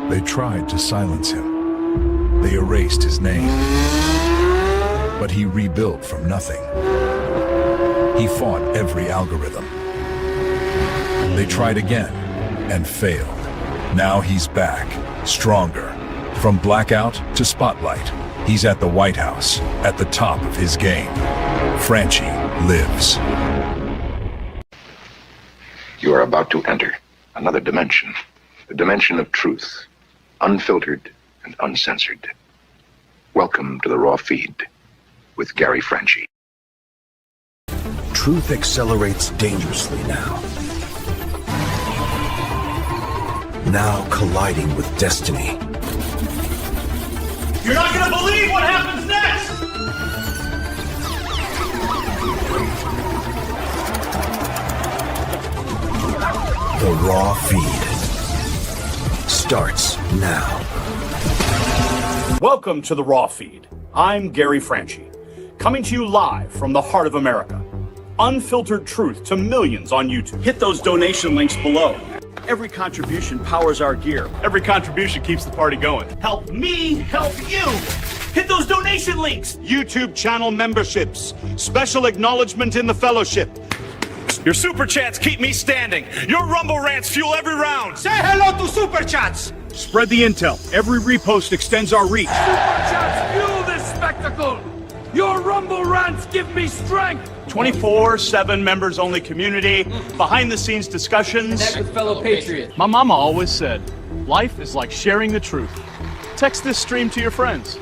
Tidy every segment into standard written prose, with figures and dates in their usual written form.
They tried to silence him. They erased his name. But he rebuilt from nothing. He fought every algorithm. They tried again and failed. Now he's back, stronger. From blackout to spotlight, he's at the White House, at the top of his game. Franchi lives. You are about to enter another dimension, a dimension of truth, unfiltered and uncensored. Welcome to the Raw Feed with Gary Franchi. Truth accelerates dangerously now. Now colliding with destiny. You're not gonna believe what happens next! The Raw Feed starts now. Welcome to the Raw Feed. I'm Gary Franchi, coming to you live from the heart of America. Unfiltered truth to millions on YouTube. Hit those donation links below. Every contribution powers our gear. Every contribution keeps the party going. Help me help you. Hit those donation links. YouTube channel memberships. Special acknowledgement in the fellowship. Your super chats keep me standing. Your Rumble rants fuel every round. Say hello to super chats. Spread the intel. Every repost extends our reach. Super chats fuel this spectacle. Your Rumble rants give me strength. 24/7 members-only community, behind-the-scenes discussions. Connect with fellow patriots. My mama always said, life is like sharing the truth. Text this stream to your friends.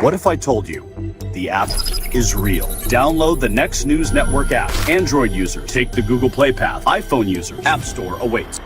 What if I told you the app is real? Download the Next News Network app. Android users, take the Google Play path. iPhone users, App Store awaits.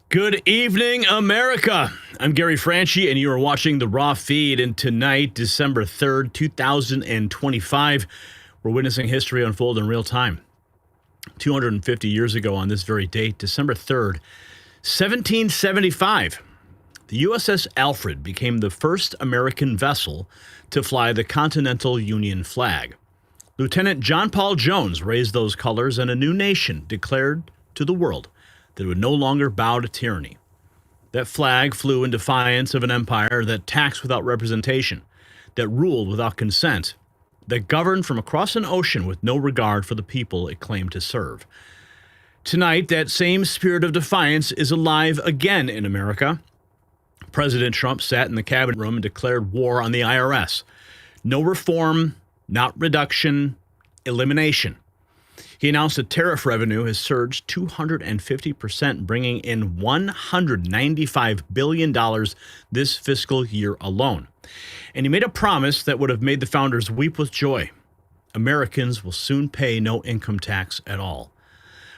Good evening, America. I'm Gary Franchi, and you are watching the Raw Feed. And tonight, December 3rd, 2025, We're witnessing history unfold in real time. 250 years ago on this very date, December 3rd, 1775, the USS Alfred became the first American vessel to fly the Continental Union flag. Lieutenant John Paul Jones raised those colors, and a new nation declared to the world that it would no longer bow to tyranny. That flag flew in defiance of an empire that taxed without representation, that ruled without consent, that governed from across an ocean with no regard for the people it claimed to serve. Tonight, that same spirit of defiance is alive again in America. President Trump sat in the cabinet room and declared war on the IRS. No reform, not reduction, elimination. He announced that tariff revenue has surged 250%, bringing in $195 billion this fiscal year alone. And he made a promise that would have made the founders weep with joy. Americans will soon pay no income tax at all.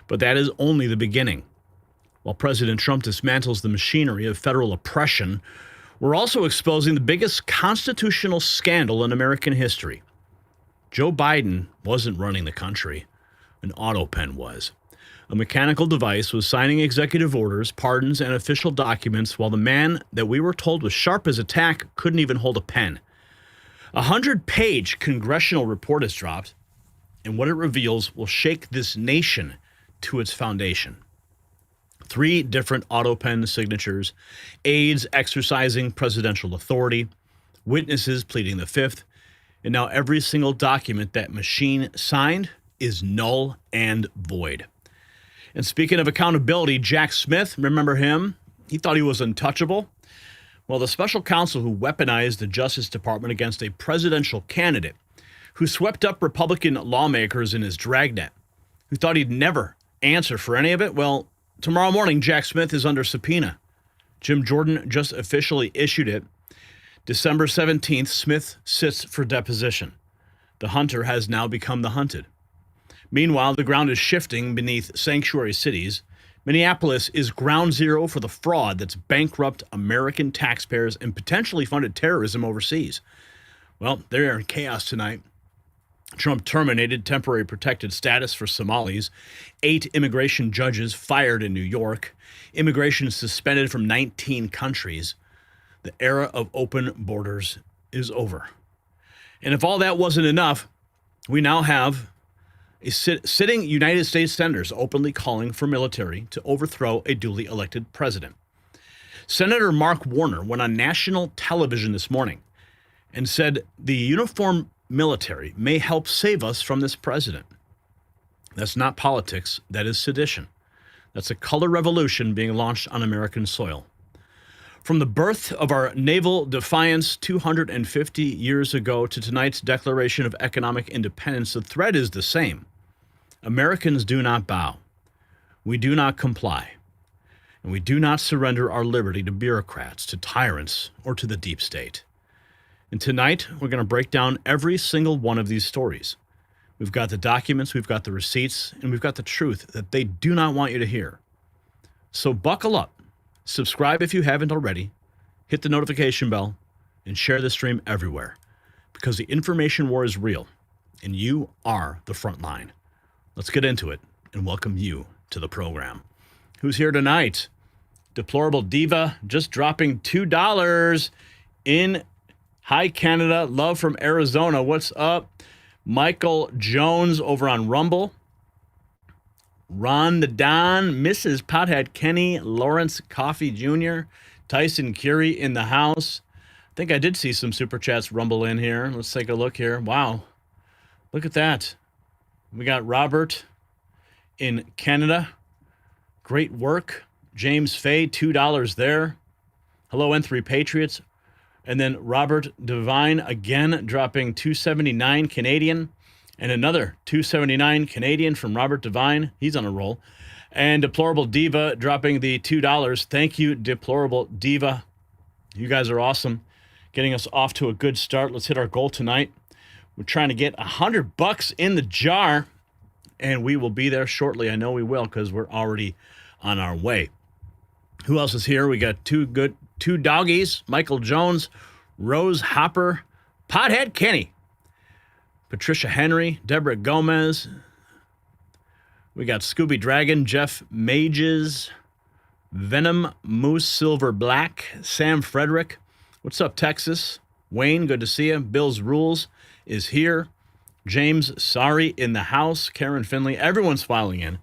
But that is only the beginning. While President Trump dismantles the machinery of federal oppression, we're also exposing the biggest constitutional scandal in American history. Joe Biden wasn't running the country. An autopen was. A mechanical device was signing executive orders, pardons, and official documents while the man that we were told was sharp as a tack couldn't even hold a pen. A 100-page congressional report is dropped, and what it reveals will shake this nation to its foundation. 3 different autopen signatures, aides exercising presidential authority, witnesses pleading the fifth, and now every single document that machine signed is null and void. And speaking of accountability, Jack Smith, remember him? He thought he was untouchable. Well, the special counsel who weaponized the Justice Department against a presidential candidate, who swept up Republican lawmakers in his dragnet, who thought he'd never answer for any of it, well, tomorrow morning, Jack Smith is under subpoena. Jim Jordan just officially issued it. December 17th, Smith sits for deposition. The hunter has now become the hunted. Meanwhile, the ground is shifting beneath sanctuary cities. Minneapolis is ground zero for the fraud that's bankrupt American taxpayers and potentially funded terrorism overseas. Well, they're in chaos tonight. Trump terminated temporary protected status for Somalis. 8 immigration judges fired in New York. Immigration suspended from 19 countries. The era of open borders is over. And if all that wasn't enough, we now have sitting United States senators openly calling for military to overthrow a duly elected president. Senator Mark Warner went on national television this morning and said the uniformed military may help save us from this president. That's not politics, that is sedition. That's a color revolution being launched on American soil. From the birth of our naval defiance 250 years ago to tonight's Declaration of Economic Independence, the thread is the same. Americans do not bow. We do not comply. And we do not surrender our liberty to bureaucrats, to tyrants, or to the deep state. And tonight, we're going to break down every single one of these stories. We've got the documents, we've got the receipts, and we've got the truth that they do not want you to hear. So buckle up, subscribe if you haven't already, hit the notification bell, and share the stream everywhere. Because the information war is real, and you are the front line. Let's get into it and welcome you to the program. Who's here tonight? Deplorable Diva just dropping $2 in Hi Canada. Love from Arizona. What's up? Michael Jones over on Rumble. Ron the Don, Mrs. Pothead Kenny, Lawrence Coffee Jr., Tyson Curie in the house. I think I did see some super chats rumble in here. Let's take a look here. Wow. Look at that. We got Robert in Canada. Great work. James Fay, $2 there. Hello, N3 Patriots. And then Robert Devine again dropping $2.79 Canadian. And another $2.79 Canadian from Robert Devine. He's on a roll. And Deplorable Diva dropping the $2. Thank you, Deplorable Diva. You guys are awesome. Getting us off to a good start. Let's hit our goal tonight. We're trying to get $100 in the jar, and we will be there shortly. I know we will because we're already on our way. Who else is here? We got two doggies, Michael Jones, Rose Hopper, Pothead Kenny. Patricia Henry, Deborah Gomez. We got Scooby Dragon, Jeff Mages, Venom, Moose Silver Black, Sam Frederick. What's up, Texas? Wayne, good to see you. Bill's Rules is here. James, sorry, in the house. Karen Finley, everyone's filing in.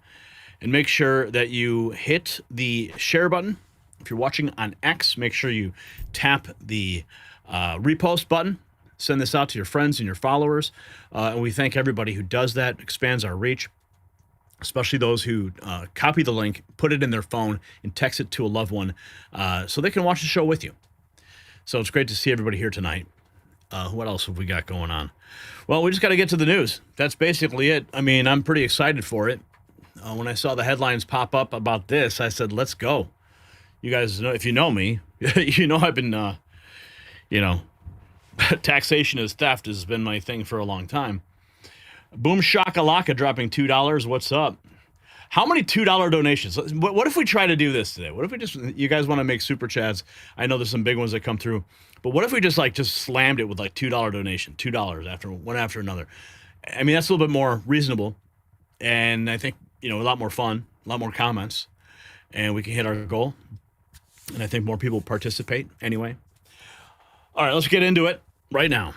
And make sure that you hit the share button. If you're watching on X, make sure you tap the repost button. Send this out to your friends and your followers. And we thank everybody who does that, expands our reach, especially those who copy the link, put it in their phone, and text it to a loved one so they can watch the show with you. So it's great to see everybody here tonight. What else have we got going on? Well, we just got to get to the news. That's basically it. I mean, I'm pretty excited for it. When I saw the headlines pop up about this, I said, let's go. You guys know, if you know me, you know I've been, taxation as theft has been my thing for a long time. Boom Shakalaka dropping $2. What's up? How many $2 donations? What if we try to do this today? What if we just, you guys want to make super chats? I know there's some big ones that come through, but what if we just slammed it with $2 donation, $2 after one after another? I mean, that's a little bit more reasonable. And I think, a lot more fun, a lot more comments, and we can hit our goal. And I think more people participate anyway. All right, let's get into it right now.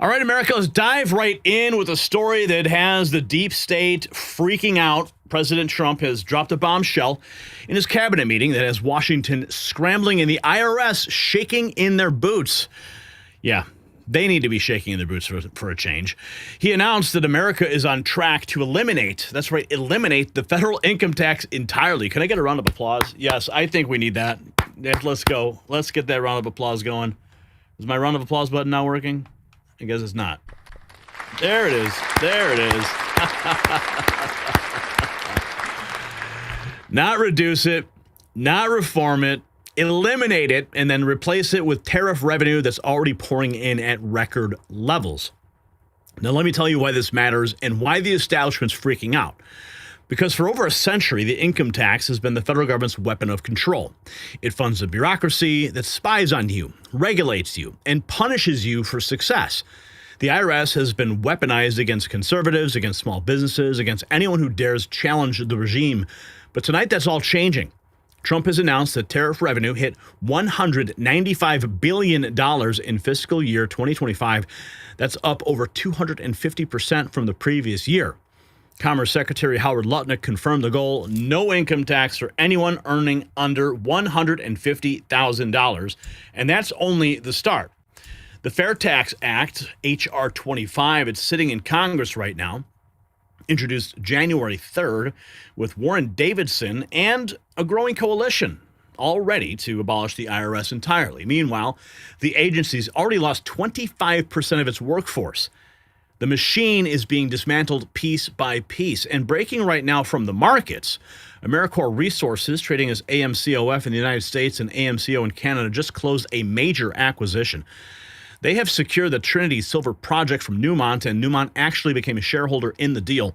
All right, America, let's dive right in with a story that has the deep state freaking out. President Trump has dropped a bombshell in his cabinet meeting that has Washington scrambling and the IRS shaking in their boots. Yeah, they need to be shaking in their boots for a change. He announced that America is on track to eliminate the federal income tax entirely. Can I get a round of applause? Yes, I think we need that. Let's go. Let's get that round of applause going. Is my round of applause button not working? I guess it's not. There it is. There it is. Not reduce it, not reform it, eliminate it, and then replace it with tariff revenue that's already pouring in at record levels. Now, let me tell you why this matters and why the establishment's freaking out. Because for over a century, the income tax has been the federal government's weapon of control. It funds a bureaucracy that spies on you, regulates you, and punishes you for success. The IRS has been weaponized against conservatives, against small businesses, against anyone who dares challenge the regime. But tonight, that's all changing. Trump has announced that tariff revenue hit $195 billion in fiscal year 2025. That's up over 250% from the previous year. Commerce Secretary Howard Lutnick confirmed the goal: no income tax for anyone earning under $150,000. And that's only the start. The FairTax Act HR25, it's sitting in Congress right now, introduced January 3rd with Warren Davidson and a growing coalition all ready to abolish the IRS entirely. Meanwhile, the agency's already lost 25% of its workforce. The machine is being dismantled piece by piece and breaking right now from the markets. AmeriCorps Resources, trading as AMCOF in the United States and AMCO in Canada, just closed a major acquisition. They have secured the Trinity Silver project from Newmont, and Newmont actually became a shareholder in the deal.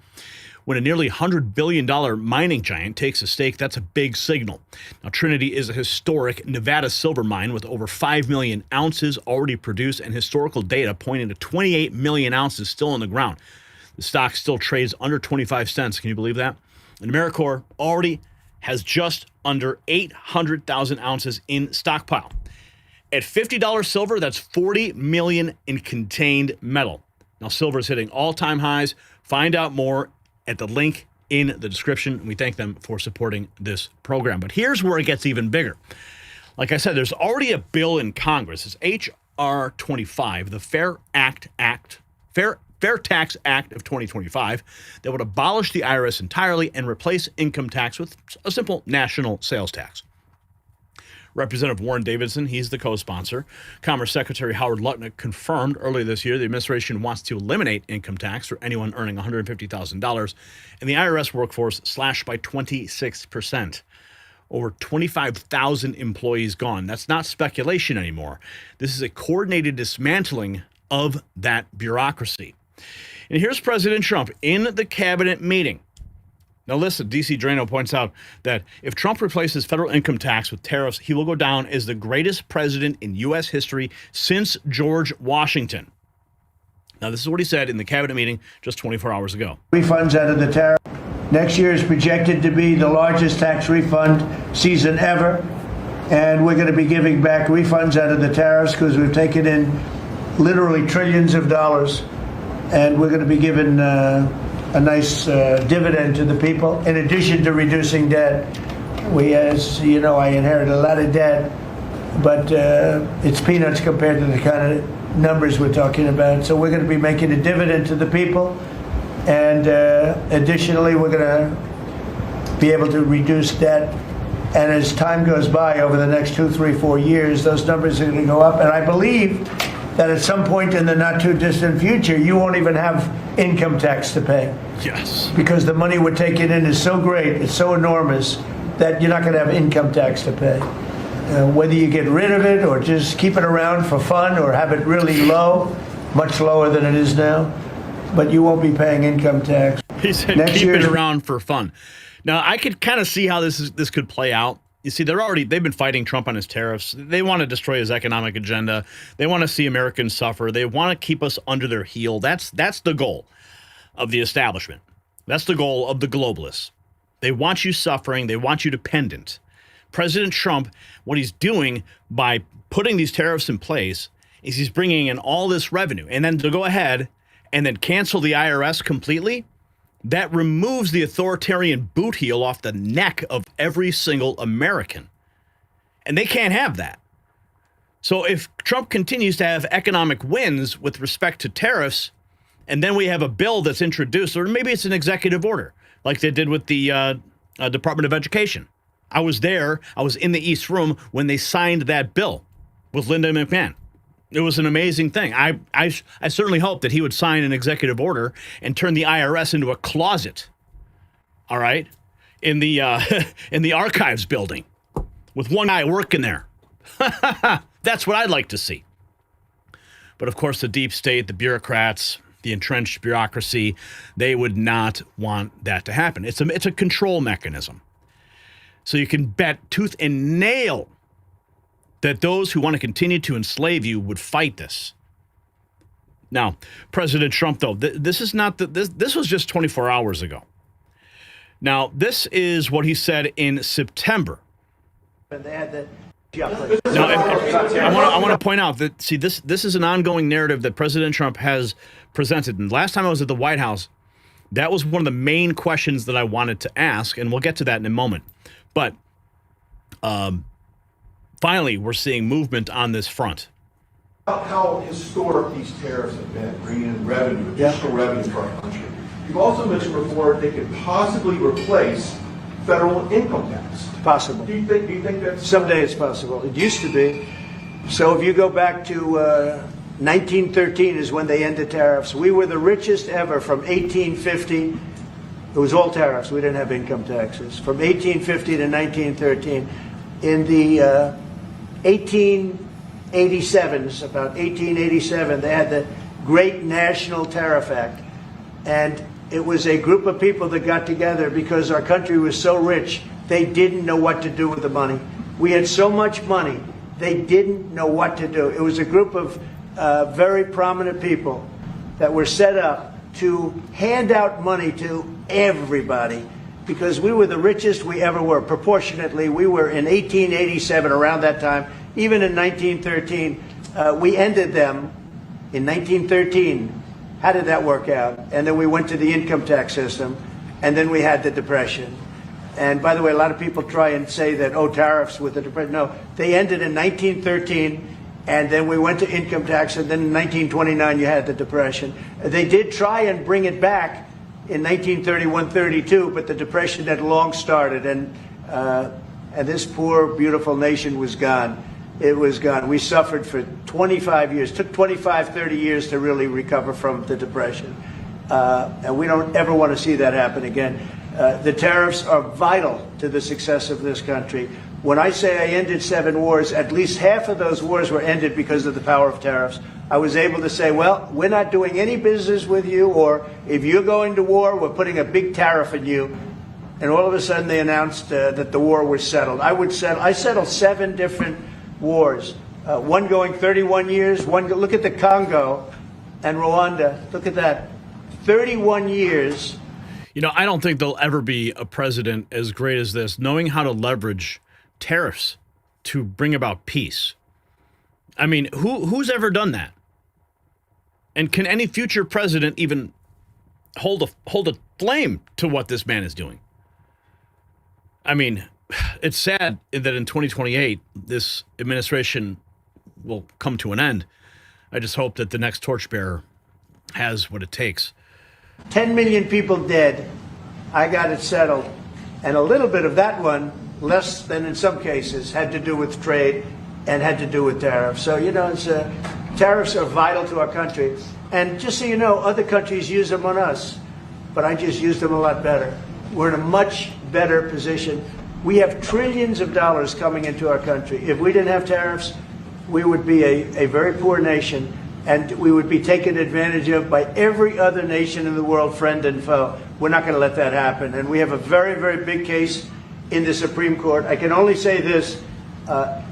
When a nearly $100 billion mining giant takes a stake, that's a big signal. Now, Trinity is a historic Nevada silver mine with over 5 million ounces already produced and historical data pointing to 28 million ounces still in the ground. The stock still trades under 25 cents. Can you believe that? And AmeriCorps already has just under 800,000 ounces in stockpile. At $50 silver, that's 40 million in contained metal. Now, silver is hitting all-time highs. Find out more at the link in the description. We thank them for supporting this program. But here's where it gets even bigger. Like I said, there's already a bill in Congress. It's HR25, the FairTax Act of 2025, that would abolish the IRS entirely and replace income tax with a simple national sales tax. Representative Warren Davidson, he's the co-sponsor. Commerce Secretary Howard Lutnick confirmed earlier this year the administration wants to eliminate income tax for anyone earning $150,000 and the IRS workforce slashed by 26%. Over 25,000 employees gone. That's not speculation anymore. This is a coordinated dismantling of that bureaucracy. And here's President Trump in the cabinet meeting Now listen, DC Drano points out that if Trump replaces federal income tax with tariffs, he will go down as the greatest president in U.S. history since George Washington. Now, this is what he said in the cabinet meeting just 24 hours ago. Refunds out of the tariff. Next year is projected to be the largest tax refund season ever. And we're going to be giving back refunds out of the tariffs because we've taken in literally trillions of dollars. And we're going to be giving a nice dividend to the people, in addition to reducing debt. As you know, I inherited a lot of debt, but it's peanuts compared to the kind of numbers we're talking about. So we're going to be making a dividend to the people, and additionally, we're going to be able to reduce debt. And as time goes by, over the next 2, 3, 4 years, those numbers are going to go up. And I believe that at some point in the not too distant future, you won't even have income tax to pay. Yes. Because the money we're taking in is so great, it's so enormous, that you're not going to have income tax to pay. Whether you get rid of it or just keep it around for fun or have it really low, much lower than it is now, but you won't be paying income tax. He said keep it around for fun. Now, I could kind of see how this could play out. You see, they've been fighting Trump on his tariffs. They want to destroy his economic agenda. They want to see Americans suffer. They want to keep us under their heel. That's the goal of the establishment. That's the goal of the globalists. They want you suffering. They want you dependent. President Trump, what he's doing by putting these tariffs in place is he's bringing in all this revenue. And then to go ahead and then cancel the IRS completely, that removes the authoritarian boot heel off the neck of every single American. And they can't have that. So if Trump continues to have economic wins with respect to tariffs, and then we have a bill that's introduced, or maybe it's an executive order, like they did with the Department of Education. I was there. I was in the East Room when they signed that bill with Linda McMahon. It was an amazing thing. I certainly hoped that he would sign an executive order and turn the IRS into a closet, all right, in the in the archives building with one guy working there. That's what I'd like to see. But of course, the deep state, the bureaucrats, the entrenched bureaucracy, they would not want that to happen. It's a control mechanism. So you can bet tooth and nail that those who want to continue to enslave you would fight this. Now, President Trump, though, this is not this was just 24 hours ago. Now, this is what he said in September. Now, I want to point out that, see, this is an ongoing narrative that President Trump has presented. And last time I was at the White House, that was one of the main questions that I wanted to ask, and we'll get to that in a moment. But finally, we're seeing movement on this front. How historic these tariffs have been, bringing in revenue, additional revenue for our country. You've also mentioned before they could possibly replace federal income tax. Possible. Do you think that's... Someday it's possible. It used to be. So if you go back to 1913 is when they ended tariffs. We were the richest ever from 1850. It was all tariffs. We didn't have income taxes. From 1850 to 1913. In the 1887s, about 1887, they had the Great National Tariff Act. And it was a group of people that got together because our country was so rich, they didn't know what to do with the money. We had so much money, they didn't know what to do. It was a group of very prominent people that were set up to hand out money to everybody because we were the richest we ever were. Proportionately, we were in 1887, around that time, even in 1913. We ended them in 1913. How did that work out? And then we went to the income tax system, and then we had the Depression. And by the way, a lot of people try and say that, oh, tariffs with the Depression. No, they ended in 1913, and then we went to income tax, and then in 1929 you had the Depression. They did try and bring it back in 1931-32, but the Depression had long started, and this poor, beautiful nation was gone. It was gone. We suffered for 25 years. It took 25, 30 years to really recover from the Depression. And we don't ever want to see that happen again. The tariffs are vital to the success of this country. When I say I ended 7 wars, at least half of those wars were ended because of the power of tariffs. I was able to say, well, we're not doing any business with you, or if you're going to war, we're putting a big tariff on you. and all of a sudden they announced that the war was settled. I settled 7 different wars, one going 31 years. Look at the Congo and Rwanda. Look at that, 31 years. You know, I don't think there'll ever be a president as great as this, knowing how to leverage tariffs to bring about peace. I mean, who's ever done that? And can any future president even hold a flame to what this man is doing? I mean, it's sad that in 2028, this administration will come to an end. I just hope that the next torchbearer has what it takes. 10 million people dead. I got it settled. And a little bit of that one, less than in some cases, had to do with trade and had to do with tariffs. So, you know, tariffs are vital to our country. And just so you know, other countries use them on us. But I just use them a lot better. We're in a much better position. We have trillions of dollars coming into our country. If we didn't have tariffs, we would be a very poor nation, and we would be taken advantage of by every other nation in the world, friend and foe. We're not going to let that happen. And we have a very, very big case in the Supreme Court. I can only say this. Our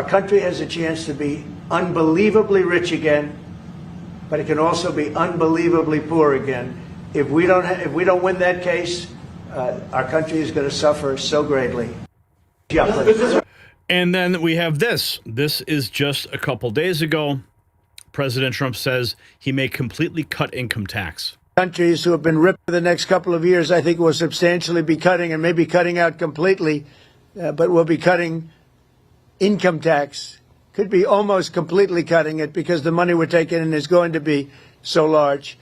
country has a chance to be unbelievably rich again, but it can also be unbelievably poor again. If we don't win that case, our country is going to suffer so greatly. And then we have this. This is just a couple days ago. President Trump says he may completely cut income tax. Countries who have been ripped for the next couple of years, I think, will substantially be cutting, and maybe cutting out completely, but will be cutting income tax. Could be almost completely cutting it because the money we're taking in is going to be so large.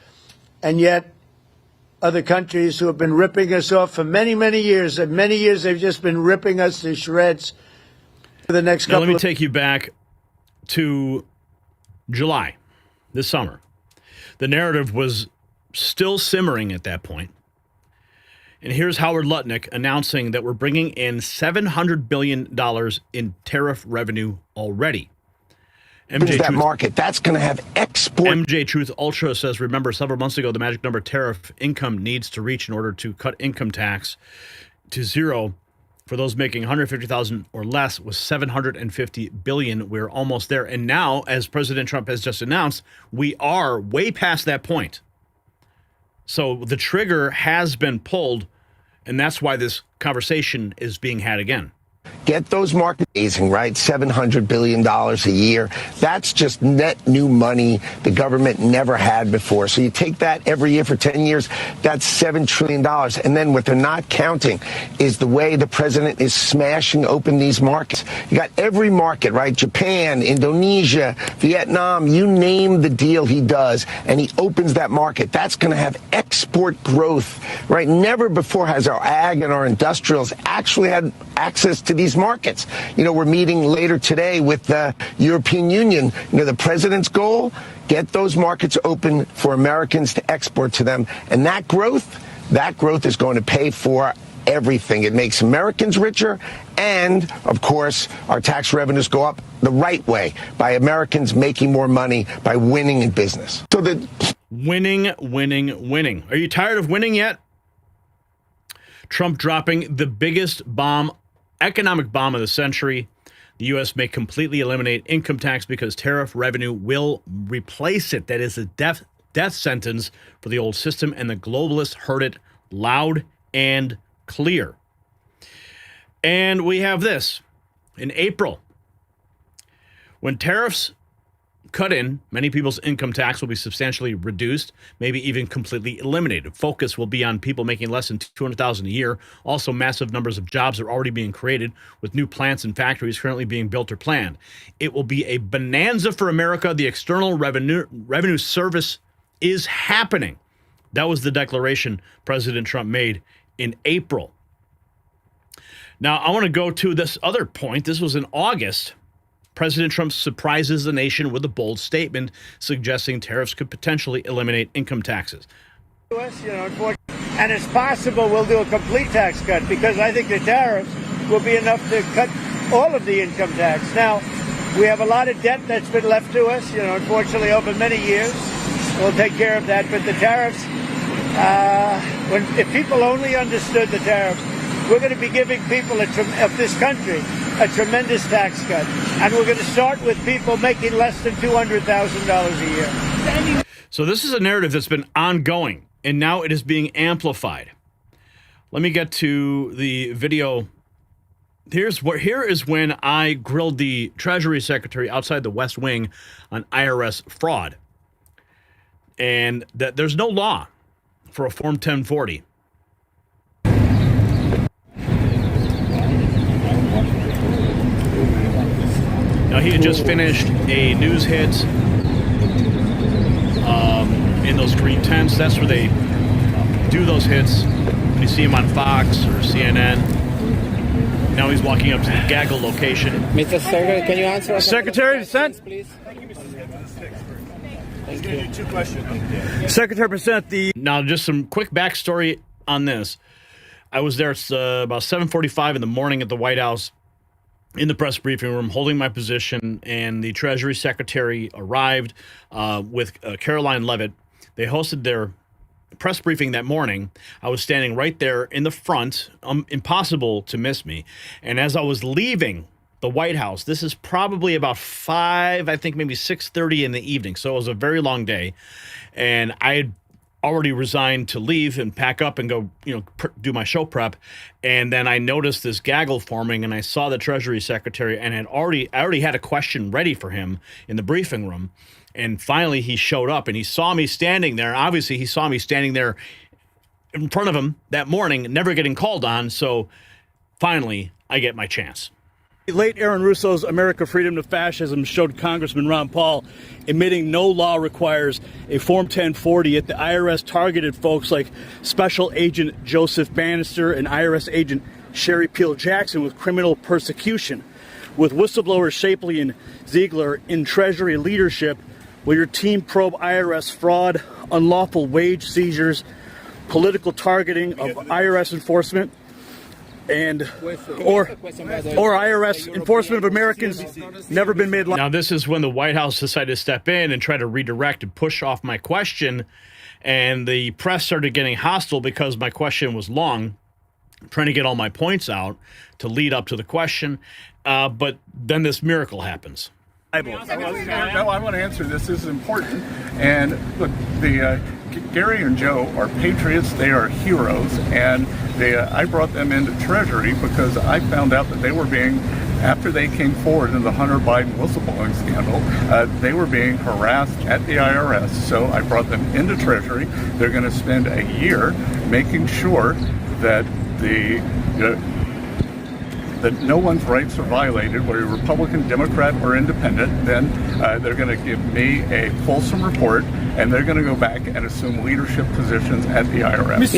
And yet, other countries who have been ripping us off for many, many years, and many years they've just been ripping us to shreds. For the next couple now, let me take you back to July, this summer. The narrative was still simmering at that point. And here's Howard Lutnick announcing that we're bringing in $700 billion in tariff revenue already. MJ that market, that's going to have export. MJ Truth Ultra says, remember, several months ago, the magic number tariff income needs to reach in order to cut income tax to zero. For those making $150,000 or less was $750 billion. We're almost there. And now, as President Trump has just announced, we are way past that point. So the trigger has been pulled, and that's why this conversation is being had again. Get those markets amazing, right? $700 billion a year. That's just net new money the government never had before. So you take that every year for 10 years, that's $7 trillion. And then what they're not counting is the way the president is smashing open these markets. You got every market, right? Japan, Indonesia, Vietnam, you name the deal he does, and he opens that market. That's going to have export growth, right? Never before has our ag and our industrials actually had access to these markets. You know, we're meeting later today with the European Union. You know, the president's goal, get those markets open for Americans to export to them. And that growth is going to pay for everything. It makes Americans richer. And, of course, our tax revenues go up the right way by Americans making more money by winning in business. So the winning. Are you tired of winning yet? Trump dropping the biggest economic bomb of the century. The U.S. may completely eliminate income tax because tariff revenue will replace it. That is a death sentence for the old system, and the globalists heard it loud and clear. And we have this. In April, when tariffs cut in, many people's income tax will be substantially reduced, maybe even completely eliminated. Focus will be on people making less than $200,000 a year. Also, massive numbers of jobs are already being created, with new plants and factories currently being built or planned. It will be a bonanza for America. The external revenue service is happening. That was the declaration President Trump made in April. Now, I want to go to this other point. This was in August. President Trump surprises the nation with a bold statement suggesting tariffs could potentially eliminate income taxes. And it's possible we'll do a complete tax cut because I think the tariffs will be enough to cut all of the income tax. Now, we have a lot of debt that's been left to us, unfortunately over many years. We'll take care of that. But the tariffs If people only understood the tariffs, we're going to be giving people of this country a tremendous tax cut. And we're going to start with people making less than $200,000 a year. So this is a narrative that's been ongoing, and now it is being amplified. Let me get to the video. Here is when I grilled the Treasury Secretary outside the West Wing on IRS fraud. And that there's no law for a Form 1040. Now, he had just finished a news hit in those green tents. That's where they do those hits. When you see him on Fox or CNN. Now he's walking up to the gaggle location. Mr. Secretary, can you answer? Secretary, dissent. Please. He's going to do 2 questions. Secretary, present the... Now, just some quick backstory on this. I was there about 7:45 in the morning at the White House in the press briefing room, holding my position, and the Treasury Secretary arrived with Caroline Leavitt. They hosted their press briefing that morning. I was standing right there in the front, impossible to miss me. And as I was leaving the White House, this is probably about 5, I think maybe 6:30 in the evening. So it was a very long day. And I had already resigned to leave and pack up and go, do my show prep. And then I noticed this gaggle forming, and I saw the Treasury Secretary, and I already had a question ready for him in the briefing room. And finally he showed up, and he saw me standing there. Obviously he saw me standing there in front of him that morning, never getting called on. So finally I get my chance. Late Aaron Russo's America Freedom to Fascism showed Congressman Ron Paul admitting no law requires a Form 1040, yet the IRS targeted folks like Special Agent Joseph Bannister and IRS Agent Sherry Peel Jackson with criminal persecution. With whistleblowers Shapley and Ziegler in Treasury leadership, will your team probe IRS fraud, unlawful wage seizures, political targeting of IRS enforcement, and or IRS enforcement of Americans never been made liable? Now, this is when the White House decided to step in and try to redirect and push off my question, and the press started getting hostile because my question was long, trying to get all my points out to lead up to the question, but then this miracle happens. No, I want to answer this. This is important. And look, Gary and Joe are patriots. They are heroes. And I brought them into Treasury because I found out that they were after they came forward in the Hunter Biden whistleblowing scandal, they were being harassed at the IRS. So I brought them into Treasury. They're going to spend a year making sure that that no one's rights are violated, whether you're Republican, Democrat, or Independent. Then they're going to give me a fulsome report, and they're going to go back and assume leadership positions at the IRS.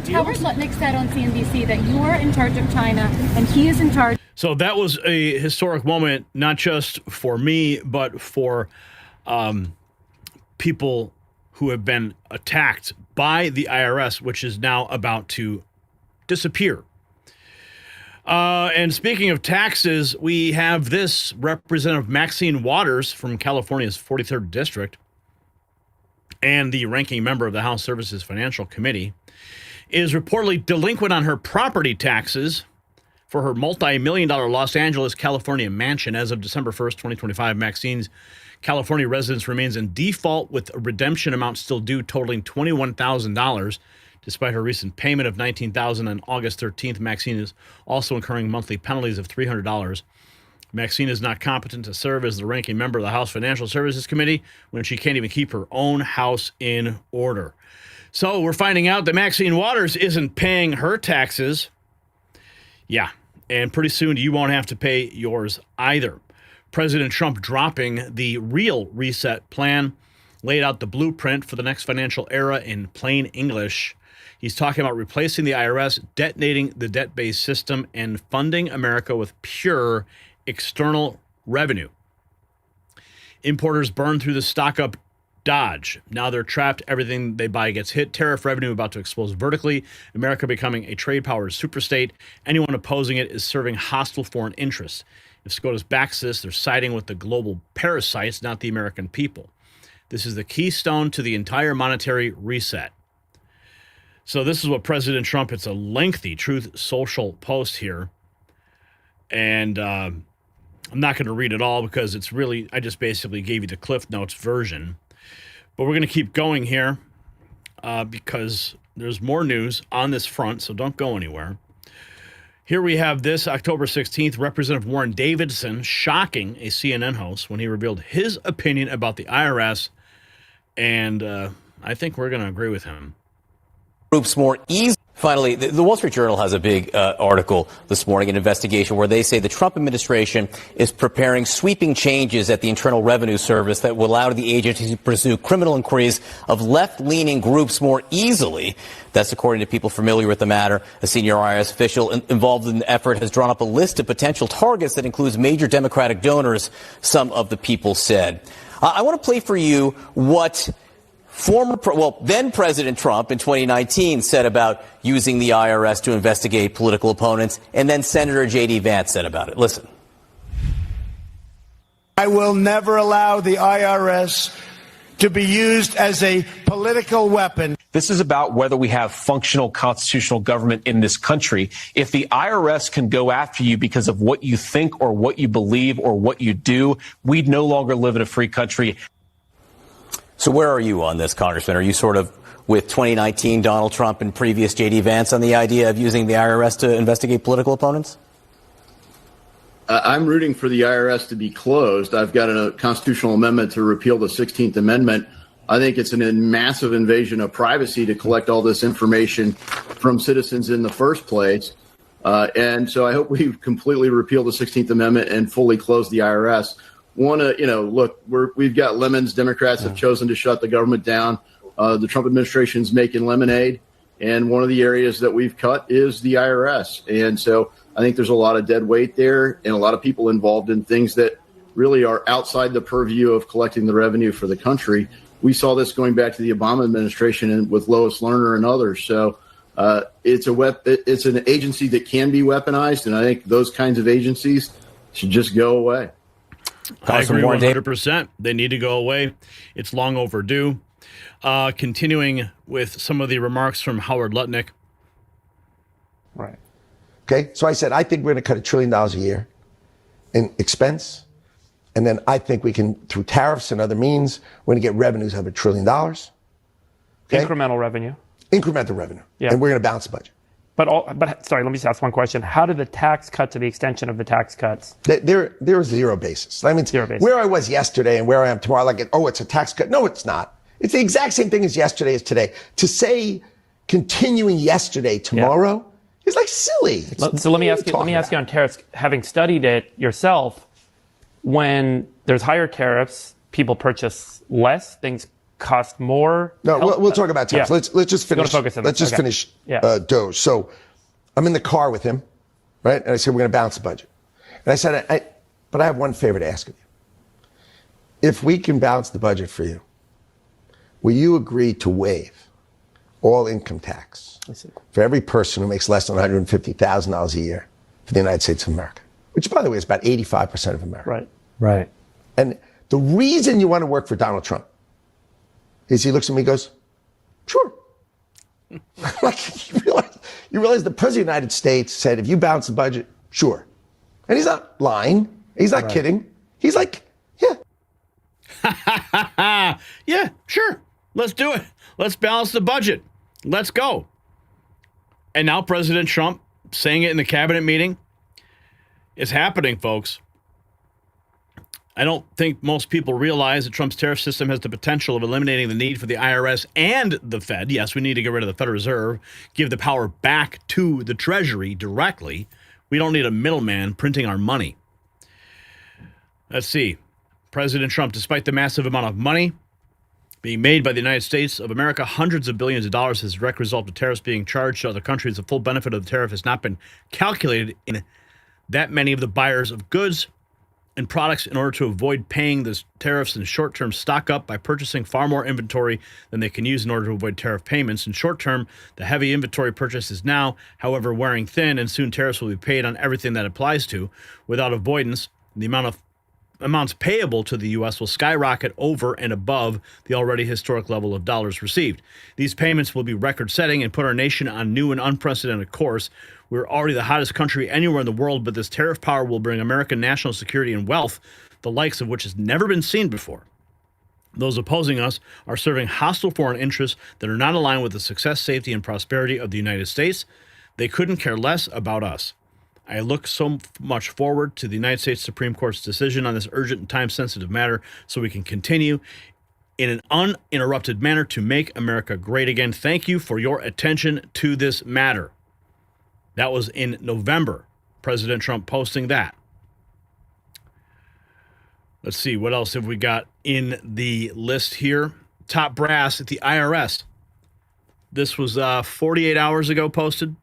Howard Lutnick said on CNBC that you are in charge of China, and he is in charge. So that was a historic moment, not just for me, but for people who have been attacked by the IRS, which is now about to disappear. And speaking of taxes, we have this Representative Maxine Waters from California's 43rd District and the ranking member of the House Services Financial Committee is reportedly delinquent on her property taxes for her multi-million-dollar Los Angeles, California mansion. As of December 1st, 2025, Maxine's California residence remains in default with a redemption amount still due totaling $21,000. Despite her recent payment of $19,000 on August 13th, Maxine is also incurring monthly penalties of $300. Maxine is not competent to serve as the ranking member of the House Financial Services Committee when she can't even keep her own house in order. So we're finding out that Maxine Waters isn't paying her taxes. Yeah, and pretty soon you won't have to pay yours either. President Trump dropping the real reset plan laid out the blueprint for the next financial era in plain English. He's talking about replacing the IRS, detonating the debt-based system, and funding America with pure external revenue. Importers burn through the stock-up Dodge. Now they're trapped. Everything they buy gets hit. Tariff revenue about to explode vertically. America becoming a trade-powered superstate. Anyone opposing it is serving hostile foreign interests. If SCOTUS backs this, they're siding with the global parasites, not the American people. This is the keystone to the entire monetary reset. So this is what President Trump, it's a lengthy Truth Social post here. And I'm not going to read it all because it's really, I just basically gave you the Cliff Notes version. But we're going to keep going here because there's more news on this front, so don't go anywhere. Here we have this, October 16th, Representative Warren Davidson shocking a CNN host when he revealed his opinion about the IRS, and I think we're going to agree with him. Groups more easy. Finally, the Wall Street Journal has a big article this morning, an investigation where they say the Trump administration is preparing sweeping changes at the Internal Revenue Service that will allow the agency to pursue criminal inquiries of left-leaning groups more easily. That's according to people familiar with the matter. A senior IRS official involved in the effort has drawn up a list of potential targets that includes major Democratic donors, some of the people said. I want to play for you what then President Trump in 2019 said about using the IRS to investigate political opponents, and then Senator J.D. Vance said about it. Listen. I will never allow the IRS to be used as a political weapon. This is about whether we have functional constitutional government in this country. If the IRS can go after you because of what you think or what you believe or what you do, we'd no longer live in a free country. So where are you on this, Congressman? Are you sort of with 2019 Donald Trump and previous J.D. Vance on the idea of using the IRS to investigate political opponents? I'm rooting for the IRS to be closed. I've got a constitutional amendment to repeal the 16th Amendment. I think it's a massive invasion of privacy to collect all this information from citizens in the first place. And so I hope we completely repeal the 16th Amendment and fully close the IRS. Look, we've got lemons. Democrats have chosen to shut the government down. The Trump administration's making lemonade. And one of the areas that we've cut is the IRS. And so I think there's a lot of dead weight there and a lot of people involved in things that really are outside the purview of collecting the revenue for the country. We saw this going back to the Obama administration and with Lois Lerner and others. So it's an agency that can be weaponized. And I think those kinds of agencies should just go away. I agree 100%. They need to go away. It's long overdue. Continuing with some of the remarks from Howard Lutnick. Right. Okay, so I said, I think we're going to cut $1 trillion a year in expense. And then I think we can, through tariffs and other means, we're going to get revenues of $1 trillion. Okay? Incremental revenue. Incremental revenue. Yeah. And we're going to balance the budget. But sorry, let me just ask one question. How did the tax cut to the extension of the tax cuts? There is zero basis. I mean, zero basis. Where I was yesterday and where I am tomorrow, it's a tax cut. No, it's not. It's the exact same thing as yesterday as today. To say continuing yesterday tomorrow is like silly. So let me ask you on tariffs. Having studied it yourself, when there's higher tariffs, people purchase less. Things cost more. No, we'll talk about tariffs. Yeah. Let's just finish. Let's just finish Doge. So I'm in the car with him, right? And I said, we're going to balance the budget. And I said, but I have one favor to ask of you. If we can balance the budget for you, will you agree to waive all income tax for every person who makes less than $150,000 a year for the United States of America? Which, by the way, is about 85% of America. Right. And the reason you want to work for Donald Trump is he looks at me and goes, sure. Like, you realize the President of the United States said, if you balance the budget, sure. And he's not lying. He's not kidding. He's like, yeah. Yeah, sure. Let's do it. Let's balance the budget. Let's go. And now President Trump saying it in the cabinet meeting. It's happening, folks. I don't think most people realize that Trump's tariff system has the potential of eliminating the need for the IRS and the Fed. Yes, we need to get rid of the Federal Reserve, give the power back to the Treasury directly. We don't need a middleman printing our money. Let's see. President Trump, despite the massive amount of money being made by the United States of America, hundreds of billions of dollars as a direct result of tariffs being charged to other countries, the full benefit of the tariff has not been calculated in that many of the buyers of goods and products in order to avoid paying the tariffs and short-term stock up by purchasing far more inventory than they can use in order to avoid tariff payments. In short-term, the heavy inventory purchase is now, however, wearing thin, and soon tariffs will be paid on everything that applies to. Without avoidance, the amount of amounts payable to the U.S. will skyrocket over and above the already historic level of dollars received. These payments will be record-setting and put our nation on new and unprecedented course. We're already the hottest country anywhere in the world, but this tariff power will bring American national security and wealth, the likes of which has never been seen before. Those opposing us are serving hostile foreign interests that are not aligned with the success, safety, and prosperity of the United States. They couldn't care less about us. I look so much forward to the United States Supreme Court's decision on this urgent and time-sensitive matter so we can continue in an uninterrupted manner to make America great again. Thank you for your attention to this matter. That was in November, President Trump posting that. Let's see, what else have we got in the list here? Top brass at the IRS. This was 48 hours ago posted.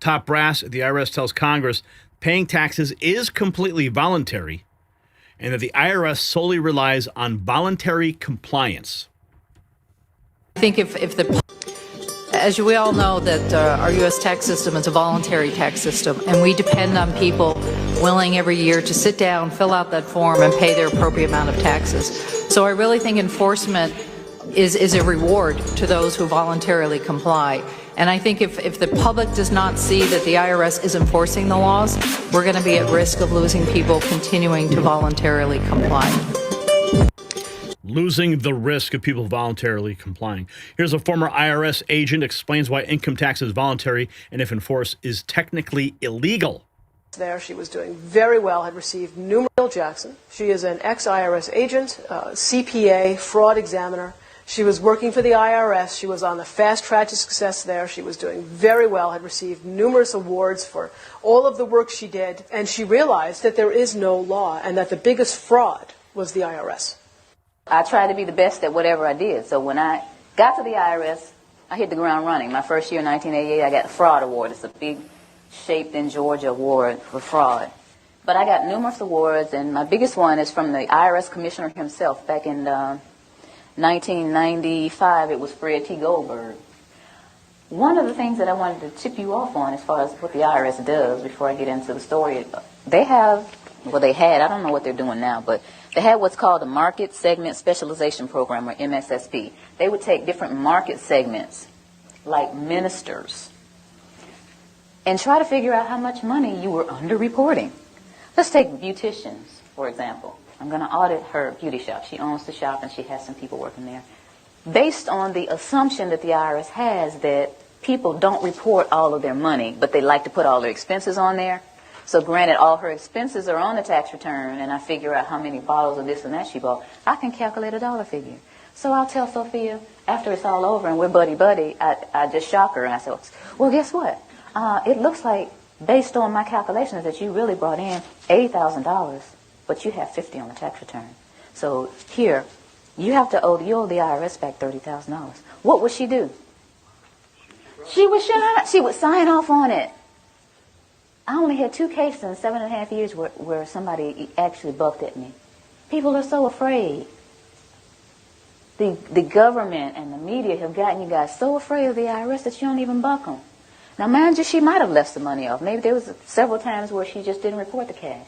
Top brass at the IRS tells Congress paying taxes is completely voluntary and that the IRS solely relies on voluntary compliance. I think as we all know, that our U.S. tax system is a voluntary tax system, and we depend on people willing every year to sit down, fill out that form, and pay their appropriate amount of taxes. So I really think enforcement is a reward to those who voluntarily comply. And I think if the public does not see that the IRS is enforcing the laws, we're going to be at risk of losing people continuing to voluntarily comply. Losing the risk of people voluntarily complying. Here's a former IRS agent explains why income tax is voluntary and, if enforced, is technically illegal. There, she was doing very well, had received numerous Jackson. She is an ex-IRS agent, CPA, fraud examiner. She was working for the IRS. She was on the fast track to success there. She was doing very well, had received numerous awards for all of the work she did. And she realized that there is no law and that the biggest fraud was the IRS. I tried to be the best at whatever I did. So when I got to the IRS, I hit the ground running. My first year in 1988, I got the fraud award. It's a big shaped in Georgia award for fraud. But I got numerous awards, and my biggest one is from the IRS commissioner himself back in 1995. It was Fred T. Goldberg. One of the things that I wanted to tip you off on as far as what the IRS does before I get into the story, they had, I don't know what they're doing now, but they had what's called a Market Segment Specialization Program, or MSSP. They would take different market segments, like ministers, and try to figure out how much money you were underreporting. Let's take beauticians, for example. I'm going to audit her beauty shop. She owns the shop and she has some people working there. Based on the assumption that the IRS has that people don't report all of their money, but they like to put all their expenses on there. So granted, all her expenses are on the tax return, and I figure out how many bottles of this and that she bought, I can calculate a dollar figure. So I'll tell Sophia, after it's all over and we're buddy-buddy, I just shock her and I say, well, guess what? It looks like, based on my calculations, that you really brought in $80,000, but you have $50 on the tax return. So here, you owe the IRS back $30,000. What would she do? She would sign off on it. I only had 2 cases in 7.5 years where somebody actually bucked at me. People are so afraid. The government and the media have gotten you guys so afraid of the IRS that you don't even buck them. Now, mind you, she might have left some money off. Maybe there was several times where she just didn't report the cash.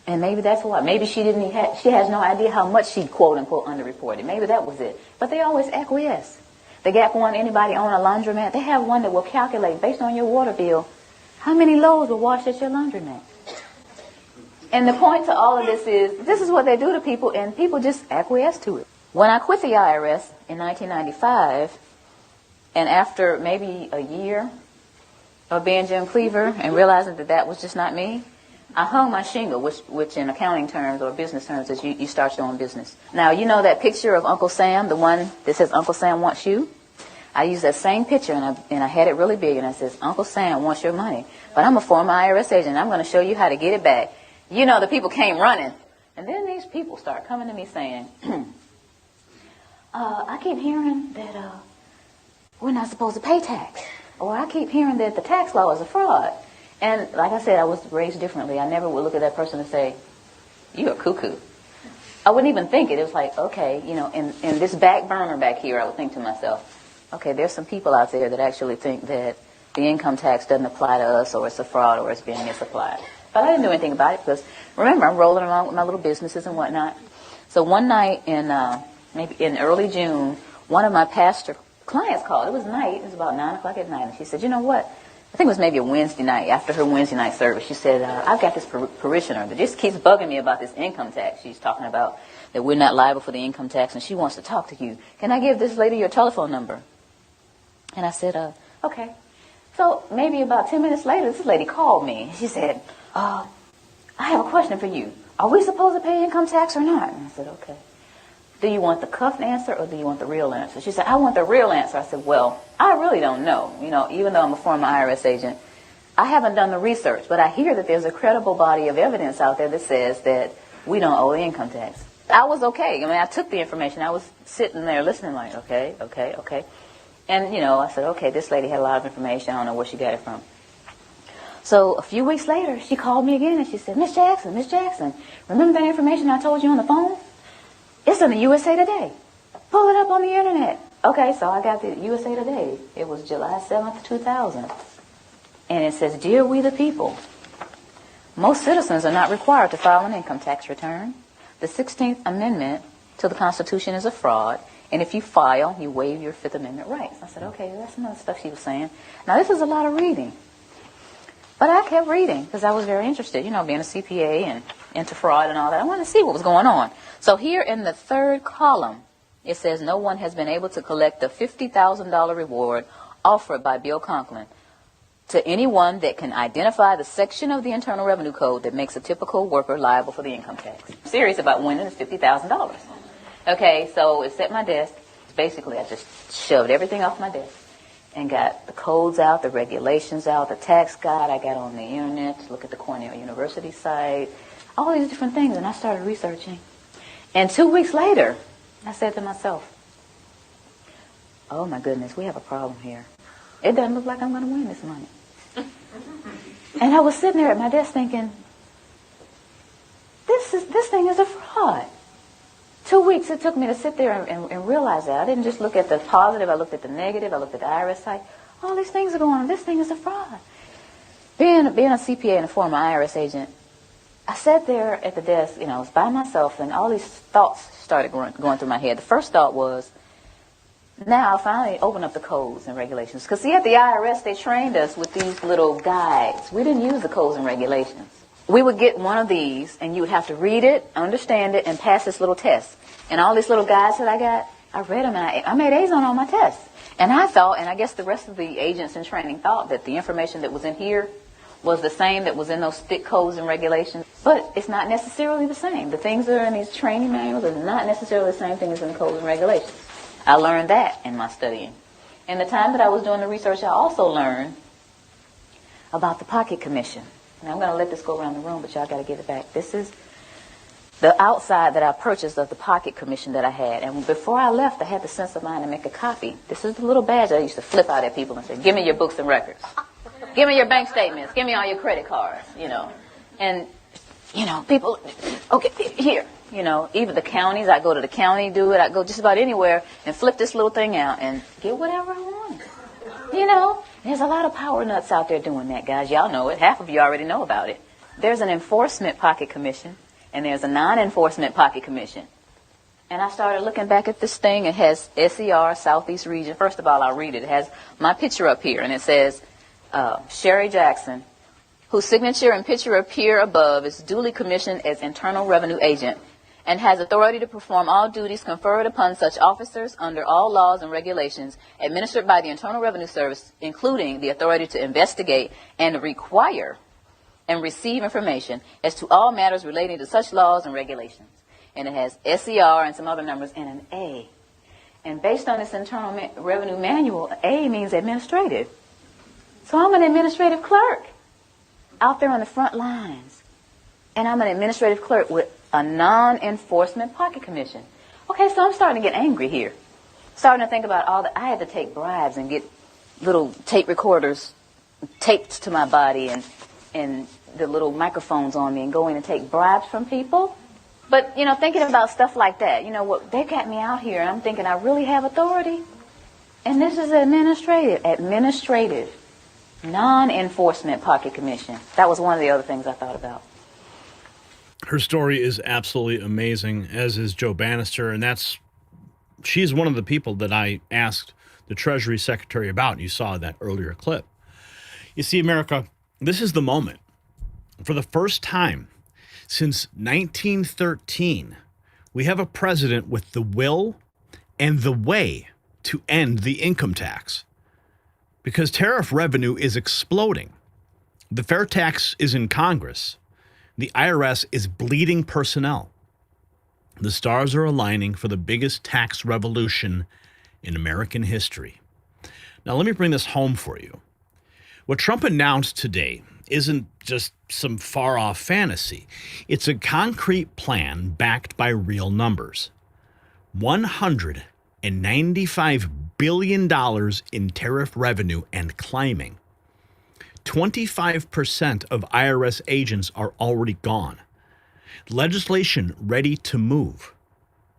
And maybe that's why. Maybe she has no idea how much she, quote-unquote, underreported. Maybe that was it. But they always acquiesce. They got one, anybody own a laundromat, they have one that will calculate, based on your water bill, how many loads were washed at your laundromat. And the point to all of this is what they do to people, and people just acquiesce to it. When I quit the IRS in 1995, and after maybe a year of being Jim Cleaver and realizing that that was just not me, I hung my shingle, which in accounting terms or business terms is you start your own business. Now, you know that picture of Uncle Sam, the one that says Uncle Sam wants you? I used that same picture, and I had it really big, and I says, Uncle Sam wants your money, but I'm a former IRS agent, and I'm going to show you how to get it back. You know, the people came running. And then these people start coming to me saying, I keep hearing that we're not supposed to pay tax. Or I keep hearing that the tax law is a fraud. And like I said, I was raised differently. I never would look at that person and say, you're a cuckoo. I wouldn't even think it. It was like, okay, you know, in this back burner back here, I would think to myself, okay, there's some people out there that actually think that the income tax doesn't apply to us, or it's a fraud, or it's being misapplied. But I didn't do anything about it because, remember, I'm rolling along with my little businesses and whatnot. So one night maybe in early June, one of my pastor clients called. It was night. It was about 9 o'clock at night. And she said, you know what? I think it was maybe a Wednesday night, after her Wednesday night service. She said, I've got this parishioner that just keeps bugging me about this income tax. She's talking about that we're not liable for the income tax, and she wants to talk to you. Can I give this lady your telephone number? And I said, okay. So maybe about 10 minutes later, this lady called me. She said, I have a question for you. Are we supposed to pay income tax or not? And I said, okay. Do you want the cuffed answer or do you want the real answer? She said, I want the real answer. I said, well, I really don't know. You know, even though I'm a former IRS agent, I haven't done the research, but I hear that there's a credible body of evidence out there that says that we don't owe the income tax. I was okay. I mean, I took the information. I was sitting there listening like, okay. And, you know, I said, okay, this lady had a lot of information. I don't know where she got it from. So a few weeks later, she called me again and she said, Miss Jackson, remember that information I told you on the phone? It's in the USA Today. Pull it up on the internet. Okay, so I got the USA Today. It was July 7th, 2000. And it says, Dear we the people, most citizens are not required to file an income tax return. The 16th Amendment to the Constitution is a fraud. And if you file, you waive your Fifth Amendment rights. I said, okay, that's some of the stuff she was saying. Now, this is a lot of reading. But I kept reading because I was very interested, you know, being a CPA and into fraud and all that. I wanted to see what was going on. So here in the third column, it says no one has been able to collect the $50,000 reward offered by Bill Conklin to anyone that can identify the section of the Internal Revenue Code that makes a typical worker liable for the income tax. I'm serious about winning the $50,000. Okay, so it's at my desk. Basically, I just shoved everything off my desk and got the codes out, the regulations out, the tax guide I got on the internet to look at the Cornell University site, all these different things, and I started researching. And 2 weeks later, I said to myself, oh my goodness, we have a problem here. It doesn't look like I'm going to win this money. And I was sitting there at my desk thinking, this thing is a fraud. 2 weeks it took me to sit there and realize that. I didn't just look at the positive, I looked at the negative, I looked at the IRS site. All these things are going on. This thing is a fraud. Being a CPA and a former IRS agent, I sat there at the desk, you know, I was by myself, and all these thoughts started going through my head. The first thought was, now I'll finally open up the codes and regulations. Because see, at the IRS, they trained us with these little guides. We didn't use the codes and regulations. We would get one of these, and you would have to read it, understand it, and pass this little test. And all these little guides that I got, I read them, and I made A's on all my tests. And I thought, and I guess the rest of the agents in training thought, that the information that was in here was the same that was in those thick codes and regulations. But it's not necessarily the same. The things that are in these training manuals are not necessarily the same thing as in the codes and regulations. I learned that in my studying. In the time that I was doing the research, I also learned about the Pocket Commission. And I'm going to let this go around the room, but y'all got to give it back. This is the outside that I purchased of the Pocket Commission that I had. And before I left, I had the sense of mind to make a copy. This is the little badge I used to flip out at people and say, give me your books and records. Give me your bank statements. Give me all your credit cards, you know. And, you know, people, okay, here, you know, even the counties, I go to the county, do it. I go just about anywhere and flip this little thing out and get whatever I want. You know, there's a lot of power nuts out there doing that, guys. Y'all know it. Half of you already know about it. There's an enforcement Pocket Commission, and there's a non-enforcement Pocket Commission. And I started looking back at this thing. It has SER, Southeast Region. First of all, I'll read it. It has my picture up here, and it says, Sherry Jackson, whose signature and picture appear above, is duly commissioned as Internal Revenue Agent and has authority to perform all duties conferred upon such officers under all laws and regulations administered by the Internal Revenue Service, including the authority to investigate and require and receive information as to all matters relating to such laws and regulations. And it has SER and some other numbers and an A. And based on this Internal Revenue Manual, A means administrative. So I'm an administrative clerk out there on the front lines. And I'm an administrative clerk with a non-enforcement Pocket Commission. Okay, so I'm starting to get angry here. Starting to think about all that. I had to take bribes and get little tape recorders taped to my body and the little microphones on me and go in and take bribes from people. But, you know, thinking about stuff like that, you know, what they got me out here and I'm thinking I really have authority. And this is administrative. non-enforcement pocket commission. That was one of the other things I thought about. Her story is absolutely amazing, as is Joe Bannister, and she's one of the people that I asked the Treasury Secretary about. You saw that earlier clip. You see, America, this is the moment. For the first time since 1913, we have a president with the will and the way to end the income tax. Because tariff revenue is exploding. The fair tax is in Congress. The IRS is bleeding personnel. The stars are aligning for the biggest tax revolution in American history. Now, let me bring this home for you. What Trump announced today isn't just some far-off fantasy. It's a concrete plan backed by real numbers. $195 billion in tariff revenue and climbing. 25% of IRS agents are already gone. Legislation ready to move.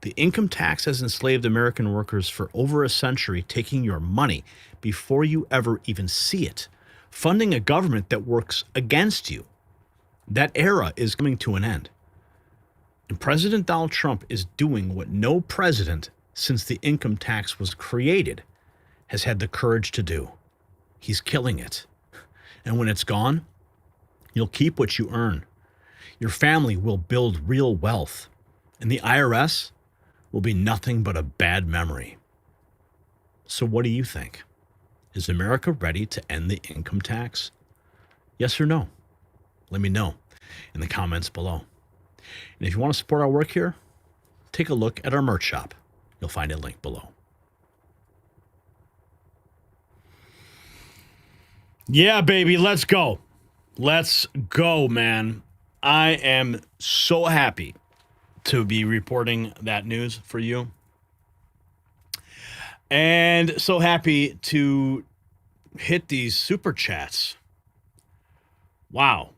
The income tax has enslaved American workers for over a century, taking your money before you ever even see it, funding a government that works against you. That era is coming to an end. And President Donald Trump is doing what no president since the income tax was created has had the courage to do. He's killing it. And when it's gone, you'll keep what you earn. Your family will build real wealth. And the IRS will be nothing but a bad memory. So what do you think? Is America ready to end the income tax? Yes or no? Let me know in the comments below. And if you want to support our work here, take a look at our merch shop. You'll find a link below. Yeah, baby, let's go. Let's go, man. I am so happy to be reporting that news for you. And so happy to hit these super chats. Wow.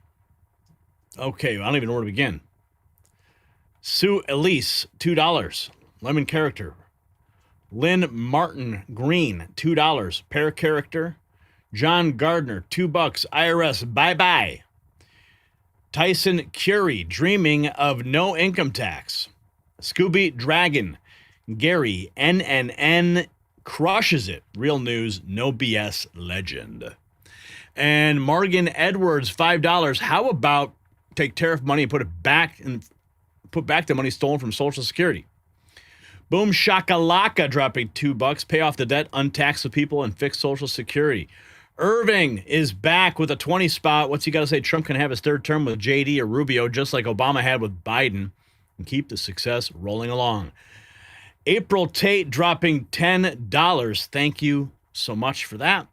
Okay, I don't even know where to begin. Sue Elise, $2. Lemon Character. Lynn Martin Green, $2. Pear Character. John Gardner, $2. IRS, bye-bye. Tyson Curie, dreaming of no income tax. Scooby Dragon. Gary, NNN, crushes it. Real news, no BS legend. And Morgan Edwards, $5. How about take tariff money and put back the money stolen from Social Security? Boom Shakalaka dropping $2. Pay off the debt, untax the people, and fix Social Security. Irving is back with a 20 spot. What's he got to say? Trump can have his third term with JD or Rubio, just like Obama had with Biden, and keep the success rolling along. April Tate dropping $10. Thank you so much for that.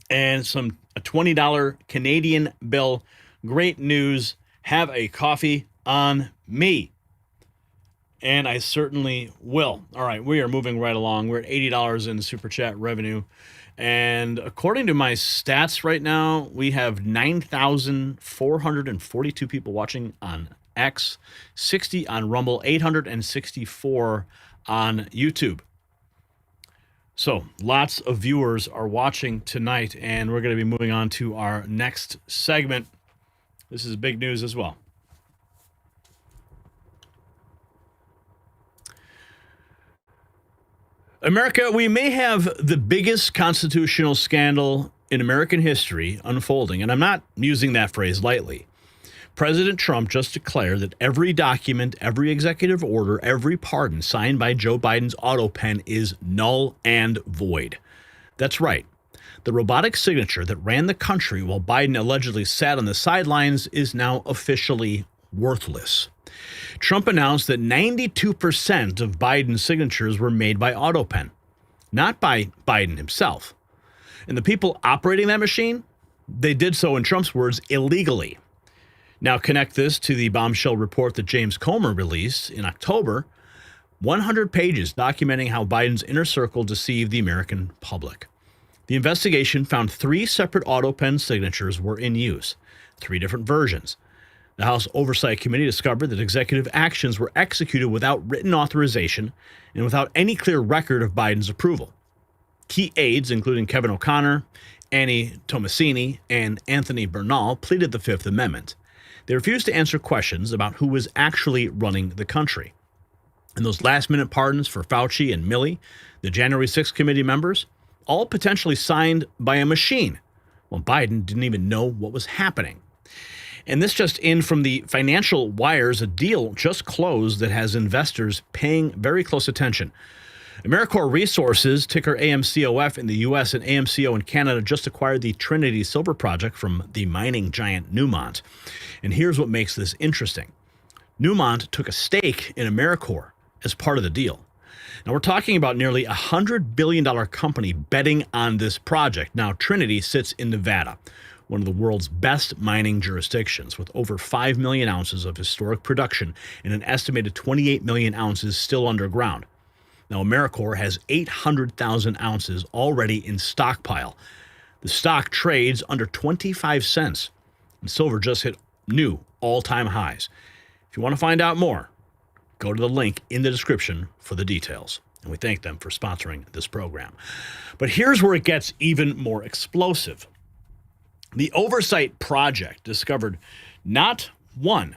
And a $20 Canadian bill. Great news. Have a coffee on me. And I certainly will. All right, we are moving right along. We're at $80 in Super Chat revenue. And according to my stats right now, we have 9,442 people watching on X, 60 on Rumble, 864 on YouTube. So lots of viewers are watching tonight, and we're going to be moving on to our next segment. This is big news as well. America, we may have the biggest constitutional scandal in American history unfolding, and I'm not using that phrase lightly. President Trump just declared that every document, every executive order, every pardon signed by Joe Biden's autopen is null and void. That's right. The robotic signature that ran the country while Biden allegedly sat on the sidelines is now officially worthless. Trump announced that 92% of Biden's signatures were made by autopen, not by Biden himself. And the people operating that machine, they did so, in Trump's words, illegally. Now connect this to the bombshell report that James Comer released in October, 100 pages documenting how Biden's inner circle deceived the American public. The investigation found 3 separate autopen signatures were in use, 3 different versions. The House Oversight Committee discovered that executive actions were executed without written authorization and without any clear record of Biden's approval. Key aides, including Kevin O'Connor Annie Tomasini and Anthony Bernal pleaded the Fifth Amendment. They refused to answer questions about who was actually running the country. And those last-minute pardons for Fauci and Milley, the January 6th committee members, all potentially signed by a machine. Well, Biden didn't even know what was happening. And this just in from the financial wires, a deal just closed that has investors paying very close attention. AmeriCorps Resources, ticker AMCOF in the U.S. and AMCO in Canada, just acquired the Trinity Silver Project from the mining giant Newmont. And here's what makes this interesting. Newmont took a stake in AmeriCorps as part of the deal. Now, we're talking about nearly a $100 billion company betting on this project. Now, Trinity sits in Nevada, one of the world's best mining jurisdictions, with over 5 million ounces of historic production and an estimated 28 million ounces still underground. Now, AmeriCorps has 800,000 ounces already in stockpile. The stock trades under 25 cents, and silver just hit new all-time highs. If you want to find out more, go to the link in the description for the details. And we thank them for sponsoring this program. But here's where it gets even more explosive. The Oversight Project discovered not one,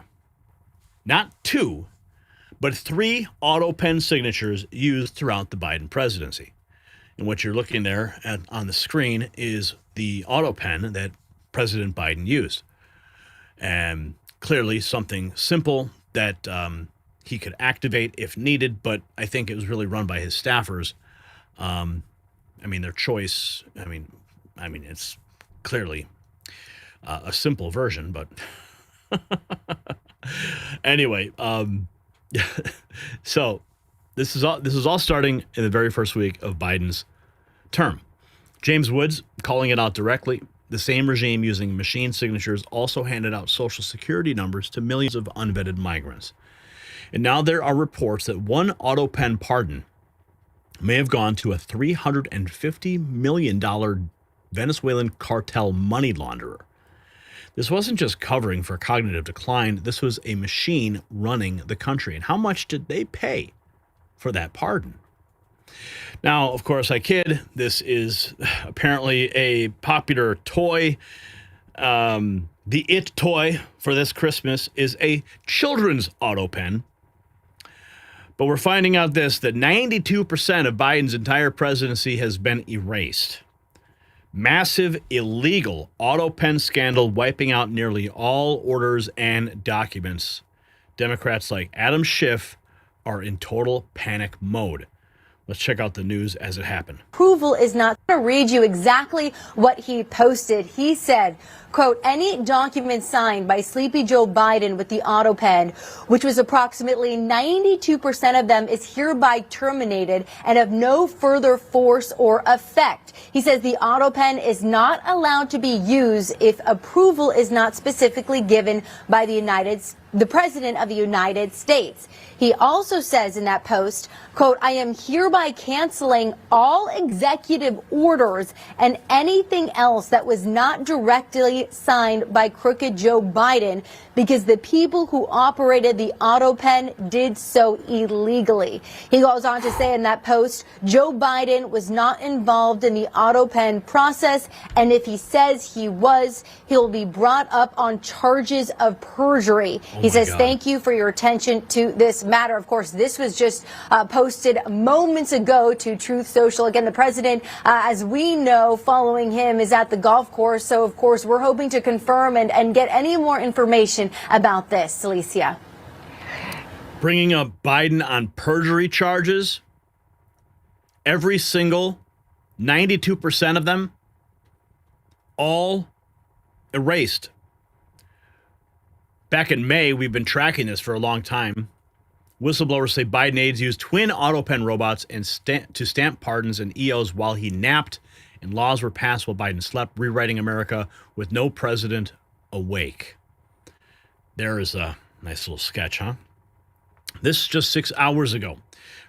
not two, but 3 autopen signatures used throughout the Biden presidency. And what you're looking there at on the screen is the autopen that President Biden used. And clearly something simple that he could activate if needed, but I think it was really run by his staffers. Their choice, it's clearly a simple version, but anyway, so this is all starting in the very first week of Biden's term. James Woods calling it out directly. The same regime using machine signatures also handed out Social Security numbers to millions of unvetted migrants. And now there are reports that one autopen pardon may have gone to a $350 million Venezuelan cartel money launderer. This wasn't just covering for cognitive decline. This was a machine running the country. And how much did they pay for that pardon? Now, of course, I kid. This is apparently a popular toy. The it toy for this Christmas is a children's autopen. But we're finding out that 92% of Biden's entire presidency has been erased. Massive illegal autopen scandal wiping out nearly all orders and documents. Democrats like Adam Schiff are in total panic mode. Let's check out the news as it happened. Approval is not. I'm going to read you exactly what he posted. He said, quote, any document signed by Sleepy Joe Biden with the autopen, which was approximately 92% of them, is hereby terminated and of no further force or effect. He says the autopen is not allowed to be used if approval is not specifically given by the President of the United States. He also says in that post, quote, I am hereby canceling all executive orders and anything else that was not directly signed by crooked Joe Biden because the people who operated the autopen did so illegally. He goes on to say in that post, Joe Biden was not involved in the autopen process, and if he says he was, he'll be brought up on charges of perjury. He says, thank you for your attention to this matter. Of course, this was just posted moments ago to Truth Social. Again, the president, as we know, following him is at the golf course. So, of course, we're hoping to confirm and get any more information about this. Alicia. Bringing up Biden on perjury charges. Every single 92% of them, all erased. Back in May, we've been tracking this for a long time. Whistleblowers say Biden aides used twin autopen robots to stamp pardons and EOs while he napped, and laws were passed while Biden slept, rewriting America with no president awake. There is a nice little sketch, huh? This just 6 hours ago.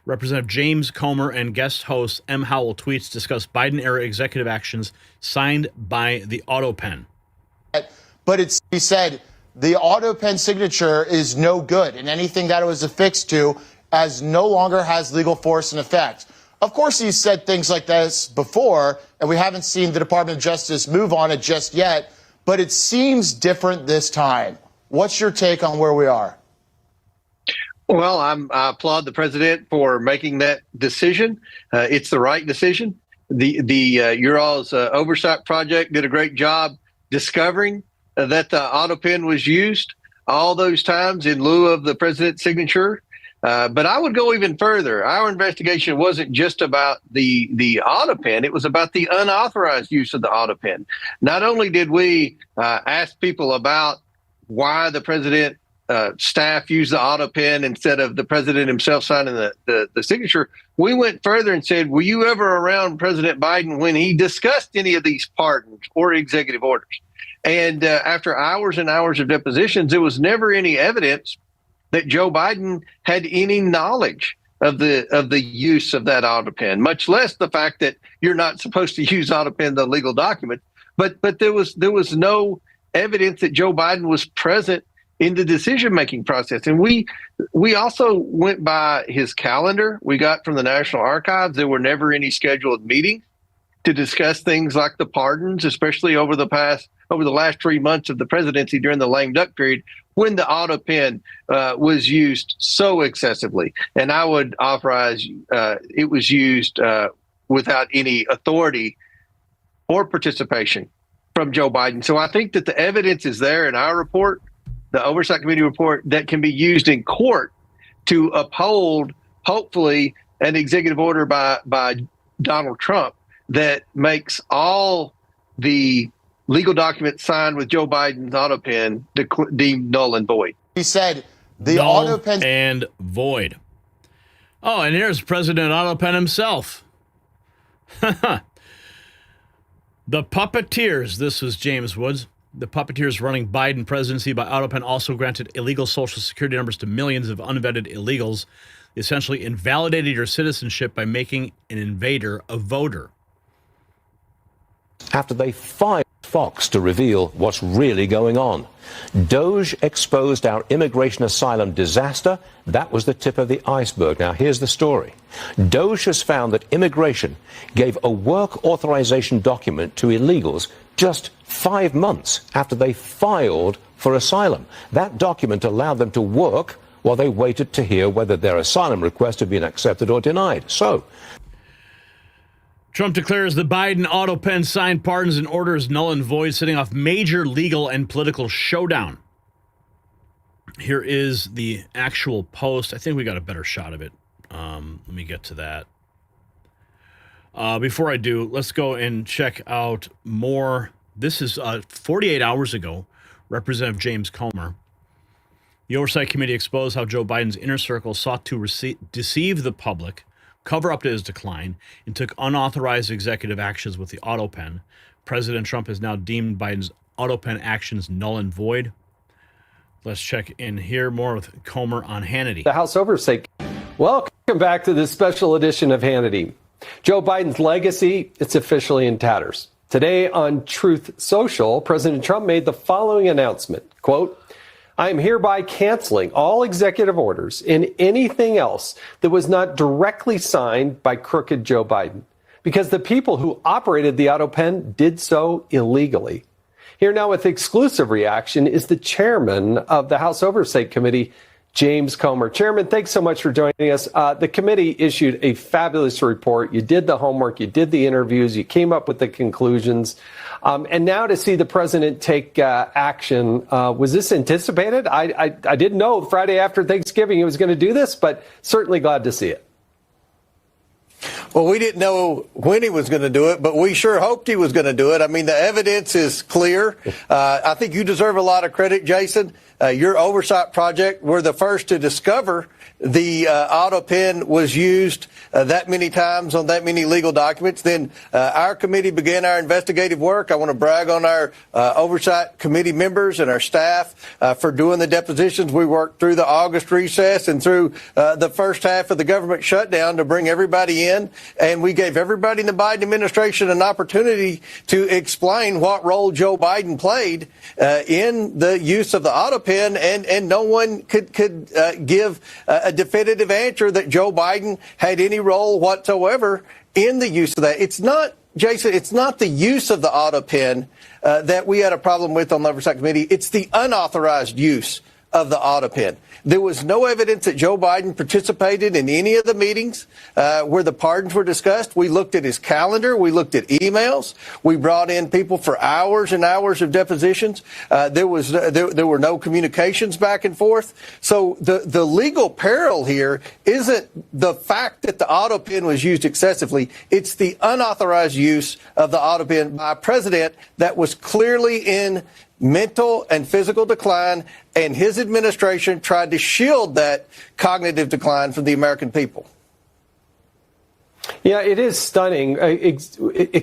Representative James Comer and guest host M. Howell tweets discuss Biden-era executive actions signed by the autopen. But he said the autopen signature is no good, and anything that it was affixed to no longer has legal force and effect. Of course, he's said things like this before, and we haven't seen the Department of Justice move on it just yet, but it seems different this time. What's your take on where we are? Well, I applaud the president for making that decision. It's the right decision. Your all's oversight project did a great job discovering that the autopen was used all those times in lieu of the president's signature. But I would go even further. Our investigation wasn't just about the autopen. It was about the unauthorized use of the autopen. Not only did we ask people about why the president staff used the autopen instead of the president himself signing the signature, we went further and said, were you ever around President Biden when he discussed any of these pardons or executive orders? And after hours and hours of depositions, there was never any evidence that Joe Biden had any knowledge of the use of that autopen, much less the fact that you're not supposed to use autopen, the legal document. But there was no evidence that Joe Biden was present in the decision-making process. And we also went by his calendar we got from the National Archives. There were never any scheduled meetings to discuss things like the pardons, especially over the last 3 months of the presidency during the lame duck period, when the autopen was used so excessively. And I would authorize it was used without any authority or participation from Joe Biden. So I think that the evidence is there in our report, the Oversight Committee report, that can be used in court to uphold, hopefully, an executive order by Donald Trump that makes all the legal documents signed with Joe Biden's autopen deemed null and void. He said the null autopen and void. Oh, and here's President Autopen himself. The puppeteers. This was James Woods. The puppeteers running Biden presidency by autopen also granted illegal Social Security numbers to millions of unvetted illegals. They essentially invalidated your citizenship by making an invader a voter. After they fired Fox to reveal what's really going on. Doge exposed our immigration asylum disaster. That was the tip of the iceberg. Now, here's the story. Doge has found that immigration gave a work authorization document to illegals just 5 months after they filed for asylum. That document allowed them to work while they waited to hear whether their asylum request had been accepted or denied. So, Trump declares the Biden autopen signed pardons and orders null and void, setting off major legal and political showdown. Here is the actual post. I think we got a better shot of it. Let me get to that. Before I do, let's go and check out more. This is 48 hours ago. Representative James Comer. The Oversight Committee exposed how Joe Biden's inner circle sought to deceive the public, cover up to his decline, and took unauthorized executive actions with the autopen. President Trump has now deemed Biden's autopen actions null and void. Let's check in here more with Comer on Hannity. The House Oversight. Welcome back to this special edition of Hannity. Joe Biden's legacy, it's officially in tatters. Today on Truth Social, President Trump made the following announcement, quote, I am hereby canceling all executive orders and anything else that was not directly signed by crooked Joe Biden, because the people who operated the autopen did so illegally. Here now with exclusive reaction is the chairman of the House Oversight Committee, James Comer. Chairman, thanks so much for joining us. The committee issued a fabulous report. You did the homework, you did the interviews, you came up with the conclusions. And now to see the president take action, was this anticipated? I didn't know Friday after Thanksgiving he was going to do this, but certainly glad to see it. Well, we didn't know when he was going to do it, but we sure hoped he was going to do it. I mean, the evidence is clear. I think you deserve a lot of credit, Jason. Your oversight project were the first to discover the autopen was used that many times on that many legal documents. Then our committee began our investigative work. I want to brag on our oversight committee members and our staff for doing the depositions. We worked through the August recess and through the first half of the government shutdown to bring everybody in. And we gave everybody in the Biden administration an opportunity to explain what role Joe Biden played in the use of the autopen. And no one could give a definitive answer that Joe Biden had any any role whatsoever in the use of that. It's not, Jason, it's not the use of the autopen that we had a problem with on the Oversight Committee. It's the unauthorized use of the autopen. There was no evidence that Joe Biden participated in any of the meetings where the pardons were discussed. We looked at his calendar. We looked at emails. We brought in people for hours and hours of depositions. There were no communications back and forth. So the legal peril here isn't the fact that the autopen was used excessively. It's the unauthorized use of the autopen by a president that was clearly in mental and physical decline, and his administration tried to shield that cognitive decline from the American people. Yeah, it is stunning.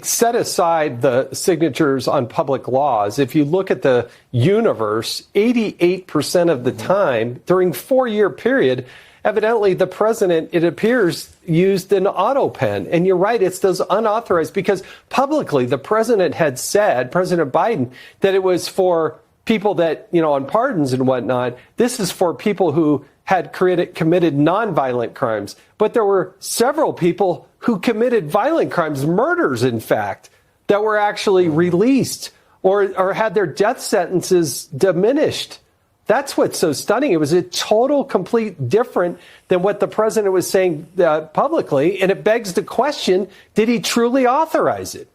Set aside the signatures on public laws. If you look at the universe, 88% of the time during 4-year period, evidently the president, it appears, used an autopen. And you're right, it's those unauthorized, because publicly the president had said, President Biden, that it was for people that, on pardons and whatnot. This is for people who had committed nonviolent crimes. But there were several people who committed violent crimes, murders, in fact, that were actually released or had their death sentences diminished. That's what's so stunning. It was a total, complete different than what the president was saying publicly. And it begs the question, did he truly authorize it?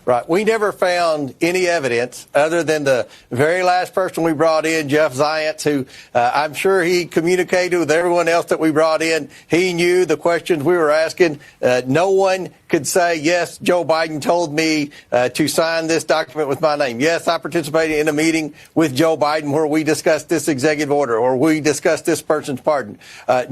Right. We never found any evidence other than the very last person we brought in, Jeff Zients, who I'm sure he communicated with everyone else that we brought in. He knew the questions we were asking. No one could say, yes, Joe Biden told me to sign this document with my name. Yes, I participated in a meeting with Joe Biden where we discussed this executive order or we discussed this person's pardon.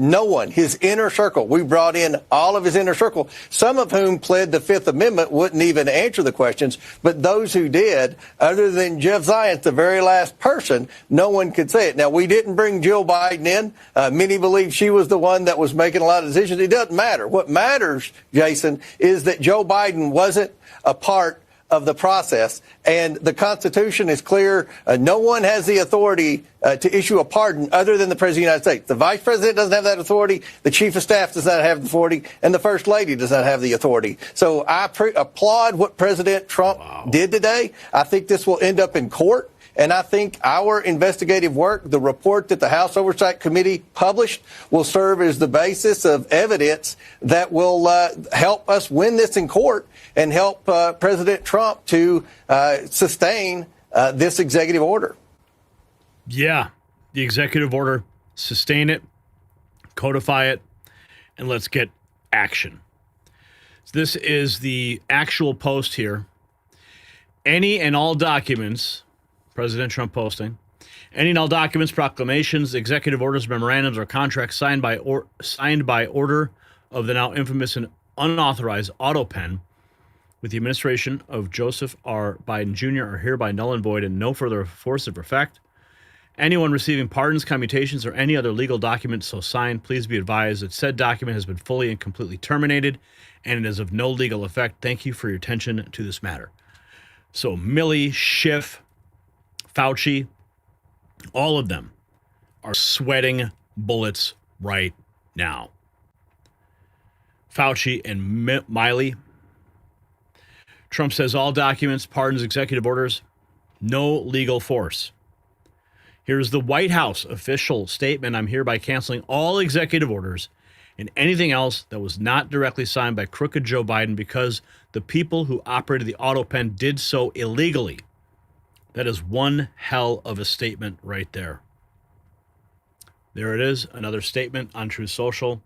No one, his inner circle, we brought in all of his inner circle, some of whom pled the Fifth Amendment, wouldn't even answer the questions. But those who did, other than Jeff Zients, the very last person, no one could say it. Now, we didn't bring Jill Biden in. Many believe she was the one that was making a lot of decisions. It doesn't matter. What matters, Jason, is that Joe Biden wasn't a part of the process. And the Constitution is clear. No one has the authority to issue a pardon other than the President of the United States. The Vice President doesn't have that authority. The Chief of Staff does not have the authority. And the First Lady does not have the authority. So I applaud what President Trump did today. I think this will end up in court. And I think our investigative work, the report that the House Oversight Committee published, will serve as the basis of evidence that will help us win this in court and help President Trump to sustain this executive order. Yeah, the executive order, sustain it, codify it, and let's get action. So this is the actual post here. Any and all documents, President Trump posting, any and all documents, proclamations, executive orders, memorandums, or contracts signed by order of the now infamous and unauthorized autopen with the administration of Joseph R. Biden Jr. are hereby null and void and no further force of effect. Anyone receiving pardons, commutations, or any other legal document so signed, please be advised that said document has been fully and completely terminated and it is of no legal effect. Thank you for your attention to this matter. So Milley, Schiff, Fauci, all of them are sweating bullets right now. Fauci and Milley. Trump says all documents, pardons, executive orders, no legal force. Here's the White House official statement. I'm hereby canceling all executive orders and anything else that was not directly signed by crooked Joe Biden because the people who operated the autopen did so illegally. That is one hell of a statement right there. There it is, another statement on Truth Social.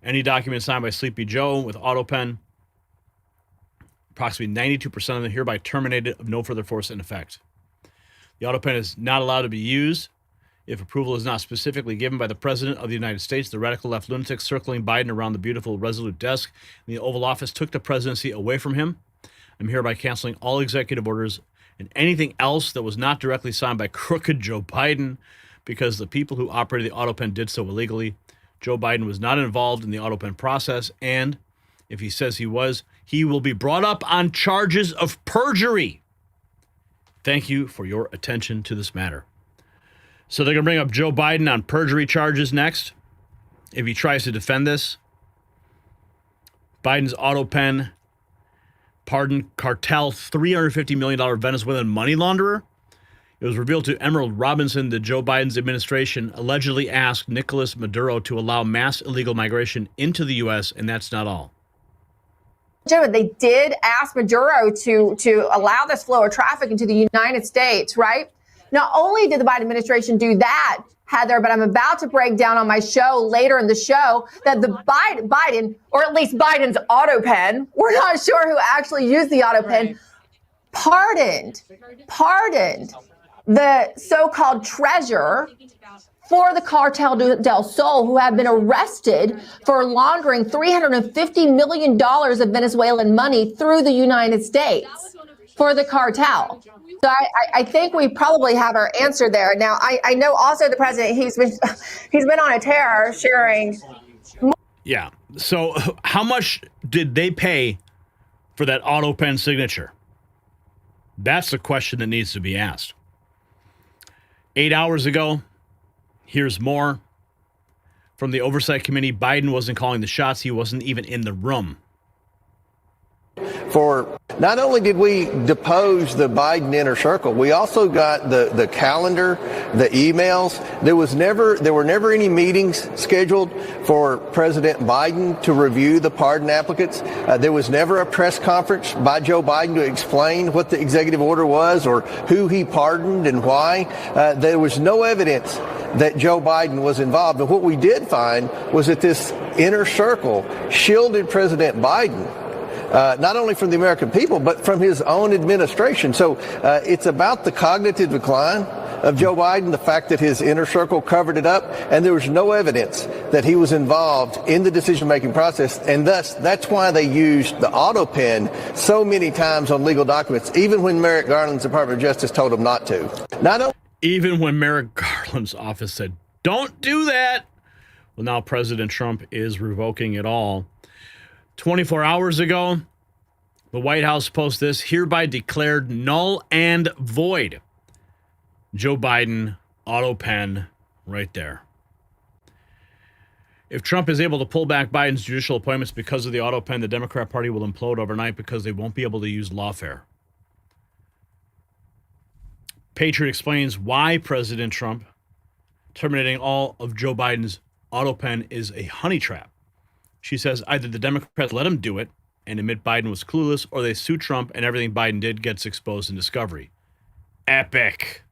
Any document signed by Sleepy Joe with autopen, approximately 92% of them hereby terminated of no further force in effect. The autopen is not allowed to be used if approval is not specifically given by the President of the United States. The radical left lunatics circling Biden around the beautiful Resolute desk in the Oval Office took the presidency away from him. I'm hereby canceling all executive orders and anything else that was not directly signed by crooked Joe Biden because the people who operated the autopen did so illegally. Joe Biden was not involved in the autopen process, and if he says he was, he will be brought up on charges of perjury. Thank you for your attention to this matter. So they're going to bring up Joe Biden on perjury charges next. if he tries to defend this. Biden's autopen pardoned cartel $350 million Venezuelan money launderer. It was revealed to Emerald Robinson that Joe Biden's administration allegedly asked Nicolas Maduro to allow mass illegal migration into the U.S., and that's not all. They did ask Maduro to allow this flow of traffic into the United States, right? Not only did the Biden administration do that, Heather, but I'm about to break down on my show later in the show that the Biden, or at least Biden's autopen, we're not sure who actually used the autopen, pardoned the so-called treasurer for the Cartel del Sol, who have been arrested for laundering $350 million of Venezuelan money through the United States for the cartel. So I think we probably have our answer there. Now, I know also the president, he's been on a tear sharing. Yeah. So how much did they pay for that autopen signature? That's the question that needs to be asked. 8 hours ago, here's more. From the Oversight Committee, Biden wasn't calling the shots. He wasn't even in the room. For not only did we depose the Biden inner circle, we also got the calendar, the emails. There were never any meetings scheduled for President Biden to review the pardon applicants. There was never a press conference by Joe Biden to explain what the executive order was or who he pardoned and why. There was no evidence that Joe Biden was involved. And what we did find was that this inner circle shielded President Biden, not only from the American people, but from his own administration. So it's about the cognitive decline of Joe Biden, the fact that his inner circle covered it up, and there was no evidence that he was involved in the decision-making process, and thus that's why they used the autopen so many times on legal documents, even when Merrick Garland's Department of Justice told them not to. Even when Merrick Garland's office said, don't do that. Well, now President Trump is revoking it all. 24 hours ago, the White House posts this, hereby declared null and void. Joe Biden, autopen, right there. If Trump is able to pull back Biden's judicial appointments because of the autopen, the Democrat Party will implode overnight because they won't be able to use lawfare. Patriot explains why President Trump terminating all of Joe Biden's autopen is a honey trap. She says either the Democrats let him do it and admit Biden was clueless, or they sue Trump and everything Biden did gets exposed in discovery. Epic.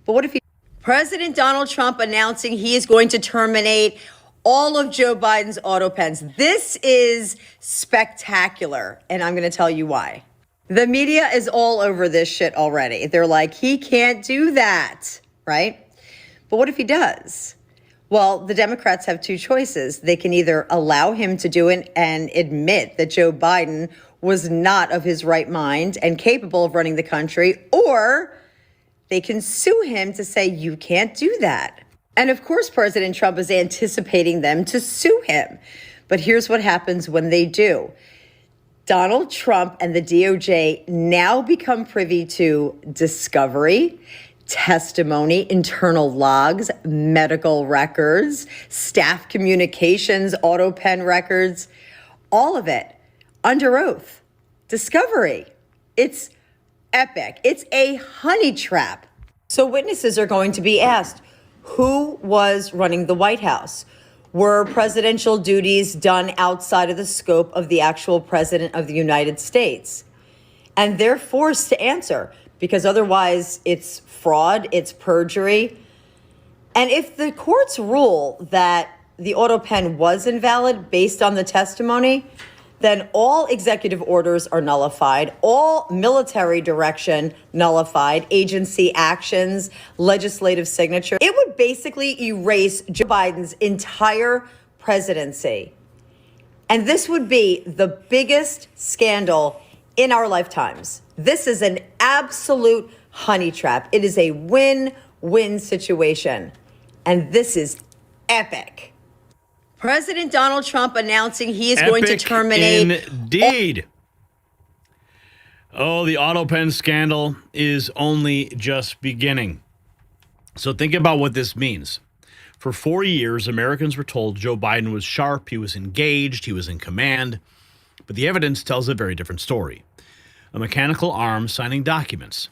But what if President Donald Trump announcing he is going to terminate all of Joe Biden's autopens? This is spectacular, and I'm going to tell you why. The media is all over this shit already. They're like, he can't do that, right? But what if he does? Well, the Democrats have two choices. They can either allow him to do it and admit that Joe Biden was not of his right mind and capable of running the country, or they can sue him to say, you can't do that. And of course, President Trump is anticipating them to sue him. But here's what happens when they do. Donald Trump and the DOJ now become privy to discovery, testimony, internal logs, medical records, staff communications, autopen records, all of it under oath. Discovery. It's epic. It's a honey trap. So witnesses are going to be asked, who was running the White House? Were presidential duties done outside of the scope of the actual president of the United States? And they're forced to answer, because otherwise it's fraud, it's perjury. And if the courts rule that the autopen was invalid based on the testimony, then all executive orders are nullified, all military direction nullified, agency actions, legislative signature. It would basically erase Joe Biden's entire presidency. And this would be the biggest scandal in our lifetimes. This is an absolute honey trap. It is a win-win situation. And this is epic. President Donald Trump announcing he is going to terminate. Indeed. Oh, the autopen scandal is only just beginning. So think about what this means. For 4 years, Americans were told Joe Biden was sharp, he was engaged, he was in command. But the evidence tells a very different story. A mechanical arm signing documents,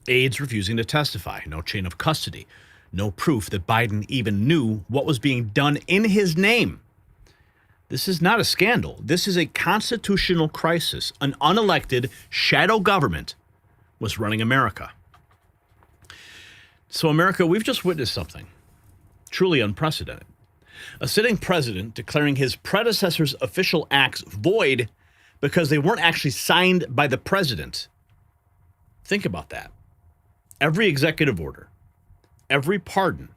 aides refusing to testify, no chain of custody, no proof that Biden even knew what was being done in his name. This is not a scandal. This is a constitutional crisis. An unelected shadow government was running America. So, America, we've just witnessed something truly unprecedented. A sitting president declaring his predecessor's official acts void because they weren't actually signed by the president. Think about that. Every executive order, every pardon,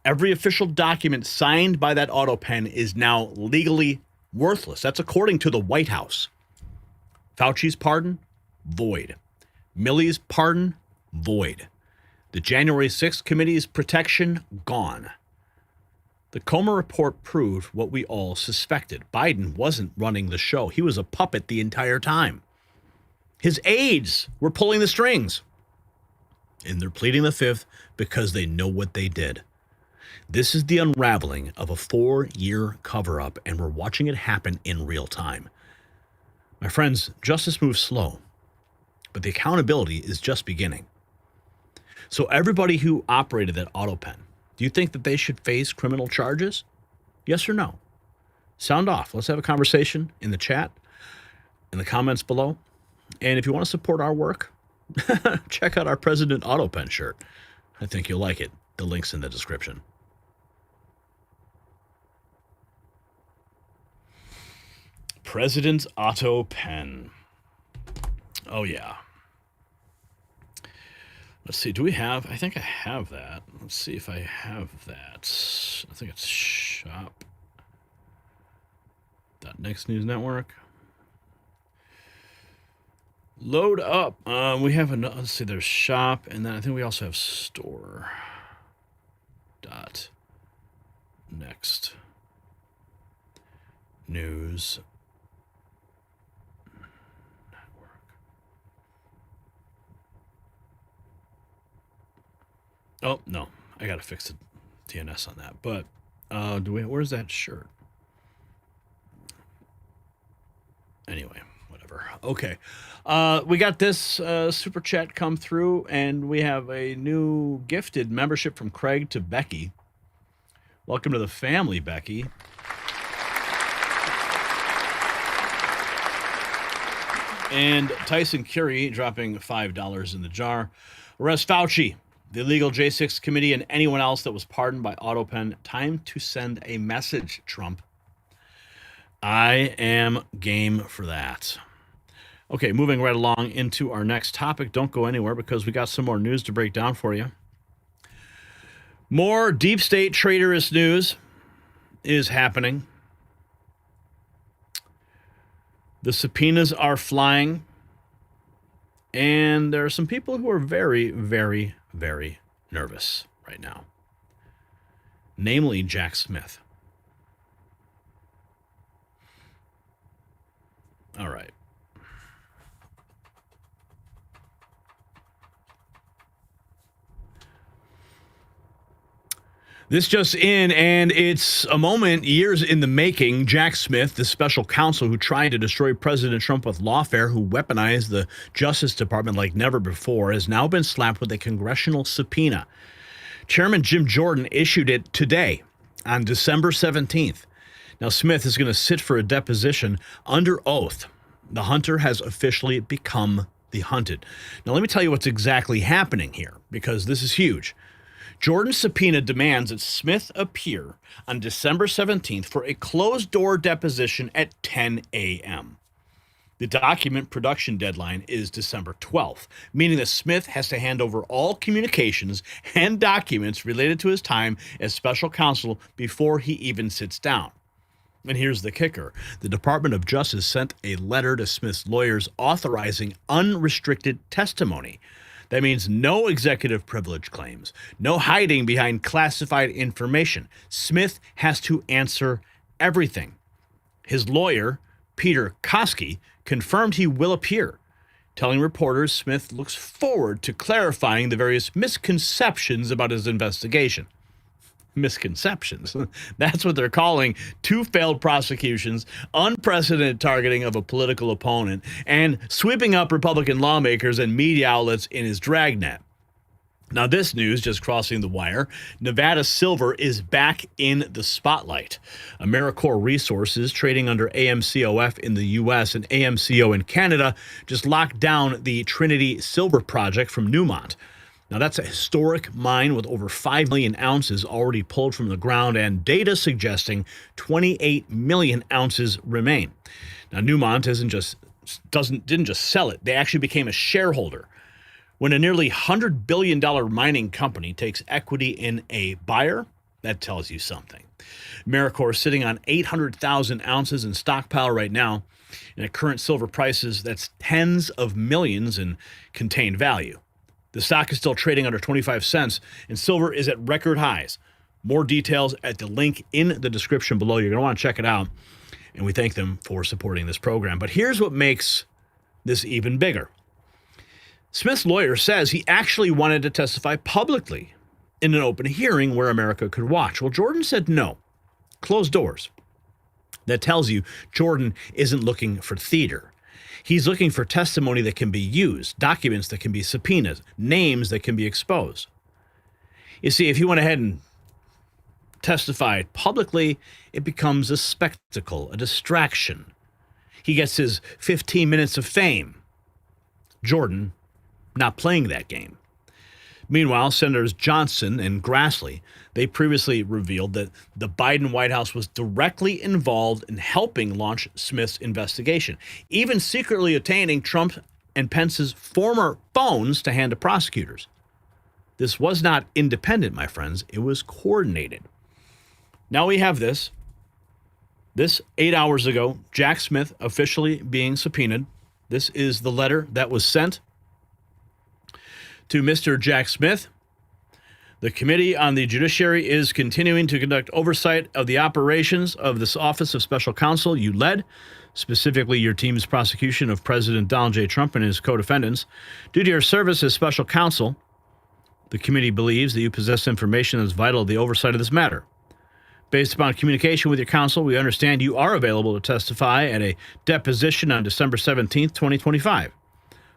every official document signed by that autopen is now legally worthless. That's according to the White House. Fauci's pardon, void. Milley's pardon, void. The January 6th committee's protection, gone. The Comer report proved what we all suspected. Biden wasn't running the show. He was a puppet the entire time. His aides were pulling the strings. And they're pleading the fifth because they know what they did. This is the unraveling of a 4-year cover-up, and we're watching it happen in real time. My friends, justice moves slow, but the accountability is just beginning. So everybody who operated that autopen, do you think that they should face criminal charges? Yes or no? Sound off. Let's have a conversation in the chat, in the comments below. And if you want to support our work, check out our President Autopen shirt. I think you'll like it. The link's in the description. President's Autopen. Oh, yeah. Let's see. Do we have? I think I have that. Let's see if I have that. I think it's shop.next news network. Load up. We have another. Let's see. There's shop, and then I think we also have store. Dot. Next. News. Network. Oh no, I gotta fix the DNS on that. But where's that shirt? Anyway. Okay. We got this super chat come through, and we have a new gifted membership from Craig to Becky. Welcome to the family, Becky. And Tyson Curie dropping $5 in the jar. Arrest Fauci, the illegal J6 committee, and anyone else that was pardoned by autopen. Time to send a message, Trump. I am game for that. Okay, moving right along into our next topic. Don't go anywhere because we got some more news to break down for you. More deep state traitorous news is happening. The subpoenas are flying. And there are some people who are very, very, very nervous right now. Namely, Jack Smith. All right. This just in, and it's a moment years in the making. Jack Smith, the special counsel who tried to destroy President Trump with lawfare, who weaponized the Justice Department like never before, has now been slapped with a congressional subpoena. Chairman Jim Jordan issued it today on December 17th. Now, Smith is going to sit for a deposition under oath. The hunter has officially become the hunted. Now, let me tell you what's exactly happening here, because this is huge. Jordan's subpoena demands that Smith appear on December 17th for a closed-door deposition at 10 a.m. The document production deadline is December 12th, meaning that Smith has to hand over all communications and documents related to his time as special counsel before he even sits down. And here's the kicker. The Department of Justice sent a letter to Smith's lawyers authorizing unrestricted testimony. That means no executive privilege claims, no hiding behind classified information. Smith has to answer everything. His lawyer, Peter Koski, confirmed he will appear, telling reporters Smith looks forward to clarifying the various misconceptions about his investigation. misconceptions. That's what they're calling 2 failed prosecutions, unprecedented targeting of a political opponent, and sweeping up Republican lawmakers and media outlets in his dragnet. Now, this news just crossing the wire. Nevada silver is back in the spotlight. AmeriCorps Resources, trading under AMCOF in the U.S. and AMCO in Canada, just locked down the Trinity Silver Project from Newmont. Now, that's a historic mine with over 5 million ounces already pulled from the ground and data suggesting 28 million ounces remain. Now, Newmont didn't just sell it. They actually became a shareholder. When a nearly $100 billion mining company takes equity in a buyer, that tells you something. AmeriCorps is sitting on 800,000 ounces in stockpile right now. And at current silver prices, that's tens of millions in contained value. The stock is still trading under 25 cents, and silver is at record highs. More details at the link in the description below. You're going to want to check it out. And we thank them for supporting this program. But here's what makes this even bigger. Smith's lawyer says he actually wanted to testify publicly in an open hearing where America could watch. Well, Jordan said no. Closed doors. That tells you Jordan isn't looking for theater. He's looking for testimony that can be used, documents that can be subpoenaed, names that can be exposed. You see, if he went ahead and testified publicly, it becomes a spectacle, a distraction. He gets his 15 minutes of fame. Jordan not playing that game. Meanwhile, Senators Johnson and Grassley, they previously revealed that the Biden White House was directly involved in helping launch Smith's investigation, even secretly obtaining Trump and Pence's former phones to hand to prosecutors. This was not independent, my friends. It was coordinated. Now we have this. This 8 hours ago, Jack Smith officially being subpoenaed. This is the letter that was sent to Mr. Jack Smith. The Committee on the Judiciary is continuing to conduct oversight of the operations of this Office of Special Counsel you led, specifically your team's prosecution of President Donald J. Trump and his co-defendants. Due to your service as special counsel, the committee believes that you possess information that is vital to the oversight of this matter. Based upon communication with your counsel, we understand you are available to testify at a deposition on December 17th, 2025.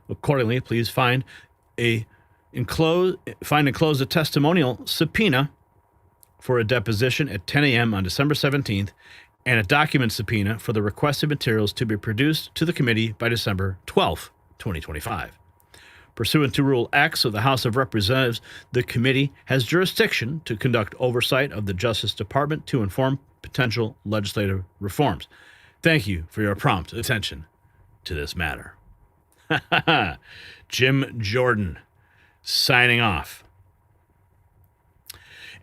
Accordingly, please find enclosed a testimonial subpoena for a deposition at 10 a.m. on December 17th and a document subpoena for the requested materials to be produced to the committee by December 12th, 2025. Pursuant to Rule X of the House of Representatives, the committee has jurisdiction to conduct oversight of the Justice Department to inform potential legislative reforms. Thank you for your prompt attention to this matter. Jim Jordan signing off.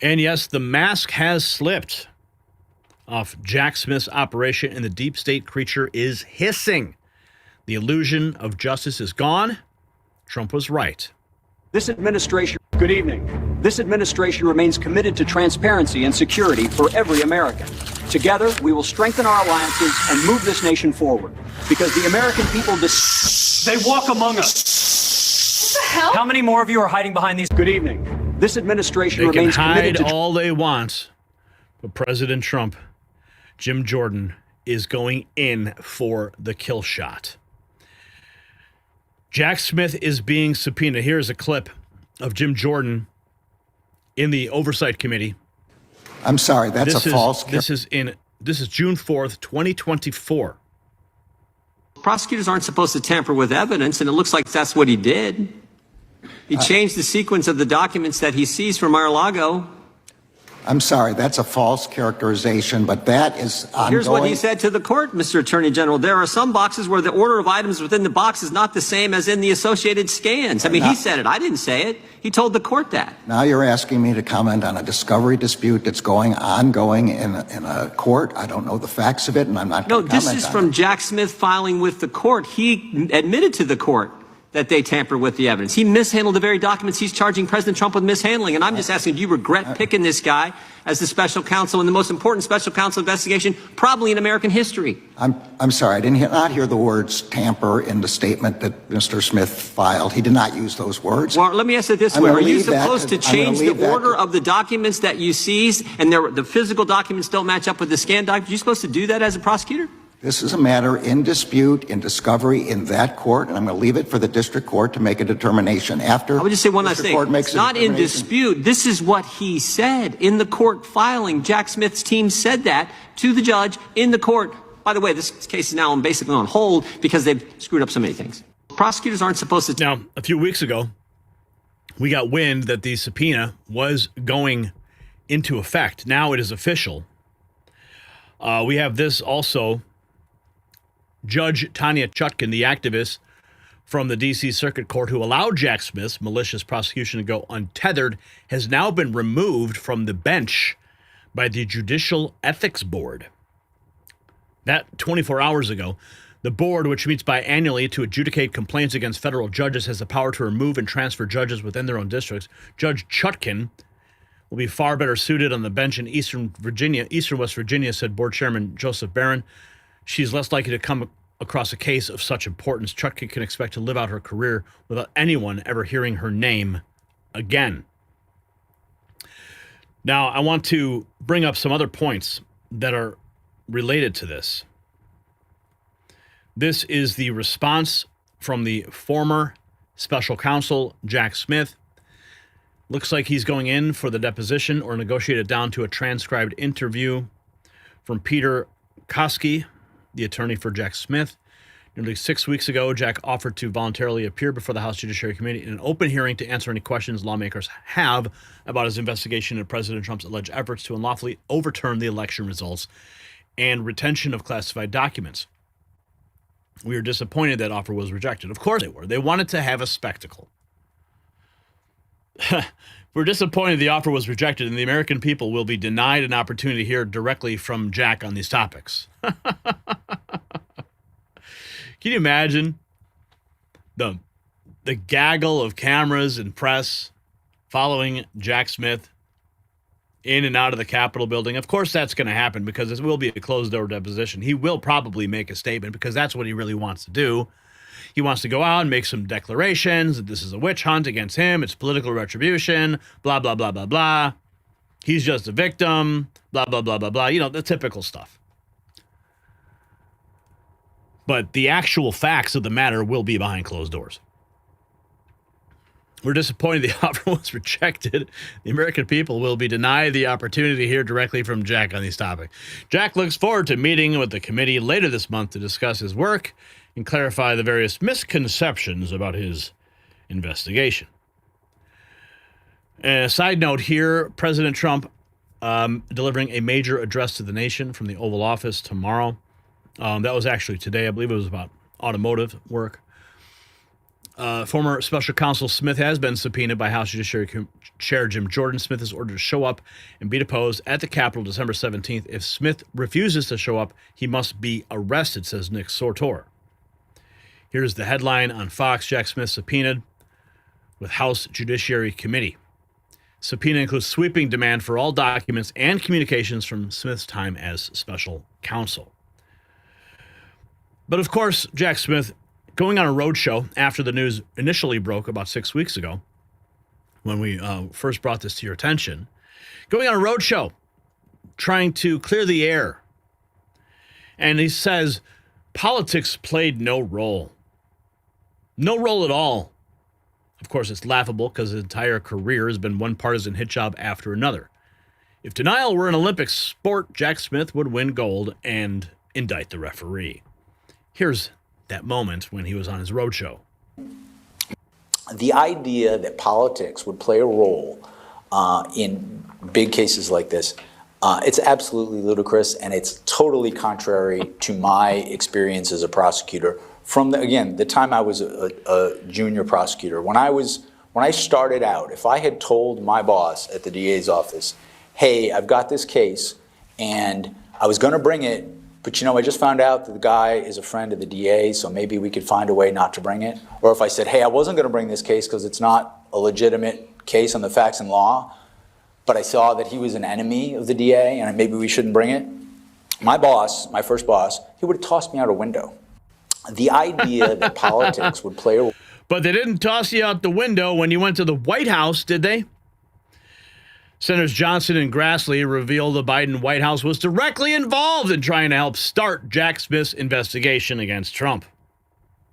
And yes, the mask has slipped off Jack Smith's operation, and the deep state creature is hissing. The illusion of justice is gone. Trump was right. This administration, good evening. This administration remains committed to transparency and security for every American. Together, we will strengthen our alliances and move this nation forward. Because the American people, they walk among us. What the hell? How many more of you are hiding behind these? Good evening. This administration remains committed to... They can hide all they want, but President Trump, Jim Jordan, is going in for the kill shot. Jack Smith is being subpoenaed. Here's a clip of Jim Jordan in the Oversight Committee. I'm sorry, that's false. This is June 4th, 2024. Prosecutors aren't supposed to tamper with evidence, and it looks like that's what he did. He changed the sequence of the documents that he seized from Mar-a-Lago. I'm sorry, that's a false characterization, but that is ongoing. Here's what he said to the court, Mr. Attorney General. There are some boxes where the order of items within the box is not the same as in the associated scans. I mean, he said it. I didn't say it. He told the court that. Now you're asking me to comment on a discovery dispute that's ongoing in a court. I don't know the facts of it, and I'm not going to comment on it. No, this is from Jack Smith filing with the court. He admitted to the court that they tampered with the evidence. He mishandled the very documents he's charging President Trump with mishandling. And I'm just asking, do you regret picking this guy as the special counsel in the most important special counsel investigation probably in American history? I'm sorry, I did not hear the words tamper in the statement that Mr. Smith filed. He did not use those words. Well, let me ask it this way. Are you supposed to change the order of the documents that you seize and the physical documents don't match up with the scanned documents? Are you supposed to do that as a prosecutor? This is a matter in dispute, in discovery in that court, and I'm going to leave it for the district court to make a determination after. I would just say one last thing. It's not in dispute. This is what he said in the court filing. Jack Smith's team said that to the judge in the court. By the way, this case is now basically on hold because they've screwed up so many things. Prosecutors aren't supposed to. Now, a few weeks ago, we got wind that the subpoena was going into effect. Now it is official. We have this also. Judge Tanya Chutkan, the activist from the D.C. Circuit Court who allowed Jack Smith's malicious prosecution to go untethered, has now been removed from the bench by the Judicial Ethics Board. That 24 hours ago, the board, which meets biannually to adjudicate complaints against federal judges, has the power to remove and transfer judges within their own districts. Judge Chutkan will be far better suited on the bench in Eastern West Virginia, said Board Chairman Joseph Barron. She's less likely to come across a case of such importance. Chutkan can expect to live out her career without anyone ever hearing her name again. Now, I want to bring up some other points that are related to this. This is the response from the former special counsel, Jack Smith. Looks like he's going in for the deposition or negotiated down to a transcribed interview from Peter Koski, the attorney for Jack Smith. Nearly 6 weeks ago, Jack offered to voluntarily appear before the House Judiciary Committee in an open hearing to answer any questions lawmakers have about his investigation of President Trump's alleged efforts to unlawfully overturn the election results and retention of classified documents. We are disappointed that offer was rejected. Of course they were. They wanted to have a spectacle. We're disappointed the offer was rejected, and the American people will be denied an opportunity to hear directly from Jack on these topics. Can you imagine the gaggle of cameras and press following Jack Smith in and out of the Capitol building? Of course that's going to happen because it will be a closed-door deposition. He will probably make a statement because that's what he really wants to do. He wants to go out and make some declarations that this is a witch hunt against him. It's political retribution, blah, blah, blah, blah, blah. He's just a victim, blah, blah, blah, blah, blah. You know, the typical stuff. But the actual facts of the matter will be behind closed doors. We're disappointed the offer was rejected. The American people will be denied the opportunity to hear directly from Jack on these topics. Jack looks forward to meeting with the committee later this month to discuss his work and clarify the various misconceptions about his investigation. A side note here, President Trump delivering a major address to the nation from the Oval Office tomorrow. That was actually today. I believe it was about automotive work. Former Special Counsel Smith has been subpoenaed by House Judiciary Chair Jim Jordan. Smith is ordered to show up and be deposed at the Capitol December 17th. If Smith refuses to show up, he must be arrested, says Nick Sortor. Here's the headline on Fox. Jack Smith subpoenaed with House Judiciary Committee. Subpoena includes sweeping demand for all documents and communications from Smith's time as special counsel. But of course, Jack Smith going on a roadshow after the news initially broke about 6 weeks ago, when we first brought this to your attention, going on a roadshow, trying to clear the air. And he says, politics played no role. No role at all. Of course, it's laughable because his entire career has been one partisan hit job after another. If denial were an Olympic sport, Jack Smith would win gold and indict the referee. Here's that moment when he was on his roadshow. The idea that politics would play a role in big cases like this, it's absolutely ludicrous, and it's totally contrary to my experience as a prosecutor from, the time I was a junior prosecutor. When I started out, if I had told my boss at the DA's office, hey, I've got this case, and I was going to bring it but I just found out that the guy is a friend of the DA, so maybe we could find a way not to bring it. Or if I said, hey, I wasn't going to bring this case because it's not a legitimate case on the facts and law, but I saw that he was an enemy of the DA and maybe we shouldn't bring it. My boss, my first boss, he would have tossed me out a window. The idea that politics would play a role. But they didn't toss you out the window when you went to the White House, did they? Senators Johnson and Grassley revealed the Biden White House was directly involved in trying to help start Jack Smith's investigation against Trump.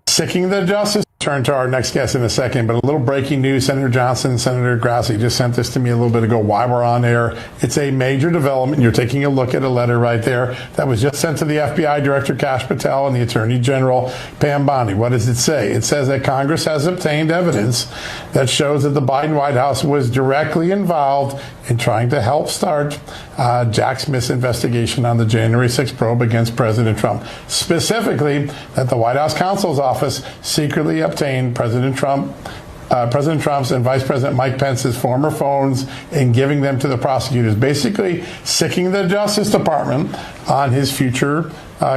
Sicking the justice. Turn to our next guest in a second, but a little breaking news. Senator Johnson and Senator Grassley just sent this to me a little bit ago while we're on air. It's a major development. You're taking a look at a letter right there that was just sent to the FBI Director Kash Patel and the Attorney General Pam Bondi. What does it say? It says that Congress has obtained evidence that shows that the Biden White House was directly involved in trying to help start Jack Smith's investigation on the January 6th probe against President Trump. Specifically, that the White House counsel's office secretly obtained President Trump's and Vice President Mike Pence's former phones and giving them to the prosecutors, basically sicking the Justice Department on his future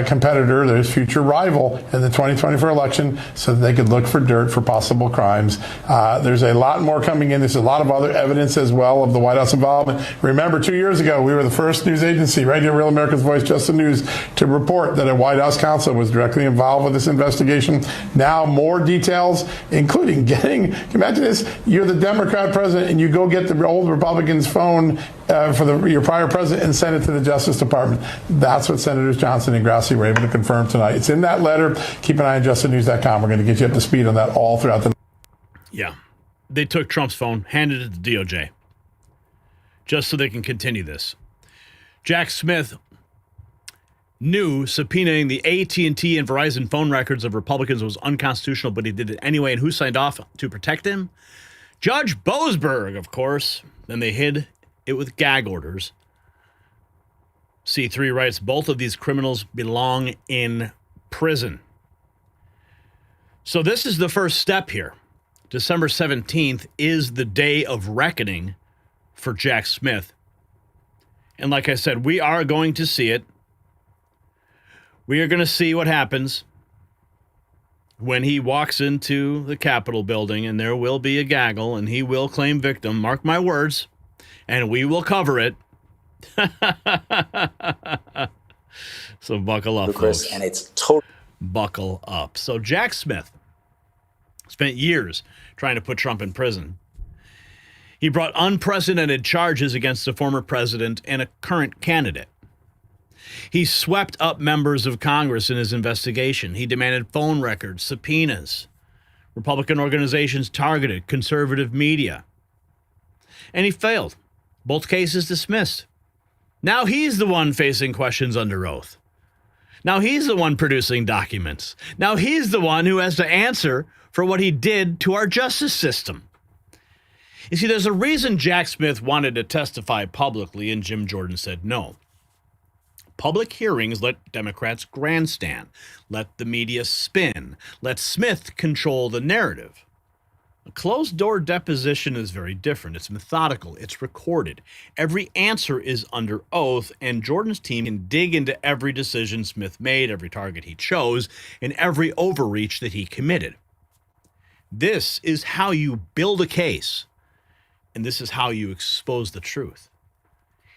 competitor, his future rival in the 2024 election, so that they could look for dirt for possible crimes. There's a lot more coming in. There's a lot of other evidence as well of the White House involvement. Remember, 2 years ago, we were the first news agency, right here, Real America's Voice, Just the News, to report that a White House counsel was directly involved with this investigation. Now, more details, including imagine this, you're the Democrat president and you go get the old Republican's phone for your prior president and send it to the Justice Department. That's what Senators Johnson and Grassley were able to confirm tonight. It's in that letter. Keep an eye on justthenews.com. We're going to get you up to speed on that all throughout the night. Yeah. They took Trump's phone, handed it to the DOJ, just so they can continue this. Jack Smith knew subpoenaing the AT&T and Verizon phone records of Republicans was unconstitutional, but he did it anyway. And who signed off to protect him? Judge Boasberg, of course. Then they hid it with gag orders. C3 writes, both of these criminals belong in prison. So this is the first step here. December 17th is the day of reckoning for Jack Smith. And like I said, we are going to see it. We are going to see what happens when he walks into the Capitol building, and there will be a gaggle, and he will claim victim. Mark my words. And we will cover it. So buckle up, Chris, folks. and it's total. Buckle up. So Jack Smith spent years trying to put Trump in prison. He brought unprecedented charges against the former president and a current candidate. He swept up members of Congress in his investigation. He demanded phone records, subpoenas. Republican organizations targeted conservative media. And he failed. Both cases dismissed. Now he's the one facing questions under oath. Now he's the one producing documents. Now he's the one who has to answer for what he did to our justice system. You see, there's a reason Jack Smith wanted to testify publicly and Jim Jordan said no. Public hearings let Democrats grandstand, let the media spin, let Smith control the narrative. A closed-door deposition is very different. It's methodical. It's recorded. Every answer is under oath, and Jordan's team can dig into every decision Smith made, every target he chose, and every overreach that he committed. This is how you build a case, and this is how you expose the truth.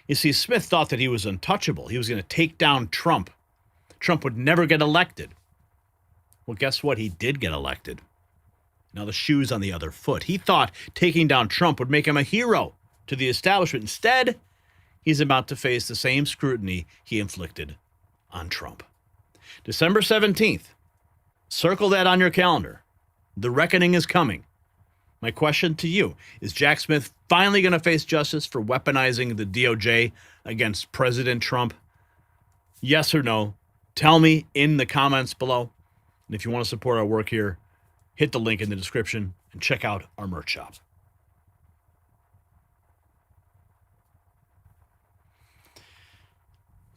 You see, Smith thought that he was untouchable. He was going to take down Trump. Trump would never get elected. Well, guess what? He did get elected. Now the shoe's on the other foot. He thought taking down Trump would make him a hero to the establishment. Instead, he's about to face the same scrutiny he inflicted on Trump. December 17th. Circle that on your calendar. The reckoning is coming. My question to you, is Jack Smith finally going to face justice for weaponizing the DOJ against President Trump? Yes or no? Tell me in the comments below. And if you want to support our work here, hit the link in the description and check out our merch shop.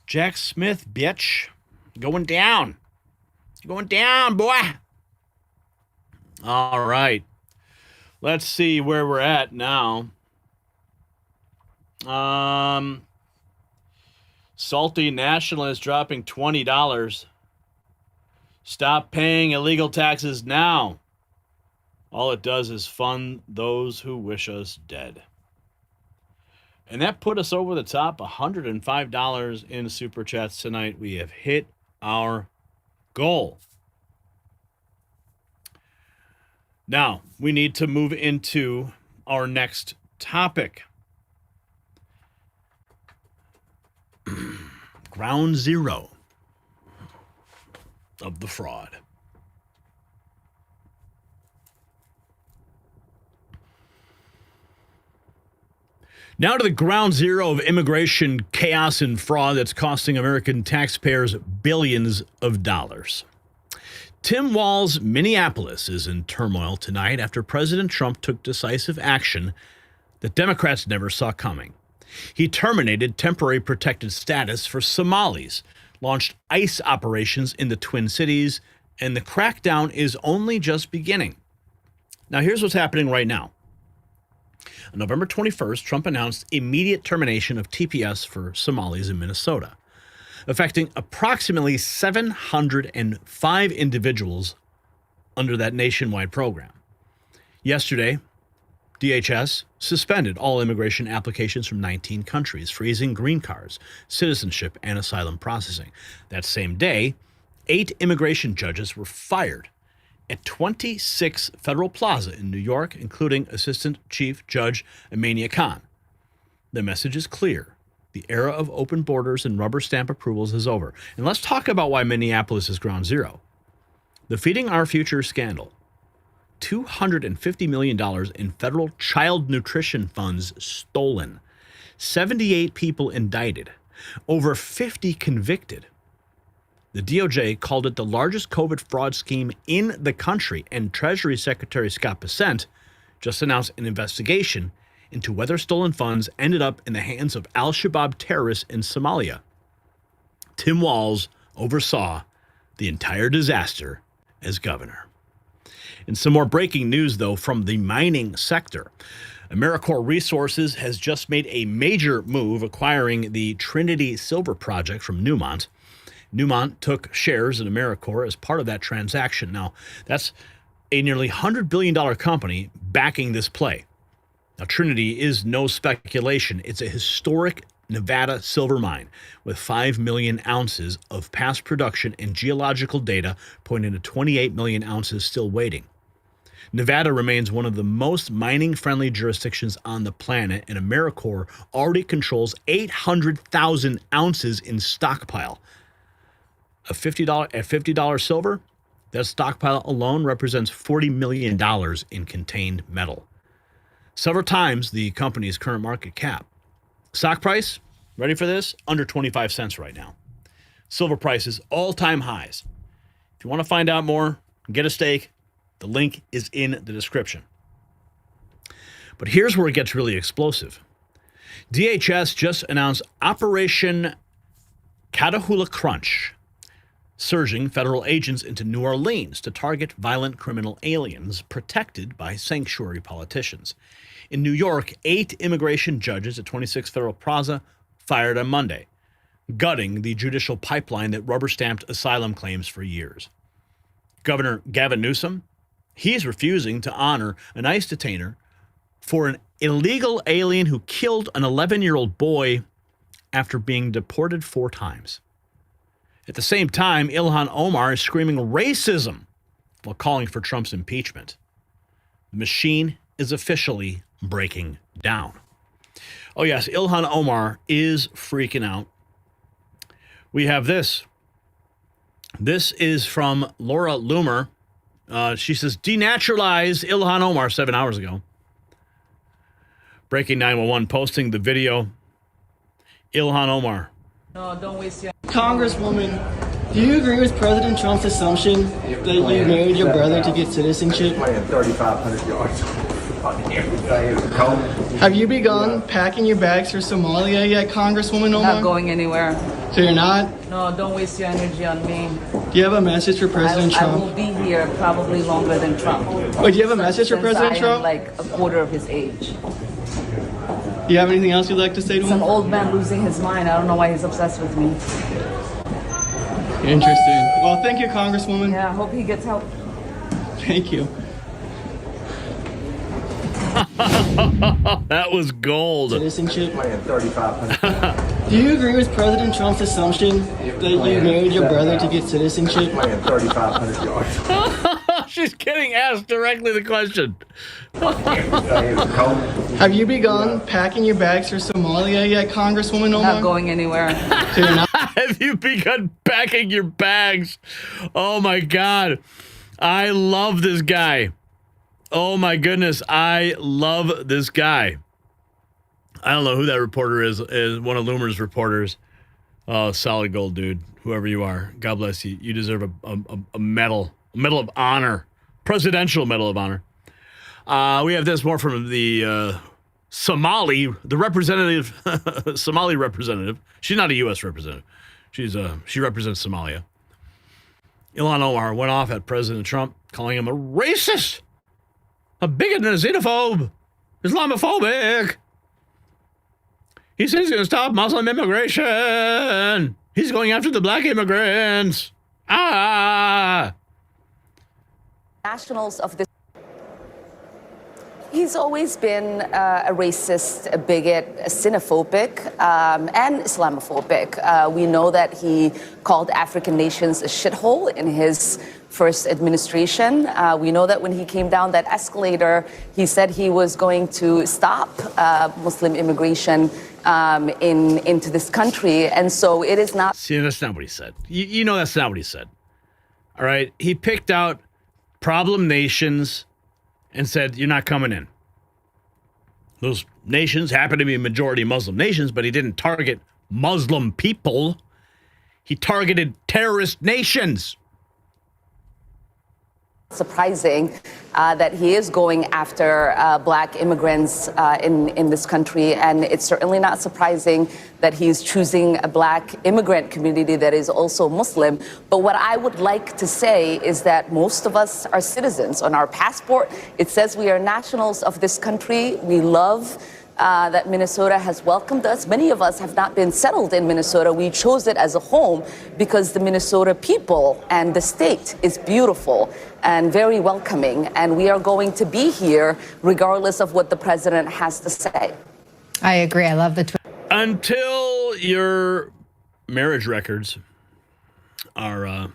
Jack Smith, bitch. Going down. Going down, boy. All right. Let's see where we're at now. Salty nationalist dropping $20. Stop paying illegal taxes now. All it does is fund those who wish us dead. And that put us over the top, $105 in Super Chats tonight. We have hit our goal. Now, we need to move into our next topic. Ground zero of the fraud. Now to the ground zero of immigration chaos and fraud that's costing American taxpayers billions of dollars. Tim Walz's Minneapolis is in turmoil tonight after President Trump took decisive action that Democrats never saw coming. He terminated temporary protected status for Somalis, launched ICE operations in the Twin Cities, and the crackdown is only just beginning. Now, here's what's happening right now. On November 21st, Trump announced immediate termination of TPS for Somalis in Minnesota, affecting approximately 705 individuals under that nationwide program. Yesterday, DHS suspended all immigration applications from 19 countries, freezing green cards, citizenship, and asylum processing. That same day, 8 immigration judges were fired at 26 Federal Plaza in New York, including Assistant Chief Judge Amania Khan. The message is clear. The era of open borders and rubber stamp approvals is over. And let's talk about why Minneapolis is ground zero. The Feeding Our Future scandal. $250 million in federal child nutrition funds stolen. 78 people indicted. Over 50 convicted. The DOJ called it the largest COVID fraud scheme in the country, and Treasury Secretary Scott Bessent just announced an investigation into whether stolen funds ended up in the hands of al-Shabaab terrorists in Somalia. Tim Walz oversaw the entire disaster as governor. And some more breaking news, though, from the mining sector. AmeriCorps Resources has just made a major move acquiring the Trinity Silver Project from Newmont. Newmont took shares in AmeriCorps as part of that transaction. Now, that's a nearly $100 billion company backing this play. Now, Trinity is no speculation. It's a historic Nevada silver mine with 5 million ounces of past production and geological data pointing to 28 million ounces still waiting. Nevada remains one of the most mining-friendly jurisdictions on the planet, and AmeriCorps already controls 800,000 ounces in stockpile. At $50 silver, that stockpile alone represents $40 million in contained metal. Several times the company's current market cap. Stock price, ready for this? Under 25 cents right now. Silver prices, all-time highs. If you want to find out more, get a stake. The link is in the description. But here's where it gets really explosive. DHS just announced Operation Catahoula Crunch, surging federal agents into New Orleans to target violent criminal aliens protected by sanctuary politicians. In New York, 8 immigration judges at 26 Federal Plaza fired on Monday, gutting the judicial pipeline that rubber-stamped asylum claims for years. Governor Gavin Newsom, he's refusing to honor an ICE detainer for an illegal alien who killed an 11-year-old boy after being deported 4 times. At the same time, Ilhan Omar is screaming racism while calling for Trump's impeachment. The machine is officially breaking down. Oh yes, Ilhan Omar is freaking out. We have this. This is from Laura Loomer. She says, denaturalize Ilhan Omar 7 hours ago. Breaking 911 posting the video. Ilhan Omar. No, don't waste your... Congresswoman, do you agree with President Trump's assumption that you married your brother to get citizenship? 3,500 yards. Have you begun packing your bags for Somalia yet, Congresswoman Omar? Not going anywhere. So you're not? No, don't waste your energy on me. Do you have a message for President Trump? I will be here probably longer than Trump. Wait, do you have a message for President Trump? Like a quarter of his age. Do you have anything else you'd like to say to It's him? an old man losing his mind. I don't know why he's obsessed with me. Interesting. Well, thank you, Congresswoman. Yeah, I hope he gets help. Thank you. That was gold. Citizenship. Do you agree with President Trump's assumption that you married your brother to get citizenship? She's getting asked directly the question. Have you begun packing your bags for Somalia yet, Congresswoman Omar? Not going anywhere. So you're not- Have you begun packing your bags? Oh my God. I love this guy. Oh my goodness. I love this guy. I don't know who that reporter is one of Loomer's reporters. Oh, solid gold, dude. Whoever you are. God bless you. You deserve a medal. A medal of honor. Presidential Medal of Honor. We have this more from the Somali, the representative, Somali representative. She's not a U.S. representative. She represents Somalia. Ilhan Omar went off at President Trump, calling him a racist, a bigot and a xenophobe, Islamophobic. He says he's going to stop Muslim immigration. He's going after the black immigrants. Nationals of this. He's always been a racist, a bigot, a xenophobic, and Islamophobic. We know that he called African nations a shithole in his first administration. We know that when he came down that escalator, he said he was going to stop Muslim immigration into this country. And so it is not. See, that's not what he said. You know that's not what he said. All right? He picked out problem nations and said, you're not coming in. Those nations happen to be majority Muslim nations, but he didn't target Muslim people. He targeted terrorist nations. Surprising that he is going after black immigrants in this country. And it's certainly not surprising that he's choosing a black immigrant community that is also Muslim. But what I would like to say is that most of us are citizens. On our passport, it says we are nationals of this country. We love that Minnesota has welcomed us. Many of us have not been settled in Minnesota. We chose it as a home because the Minnesota people and the state is beautiful and very welcoming. And we are going to be here regardless of what the president has to say. I agree. I love the Until your marriage records are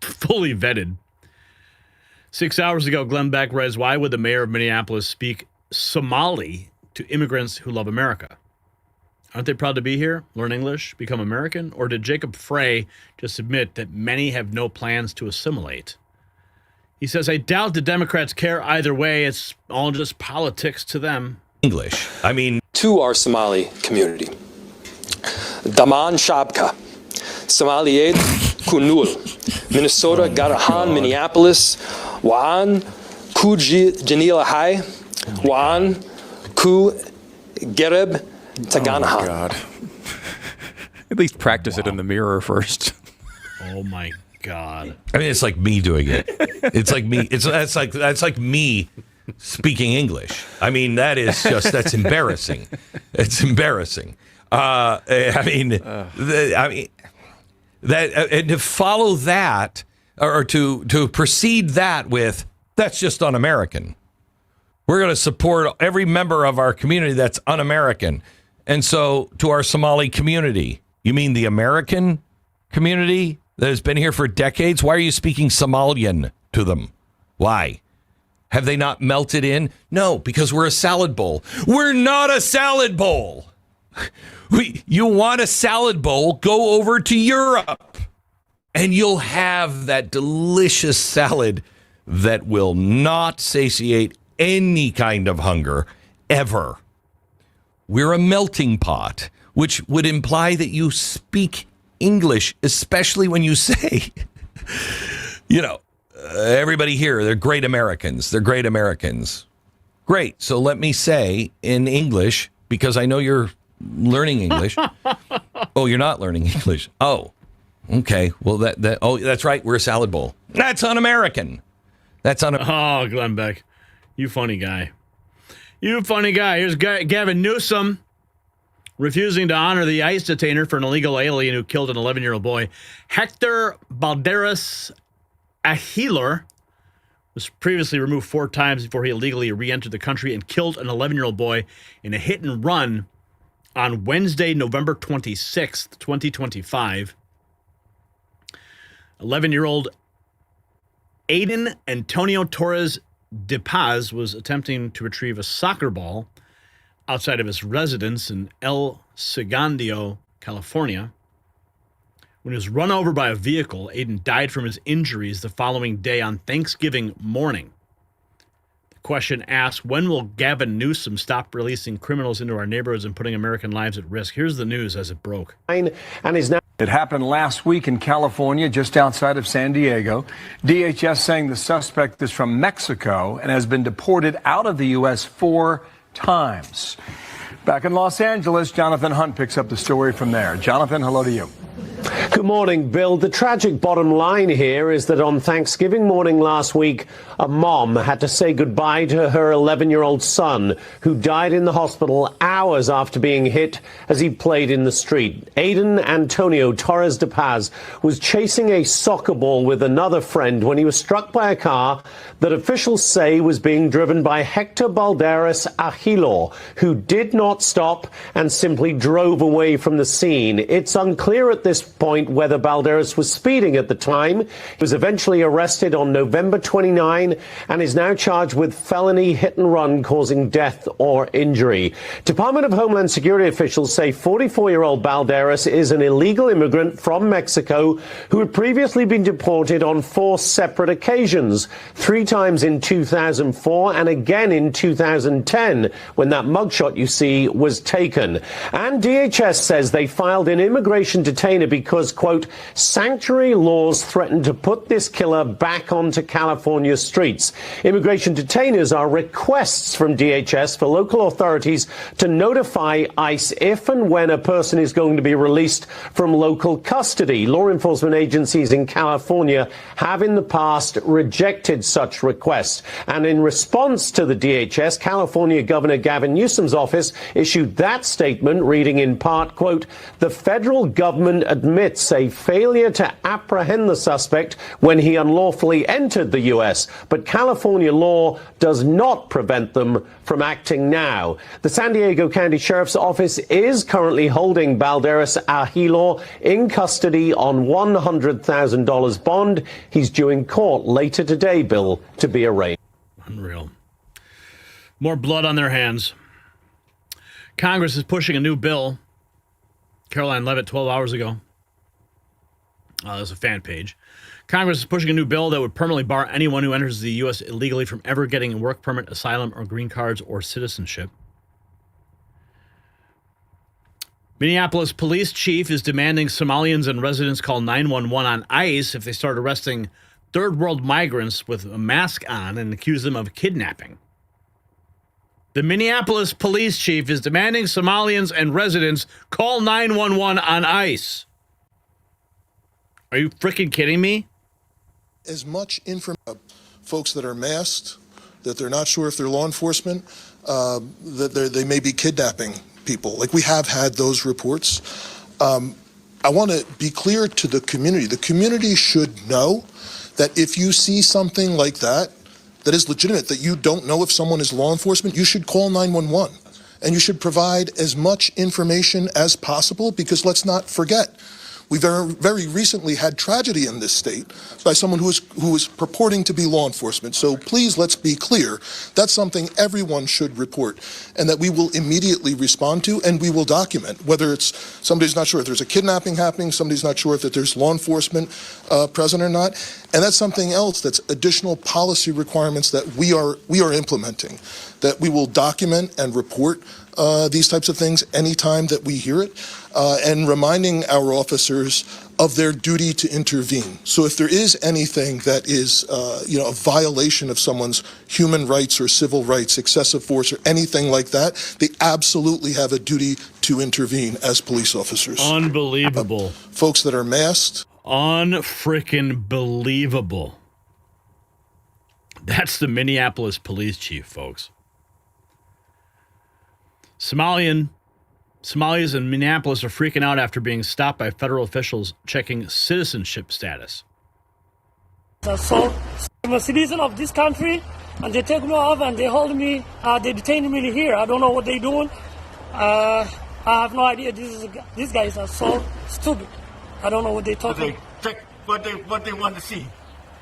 fully vetted. 6 hours ago, Glenn Beck writes, why would the mayor of Minneapolis speak Somali to immigrants who love America? Aren't they proud to be here, learn English, become American? Or did Jacob Frey just admit that many have no plans to assimilate? He says, I doubt the Democrats care either way. It's all just politics to them. English. I mean, to our Somali community. Daman Shabka, Somaliyed Kunul, Minnesota, Garahan, Minneapolis, Waan, Kuji Janila Hai, Waan, Ku Gereb, Taganahan. Oh, God. At least practice it in the mirror first. Oh, my God. I mean, it's like me doing it. It's like me. That's like me speaking English. I mean, that's embarrassing. It's embarrassing. And to follow that or to precede that with that's just un-American. We're going to support every member of our community that's un-American. And so to our Somali community, you mean the American community that has been here for decades? Why are you speaking Somalian to them? Why? Have they not melted in? No, because we're a salad bowl. We're not a salad bowl. You want a salad bowl, go over to Europe and you'll have that delicious salad that will not satiate any kind of hunger ever. We're a melting pot, which would imply that you speak English, especially when you say, everybody here, they're great Americans. They're great Americans. Great. So let me say in English, because I know you're learning English. Oh, you're not learning English. Oh, okay. Well, that's right. We're a salad bowl. That's un-American. That's Oh, Glenn Beck, you funny guy. You funny guy. Here's Gavin Newsom refusing to honor the ICE detainer for an illegal alien who killed an 11-year-old boy. Hector Balderas Aguilar was previously removed 4 times before he illegally re-entered the country and killed an 11-year-old boy in a hit and run on Wednesday, November 26th, 2025. 11-year-old Aiden Antonio Torres de Paz was attempting to retrieve a soccer ball outside of his residence in El Segundo, California. When he was run over by a vehicle, Aiden died from his injuries the following day on Thanksgiving morning. The question asks, when will Gavin Newsom stop releasing criminals into our neighborhoods and putting American lives at risk? Here's the news as it broke. And is now. It happened last week in California, just outside of San Diego. DHS saying the suspect is from Mexico and has been deported out of the U.S. 4 times. Back in Los Angeles, Jonathan Hunt picks up the story from there. Jonathan, hello to you. Good morning, Bill. The tragic bottom line here is that on Thanksgiving morning last week, a mom had to say goodbye to her 11-year-old son, who died in the hospital hours after being hit as he played in the street. Aiden Antonio Torres de Paz was chasing a soccer ball with another friend when he was struck by a car that officials say was being driven by Hector Balderas Aguilar, who did not stop and simply drove away from the scene. It's unclear at this point whether Balderas was speeding at the time. He was eventually arrested on November 29 and is now charged with felony hit and run causing death or injury. Department of Homeland Security officials say 44-year-old Balderas is an illegal immigrant from Mexico who had previously been deported on 4 separate occasions, 3 times in 2004 and again in 2010 when that mugshot you see was taken. And DHS says they filed an immigration detainer because, quote, sanctuary laws threaten to put this killer back onto California streets. Immigration detainers are requests from DHS for local authorities to notify ICE if and when a person is going to be released from local custody. Law enforcement agencies in California have in the past rejected such requests. And in response to the DHS, California Governor Gavin Newsom's office issued that statement, reading in part, quote, the federal government admits a failure to apprehend the suspect when he unlawfully entered the U.S., but California law does not prevent them from acting now. The San Diego County Sheriff's Office is currently holding Balderas Aguilar in custody on $100,000 bond. He's due in court later today, Bill, to be arraigned. Unreal. More blood on their hands. Congress is pushing a new bill. Caroline Levitt, 12 hours ago. There's a fan page. Congress is pushing a new bill that would permanently bar anyone who enters the U.S. illegally from ever getting a work permit, asylum, or green cards or citizenship. Minneapolis police chief is demanding Somalians and residents call 911 on ICE if they start arresting third world migrants with a mask on and accuse them of kidnapping. The Minneapolis police chief is demanding Somalians and residents call 911 on ICE. Are you freaking kidding me? As much information, folks that are masked, that they're not sure if they're law enforcement, that they may be kidnapping people. Like, we have had those reports. I want to be clear to the community. The community should know that if you see something like that, that is legitimate, that you don't know if someone is law enforcement, you should call 911. And you should provide as much information as possible, because let's not forget, we very recently had tragedy in this state by someone who was purporting to be law enforcement. So please, let's be clear. That's something everyone should report, and that we will immediately respond to, and we will document. Whether it's somebody's not sure if there's a kidnapping happening, somebody's not sure if that there's law enforcement present or not. And that's something else, that's additional policy requirements that we are implementing, that we will document and report these types of things anytime that we hear it, and reminding our officers of their duty to intervene. So if there is anything that is, a violation of someone's human rights or civil rights, excessive force or anything like that, they absolutely have a duty to intervene as police officers. Unbelievable. Folks that are masked. Unfreaking believable. That's the Minneapolis police chief, folks. Somalis in Minneapolis are freaking out after being stopped by federal officials checking citizenship status. So I'm a citizen of this country, and they take me off and they hold me, they detain me here. I don't know what they're doing. I have no idea. These guys are so stupid. I don't know what they're talking. They check what they want to see.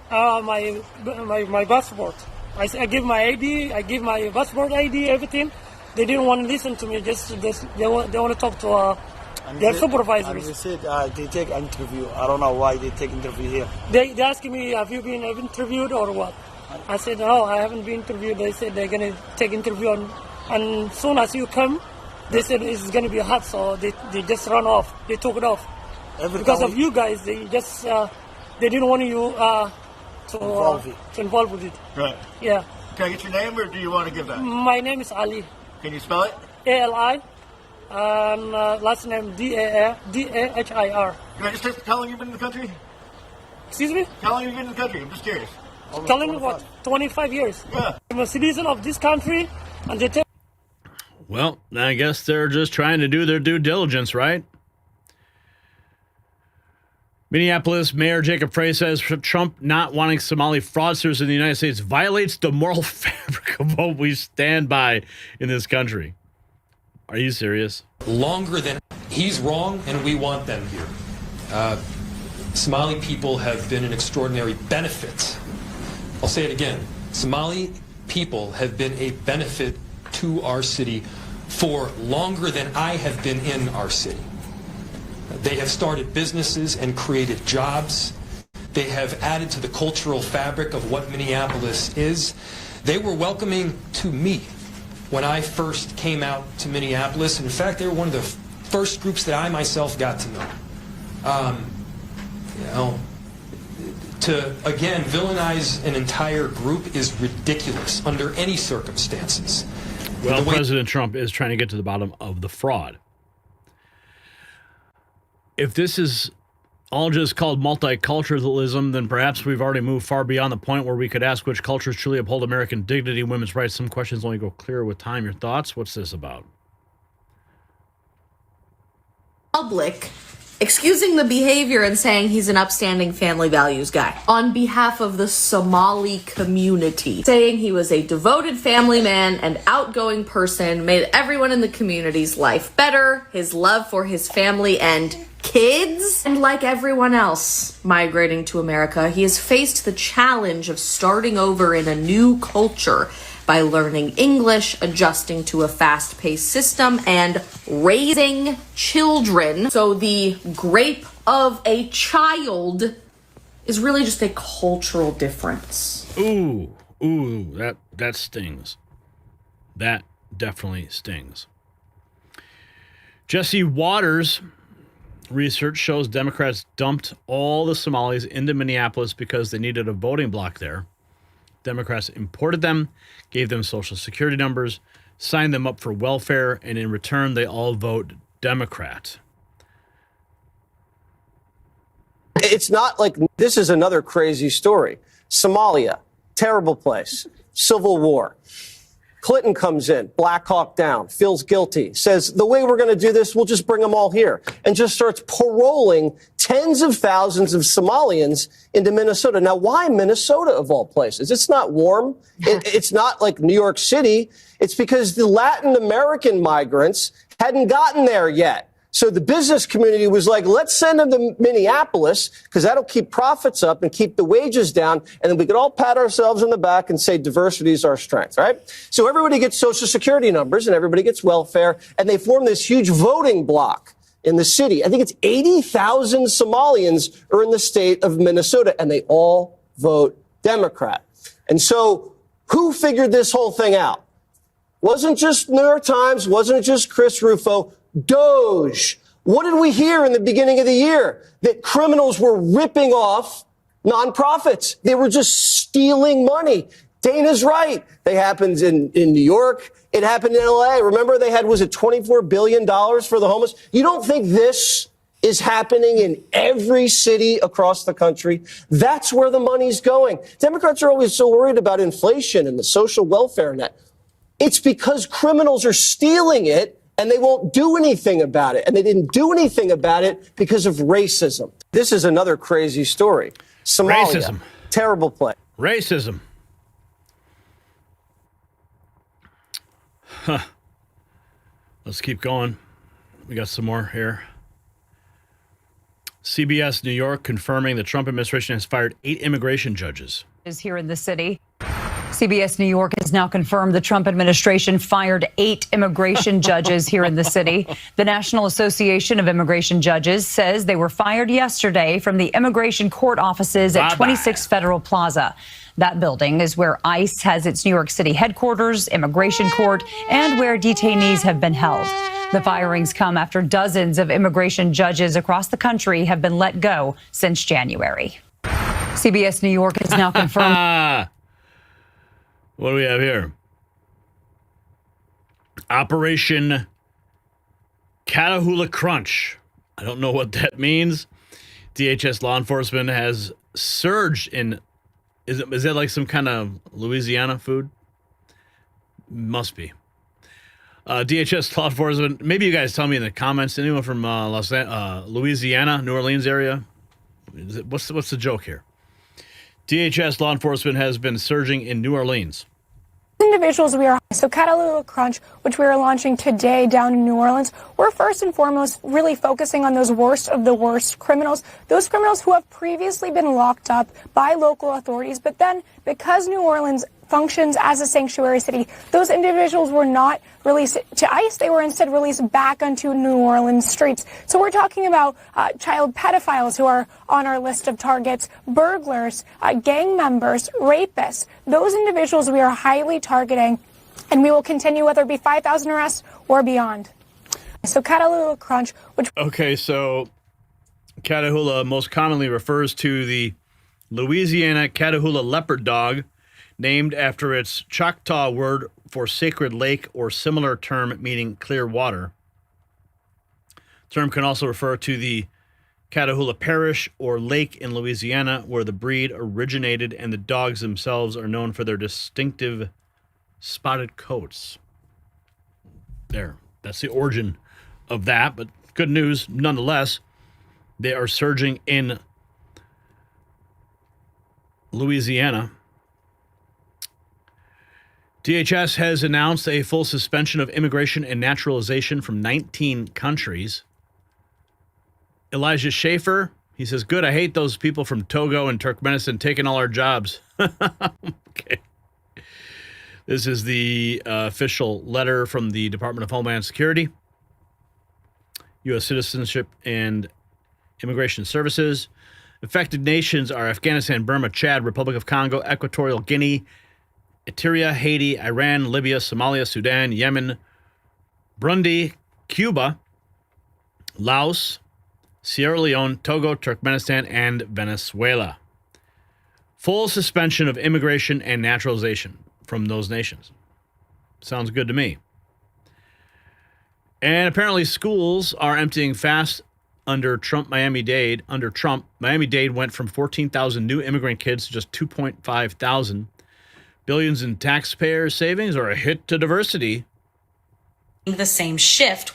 My passport. I give my ID. I give my passport ID. Everything. They didn't want to listen to me. They want to talk to their supervisors. And they said they take interview. I don't know why they take interview here. They asked me, have you been interviewed or what? I said, no, I haven't been interviewed. They said they're going to take interview, and soon as you come, they said it's going to be hot, so they just run off. They took it off. Because of you guys, they just they didn't want you to involve with it. Right. Yeah. Can I get your name, or do you want to give that? My name is Ali. Can you spell it? Ali, and last name Dahir. Can I just take how long you've been in the country? Excuse me? How long have you been in the country? I'm just curious. Telling me what? 25 years. Yeah. I'm a citizen of this country, and they take. Well, I guess they're just trying to do their due diligence, right? Minneapolis Mayor Jacob Frey says Trump not wanting Somali fraudsters in the United States violates the moral fabric of what we stand by in this country. Are you serious? Longer than he's wrong, and we want them here. Somali people have been an extraordinary benefit. I'll say it again. Somali people have been a benefit to our city for longer than I have been in our city. They have started businesses and created jobs. They have added to the cultural fabric of what Minneapolis is. They were welcoming to me when I first came out to Minneapolis. In fact, they were one of the first groups that I myself got to know. To, again, villainize an entire group is ridiculous under any circumstances. Well, President Trump is trying to get to the bottom of the fraud. If this is all just called multiculturalism, then perhaps we've already moved far beyond the point where we could ask which cultures truly uphold American dignity and women's rights. Some questions only go clearer with time. Your thoughts? What's this about? Public excusing the behavior and saying he's an upstanding family values guy on behalf of the Somali community, saying he was a devoted family man and outgoing person, made everyone in the community's life better, his love for his family and kids. And like everyone else migrating to America, he has faced the challenge of starting over in a new culture by learning English, adjusting to a fast-paced system, and raising children. So the grape of a child is really just a cultural difference. Ooh, that stings. That definitely stings. Jesse Waters' research shows Democrats dumped all the Somalis into Minneapolis because they needed a voting bloc there. Democrats imported them, gave them social security numbers, signed them up for welfare, and in return, they all vote Democrat. It's not like this is another crazy story. Somalia, terrible place, civil war. Clinton comes in, Black Hawk Down, feels guilty, says the way we're going to do this, we'll just bring them all here, and just starts paroling tens of thousands of Somalians into Minnesota. Now, why Minnesota of all places? It's not warm. It's not like New York City. It's because the Latin American migrants hadn't gotten there yet. So the business community was like, let's send them to Minneapolis because that'll keep profits up and keep the wages down. And then we could all pat ourselves on the back and say diversity is our strength, right? So everybody gets social security numbers and everybody gets welfare. And they form this huge voting bloc in the city. I think it's 80,000 Somalians are in the state of Minnesota, and they all vote Democrat. And so who figured this whole thing out? Wasn't just New York Times, wasn't just Chris Rufo. Doge. What did we hear in the beginning of the year? That criminals were ripping off nonprofits. They were just stealing money. Dana's right. They happened in New York. It happened in LA. Remember they had, was it $24 billion for the homeless? You don't think this is happening in every city across the country? That's where the money's going. Democrats are always so worried about inflation and the social welfare net. It's because criminals are stealing it and they won't do anything about it. And they didn't do anything about it because of racism. This is another crazy story. Somalia, Racism. Terrible place. Racism. Huh. Let's keep going. We got some more here. CBS New York confirming the Trump administration has fired 8 immigration judges. Is here in the city. CBS New York has now confirmed the Trump administration fired 8 immigration judges here in the city. The National Association of Immigration Judges says they were fired yesterday from the immigration court offices at 26 Federal Plaza. That building is where ICE has its New York City headquarters, immigration court, and where detainees have been held. The firings come after dozens of immigration judges across the country have been let go since January. CBS New York has now confirmed. What do we have here? Operation Catahoula Crunch. I don't know what that means. DHS law enforcement has surged in. Is that like some kind of Louisiana food? Must be. DHS law enforcement. Maybe you guys tell me in the comments. Anyone from Louisiana, New Orleans area? What's the joke here? DHS law enforcement has been surging in New Orleans. Individuals we are so Catahoula Crunch, which we are launching today down in New Orleans, we're first and foremost really focusing on those worst of the worst criminals, those criminals who have previously been locked up by local authorities, but then because New Orleans functions as a sanctuary city, those individuals were not released to ICE. They were instead released back onto New Orleans streets. So we're talking about child pedophiles who are on our list of targets, burglars, gang members, rapists. Those individuals we are highly targeting, and we will continue whether it be 5,000 arrests or beyond. So Catahoula Crunch, which... Okay, so Catahoula most commonly refers to the Louisiana Catahoula leopard dog, named after its Choctaw word for sacred lake or similar term meaning clear water. The term can also refer to the Catahoula Parish or lake in Louisiana where the breed originated, and the dogs themselves are known for their distinctive spotted coats. There, that's the origin of that, but good news nonetheless. They are surging in Louisiana. DHS has announced a full suspension of immigration and naturalization from 19 countries. Elijah Schaefer, he says, good, I hate those people from Togo and Turkmenistan taking all our jobs. Okay. This is the official letter from the Department of Homeland Security, U.S. Citizenship and Immigration Services. Affected nations are Afghanistan, Burma, Chad, Republic of Congo, Equatorial Guinea, Eritrea, Haiti, Iran, Libya, Somalia, Sudan, Yemen, Burundi, Cuba, Laos, Sierra Leone, Togo, Turkmenistan, and Venezuela. Full suspension of immigration and naturalization from those nations. Sounds good to me. And apparently schools are emptying fast under Trump Miami-Dade. Under Trump, Miami-Dade went from 14,000 new immigrant kids to just 2,500. Billions in taxpayer savings or a hit to diversity. The same shift.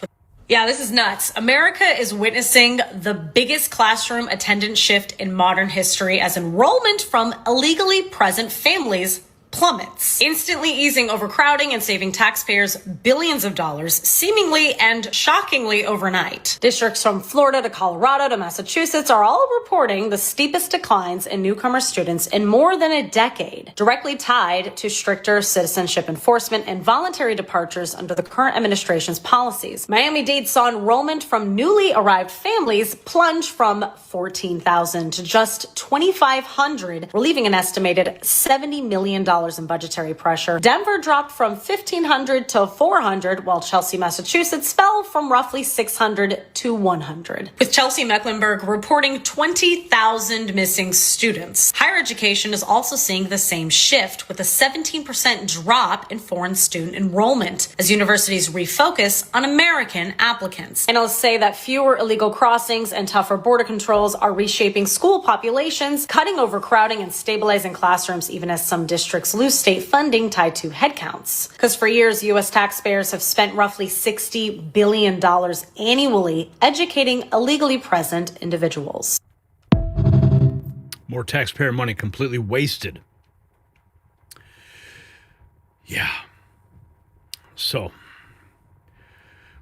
Yeah, this is nuts. America is witnessing the biggest classroom attendance shift in modern history as enrollment from illegally present families plummets, instantly easing overcrowding and saving taxpayers billions of dollars, seemingly and shockingly overnight. Districts from Florida to Colorado to Massachusetts are all reporting the steepest declines in newcomer students in more than a decade, directly tied to stricter citizenship enforcement and voluntary departures under the current administration's policies. Miami-Dade saw enrollment from newly arrived families plunge from 14,000 to just 2,500, relieving an estimated $70 million in budgetary pressure. Denver dropped from 1,500 to 400, while Chelsea, Massachusetts fell from roughly 600 to 100. With Chelsea Mecklenburg reporting 20,000 missing students. Higher Higher education is also seeing the same shift, with a 17% drop in foreign student enrollment as universities refocus on American applicants. Analysts say that fewer illegal crossings and tougher border controls are reshaping school populations, cutting overcrowding and stabilizing classrooms, even as some districts lose state funding tied to headcounts. Because for years, U.S. taxpayers have spent roughly $60 billion annually educating illegally present individuals. More taxpayer money completely wasted. Yeah. So,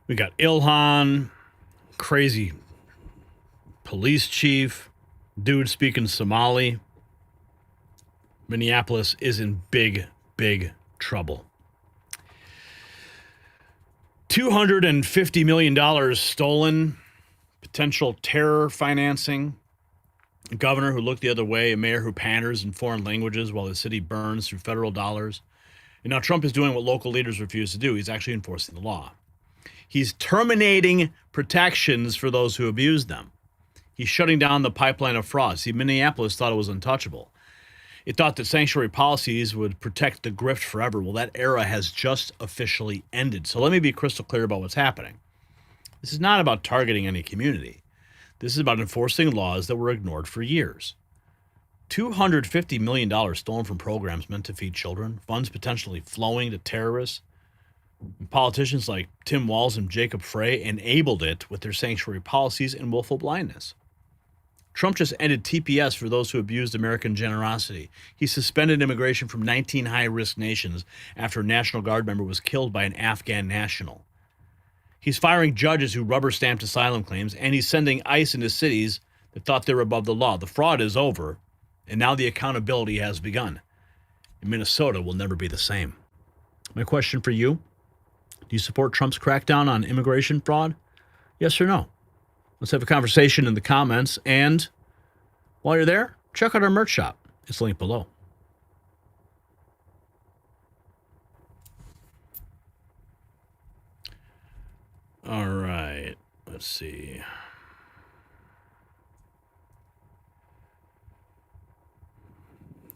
we got Ilhan, crazy police chief, dude speaking Somali. Minneapolis is in big, big trouble. $250 million stolen, potential terror financing. A governor who looked the other way, a mayor who panders in foreign languages while the city burns through federal dollars. And now Trump is doing what local leaders refuse to do. He's actually enforcing the law. He's terminating protections for those who abuse them. He's shutting down the pipeline of fraud. See, Minneapolis thought it was untouchable. It thought that sanctuary policies would protect the grift forever. Well, that era has just officially ended. So let me be crystal clear about what's happening. This is not about targeting any community. This is about enforcing laws that were ignored for years. $250 million stolen from programs meant to feed children, funds potentially flowing to terrorists. And politicians like Tim Walz and Jacob Frey enabled it with their sanctuary policies and willful blindness. Trump just ended TPS for those who abused American generosity. He suspended immigration from 19 high-risk nations after a National Guard member was killed by an Afghan national. He's firing judges who rubber-stamped asylum claims, and he's sending ICE into cities that thought they were above the law. The fraud is over, and now the accountability has begun. And Minnesota will never be the same. My question for you, do you support Trump's crackdown on immigration fraud? Yes or no? Let's have a conversation in the comments, and while you're there, check out our merch shop. It's linked below. All right, let's see.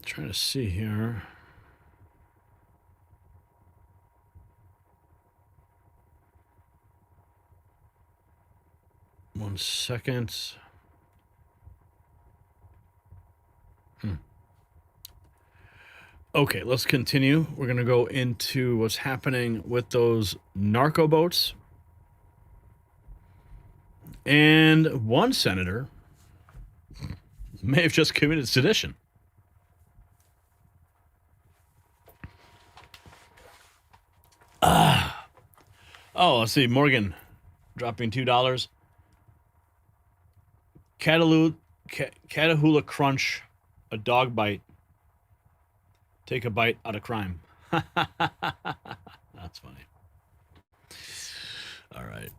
Trying to see here. One second. Okay, let's continue. We're going to go into what's happening with those narco boats. And one senator may have just committed sedition. Oh, let's see. Morgan dropping $2. Catahoula Crunch, a dog bite. Take a bite out of crime. That's funny. All right.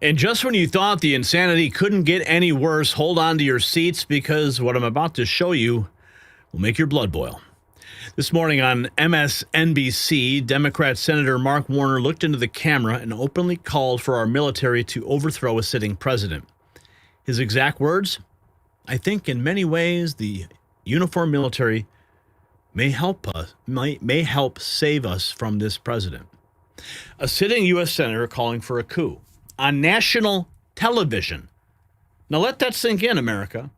And just when you thought the insanity couldn't get any worse, hold on to your seats, because what I'm about to show you will make your blood boil. This morning on MSNBC, Democrat Senator Mark Warner looked into the camera and openly called for our military to overthrow a sitting president. His exact words, "I think in many ways the uniformed military may help save us from this president." A sitting U.S. senator calling for a coup on national television. Now let that sink in, America.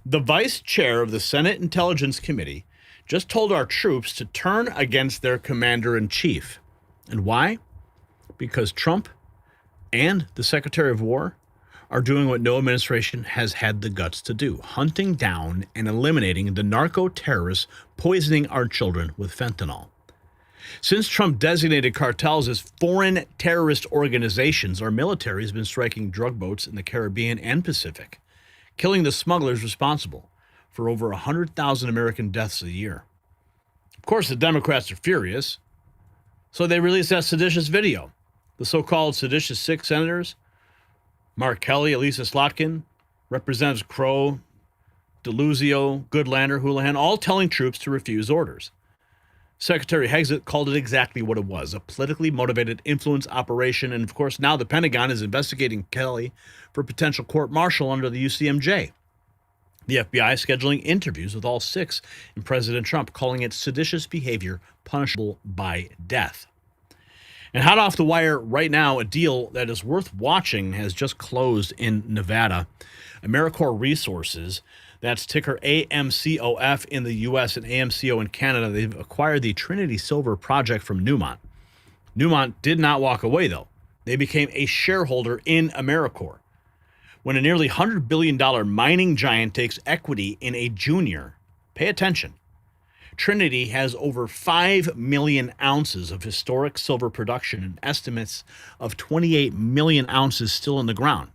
The vice chair of the Senate Intelligence Committee just told our troops to turn against their commander-in-chief. And why? Because Trump and the Secretary of War are doing what no administration has had the guts to do, hunting down and eliminating the narco-terrorists poisoning our children with fentanyl. Since Trump designated cartels as foreign terrorist organizations, our military has been striking drug boats in the Caribbean and Pacific, killing the smugglers responsible for over 100,000 American deaths a year. Of course, the Democrats are furious, so they released that seditious video. The so-called seditious six senators, Mark Kelly, Elisa Slotkin, Representatives Crow, DeLuzio, Goodlander, Houlihan, all telling troops to refuse orders. Secretary Hexet called it exactly what it was, a politically motivated influence operation. And of course, now the Pentagon is investigating Kelly for potential court-martial under the UCMJ. The FBI is scheduling interviews with all 6 in President Trump, calling it seditious behavior punishable by death. And hot off the wire right now, a deal that is worth watching has just closed in Nevada. AmeriCorps Resources, that's ticker AMCOF in the U.S. and AMCO in Canada, they've acquired the Trinity Silver project from Newmont. Newmont did not walk away, though. They became a shareholder in AmeriCorps. When a nearly $100 billion mining giant takes equity in a junior, pay attention. Trinity has over 5 million ounces of historic silver production and estimates of 28 million ounces still in the ground.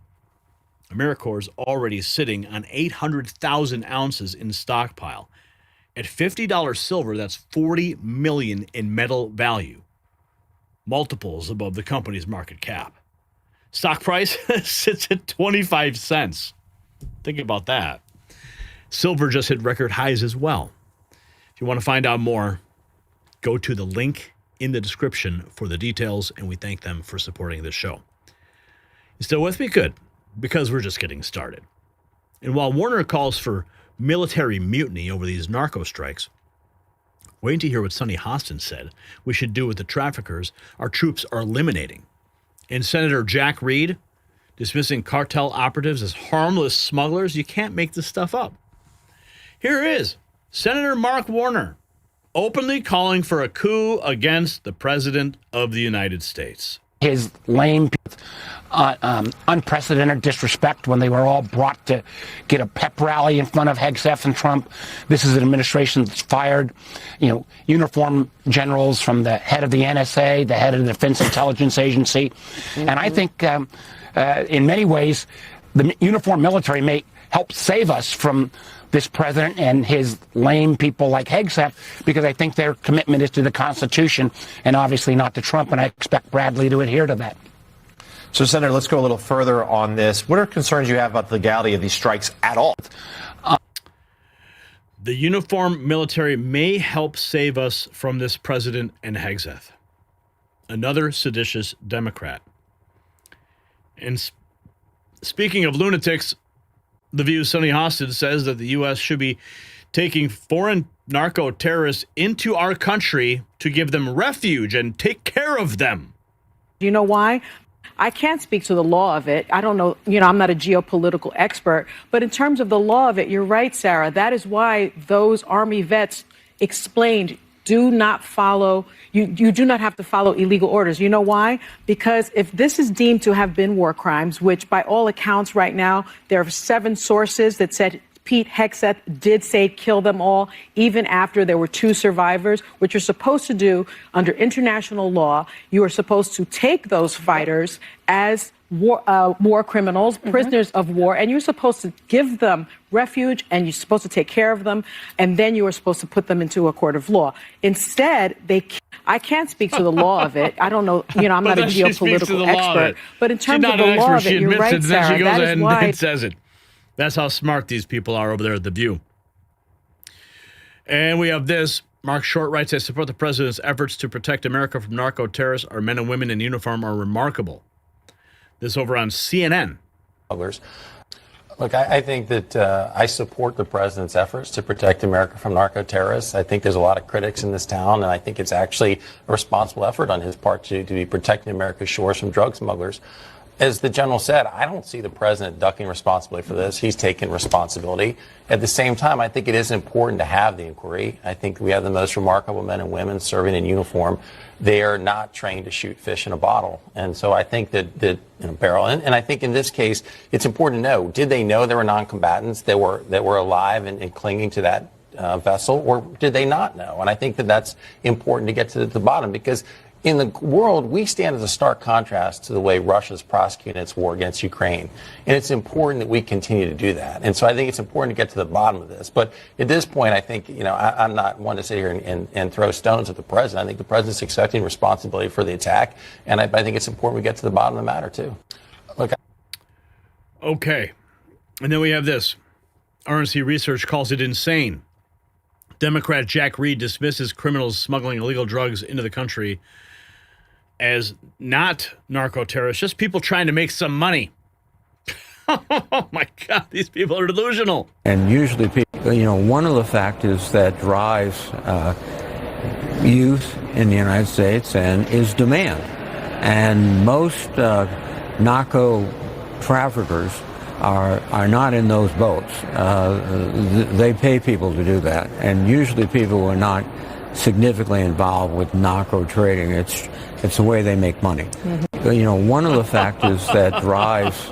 AmeriCorps is already sitting on 800,000 ounces in stockpile. At $50 silver, that's $40 million in metal value, multiples above the company's market cap. Stock price sits at 25 cents. Think about that. Silver just hit record highs as well. If you want to find out more, go to the link in the description for the details, and we thank them for supporting this show. You still with me? Good, because we're just getting started. And while Warner calls for military mutiny over these narco strikes, waiting to hear what Sonny Hostin said we should do with the traffickers our troops are eliminating. And Senator Jack Reed dismissing cartel operatives as harmless smugglers. You can't make this stuff up. Here is Senator Mark Warner openly calling for a coup against the President of the United States. His lame, unprecedented disrespect when they were all brought to get a pep rally in front of Hegseth and Trump. This is an administration that's fired, uniform generals from the head of the NSA, the head of the Defense Intelligence Agency. Mm-hmm. And I think in many ways, the uniform military may help save us from this president and his lame people like Hegseth, because I think their commitment is to the Constitution and obviously not to Trump, and I expect Bradley to adhere to that. So, Senator, let's go a little further on this. What are concerns you have about the legality of these strikes at all? The uniform military may help save us from this president and Hegseth, another seditious Democrat. And speaking of lunatics, The View's Sonny Hostin says that the U.S. should be taking foreign narco terrorists into our country to give them refuge and take care of them. You know why? I can't speak to the law of it. I don't know, I'm not a geopolitical expert, but in terms of the law of it, you're right, Sarah. That is why those Army vets explained, do not follow, you do not have to follow illegal orders. You know why? Because if this is deemed to have been war crimes, which by all accounts right now, there are 7 sources that said Pete Hegseth did say kill them all, even after there were 2 survivors. What you're supposed to do under international law, you are supposed to take those fighters as war criminals, prisoners of war, and you're supposed to give them refuge, and you're supposed to take care of them, and then you are supposed to put them into a court of law. Instead, I can't speak to the law of it. I don't know, I'm not a geopolitical expert, but in terms of the law of it, you're right, Sarah. She goes that ahead is why and says it. That's how smart these people are over there at The View. And we have this. Mark Short writes, I support the president's efforts to protect America from narco terrorists. Our men and women in uniform are remarkable. This over on CNN. Look, I think that I support the president's efforts to protect America from narco terrorists. I think there's a lot of critics in this town, and I think it's actually a responsible effort on his part to be protecting America's shores from drug smugglers. As the general said, I don't see the president ducking responsibility for this. He's taken responsibility. At the same time, I think it is important to have the inquiry. I think we have the most remarkable men and women serving in uniform. They are not trained to shoot fish in a bottle. And so I think that in a barrel. And I think in this case, it's important to know, did they know there were non-combatants that were alive and clinging to that vessel, or did they not know? And I think that that's important to get to the bottom, because in the world, we stand as a stark contrast to the way Russia's prosecuting its war against Ukraine. And it's important that we continue to do that. And so I think it's important to get to the bottom of this. But at this point, I think, I'm not one to sit here and throw stones at the president. I think the president's accepting responsibility for the attack. And I think it's important we get to the bottom of the matter, too. Look. Okay. And then we have this. RNC Research calls it insane Democrat Jack Reed dismisses criminals smuggling illegal drugs into the country as not narco-terrorists, just people trying to make some money. Oh, my God, these people are delusional. And usually, people, one of the factors that drives youth in the United States is demand. And most narco traffickers are not in those boats. They pay people to do that. And usually people are not significantly involved with narco trading. It's the way they make money. Mm-hmm. One of the factors that drives...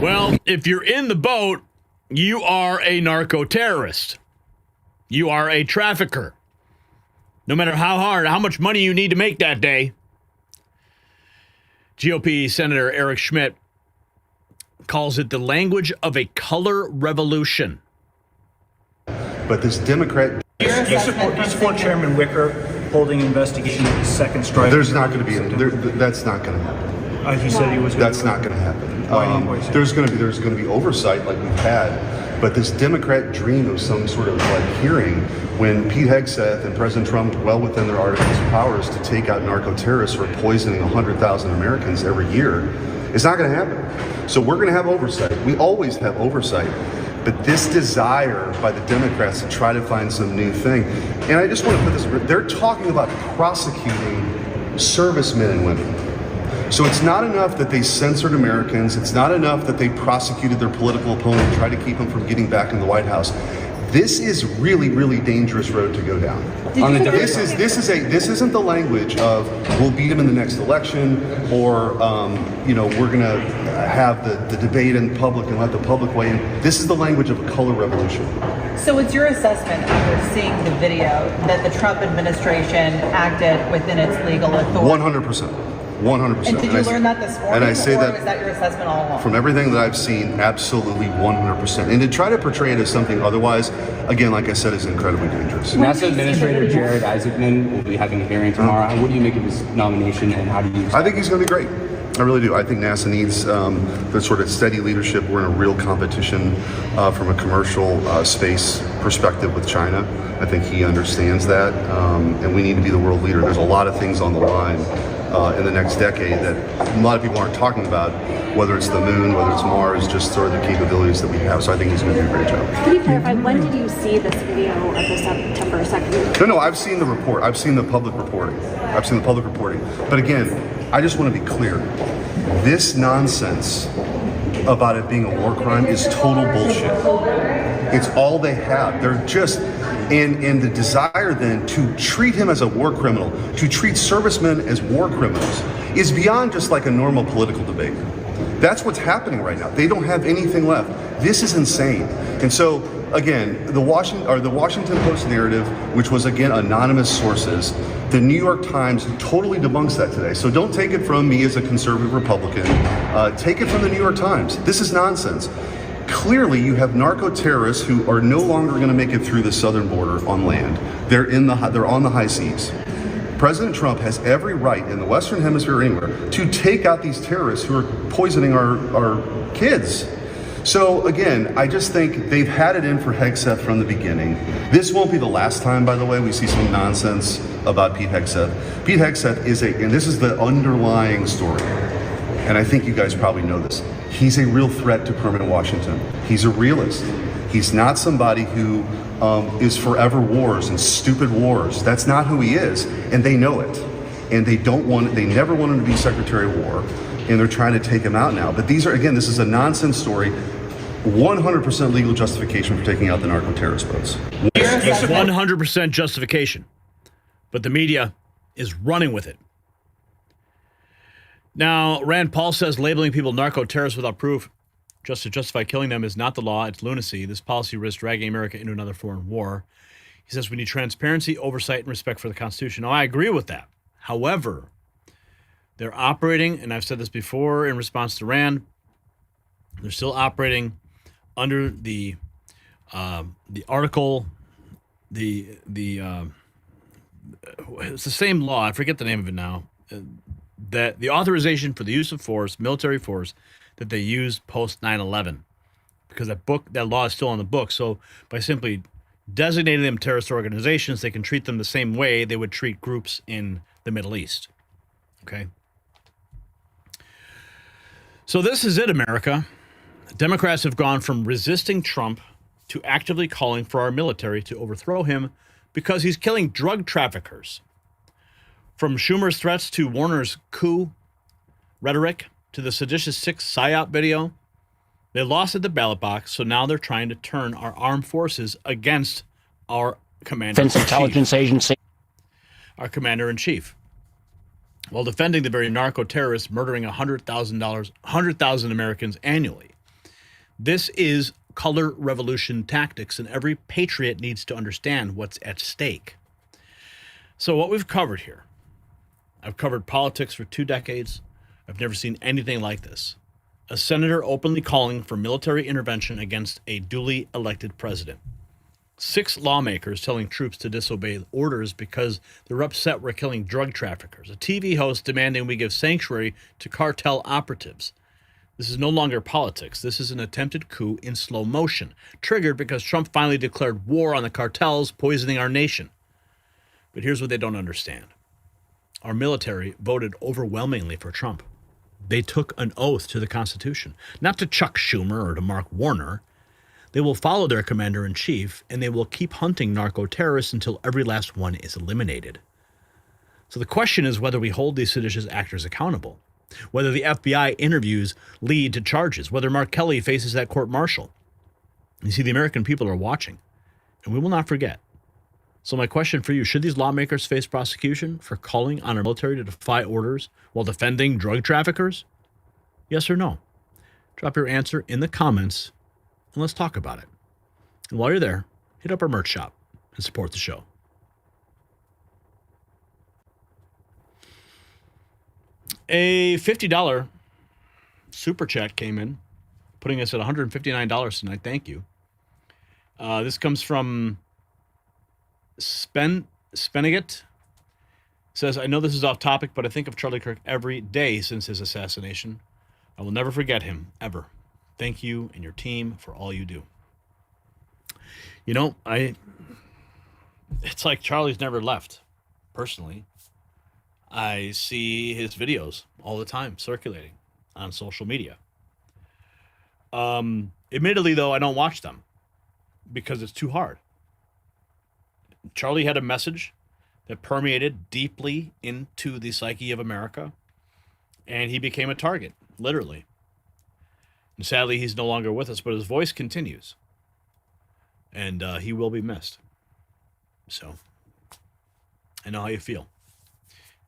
Well, if you're in the boat, you are a narco-terrorist. You are a trafficker. No matter how much money you need to make that day. GOP Senator Eric Schmidt calls it the language of a color revolution. But this Democrat... Do you support Chairman Wicker holding an investigation of the second strike? There's not going to be... that's not going to happen. He said he was. That's not going to happen. There's going to be oversight like we've had, but this Democrat dream of some sort of hearing when Pete Hegseth and President Trump, well within their articles of powers to take out narco-terrorists who are poisoning 100,000 Americans every year, it's not going to happen. So we're going to have oversight. We always have oversight. But this desire by the Democrats to try to find some new thing, and I just want to put this, they're talking about prosecuting servicemen and women. So it's not enough that they censored Americans. It's not enough that they prosecuted their political opponent and tried to keep them from getting back in the White House. This is really, really dangerous road to go down. This isn't the language of we'll beat him in the next election, or we're going to have the debate in public and let the public weigh in. This is the language of a color revolution. So it's your assessment after seeing the video that the Trump administration acted within its legal authority? 100%. 100%. And did you learn that this morning, and I say or that was that your assessment all along? From everything that I've seen, absolutely 100%. And to try to portray it as something otherwise, again, like I said, is incredibly dangerous. NASA Administrator Jared Isaacman will be having a hearing tomorrow. What do you make of his nomination, and how do you... I think he's going to be great. I really do. I think NASA needs the sort of steady leadership. We're in a real competition from a commercial space perspective with China. I think he understands that, and we need to be the world leader. There's a lot of things on the line in the next decade that a lot of people aren't talking about, whether it's the moon, whether it's Mars, just sort of the capabilities that we have. So I think he's going to do a great job. Can you clarify, when did you see this video of the September 2nd? No, I've seen the report. I've seen the public reporting. But again, I just want to be clear. This nonsense about it being a war crime is total bullshit. It's all they have. They're just... And the desire then to treat him as a war criminal, to treat servicemen as war criminals, is beyond just like a normal political debate. That's what's happening right now. They don't have anything left. This is insane. And so, again, the Washington Post narrative, which was, again, anonymous sources, the New York Times totally debunks that today. So don't take it from me as a conservative Republican. Take it from the New York Times. This is nonsense. Clearly, you have narco-terrorists who are no longer going to make it through the southern border on land. They're on the high seas. President Trump has every right in the Western Hemisphere or anywhere to take out these terrorists who are poisoning our kids. So again, I just think they've had it in for Hegseth from the beginning. This won't be the last time, by the way, we see some nonsense about Pete Hegseth. Pete Hegseth and this is the underlying story, and I think you guys probably know this. He's a real threat to permanent Washington. He's a realist. He's not somebody who is forever wars and stupid wars. That's not who he is, and they know it. And they never want him to be Secretary of War, and they're trying to take him out now. But this is a nonsense story. 100% legal justification for taking out the narco-terrorist boats. It's 100% justification. But the media is running with it. Now, Rand Paul says labeling people narco-terrorists without proof just to justify killing them is not the law. It's lunacy. This policy risks dragging America into another foreign war. He says we need transparency, oversight, and respect for the Constitution. Now, I agree with that. However, they're operating, and I've said this before in response to Rand, they're still operating under the article, it's the same law. I forget the name of it now. That the authorization for the use of force, military force, that they used post 9/11, because that law is still on the book. So by simply designating them terrorist organizations, they can treat them the same way they would treat groups in the Middle East. Okay? So this is it, America. Democrats have gone from resisting Trump to actively calling for our military to overthrow him because he's killing drug traffickers. From Schumer's threats to Warner's coup rhetoric to the seditious 6 PSYOP video, they lost at the ballot box, so now they're trying to turn our armed forces against our Defense Intelligence Agency. Our commander-in-chief, while defending the very narco-terrorists murdering 100,000 Americans annually. This is color revolution tactics, and every patriot needs to understand what's at stake. So what we've covered here, I've covered politics for 2 decades. I've never seen anything like this. A senator openly calling for military intervention against a duly elected president. 6 lawmakers telling troops to disobey orders because they're upset we're killing drug traffickers. A TV host demanding we give sanctuary to cartel operatives. This is no longer politics. This is an attempted coup in slow motion, triggered because Trump finally declared war on the cartels poisoning our nation. But here's what they don't understand. Our military voted overwhelmingly for Trump. They took an oath to the Constitution, not to Chuck Schumer or to Mark Warner. They will follow their commander-in-chief, and they will keep hunting narco-terrorists until every last one is eliminated. So the question is whether we hold these seditious actors accountable, whether the FBI interviews lead to charges, whether Mark Kelly faces that court-martial. You see, the American people are watching, and we will not forget. So my question for you, should these lawmakers face prosecution for calling on our military to defy orders while defending drug traffickers? Yes or no? Drop your answer in the comments, and let's talk about it. And while you're there, hit up our merch shop and support the show. A $50 super chat came in, putting us at $159 tonight. Thank you. This comes from Speniget. Says, I know this is off topic, but I think of Charlie Kirk every day since his assassination. I will never forget him, ever. Thank you and your team for all you do. You know, it's like Charlie's never left, personally. I see his videos all the time circulating on social media. Admittedly, though, I don't watch them because it's too hard. Charlie had a message that permeated deeply into the psyche of America, and he became a target, literally. And sadly, he's no longer with us, but his voice continues, and he will be missed. So, I know how you feel,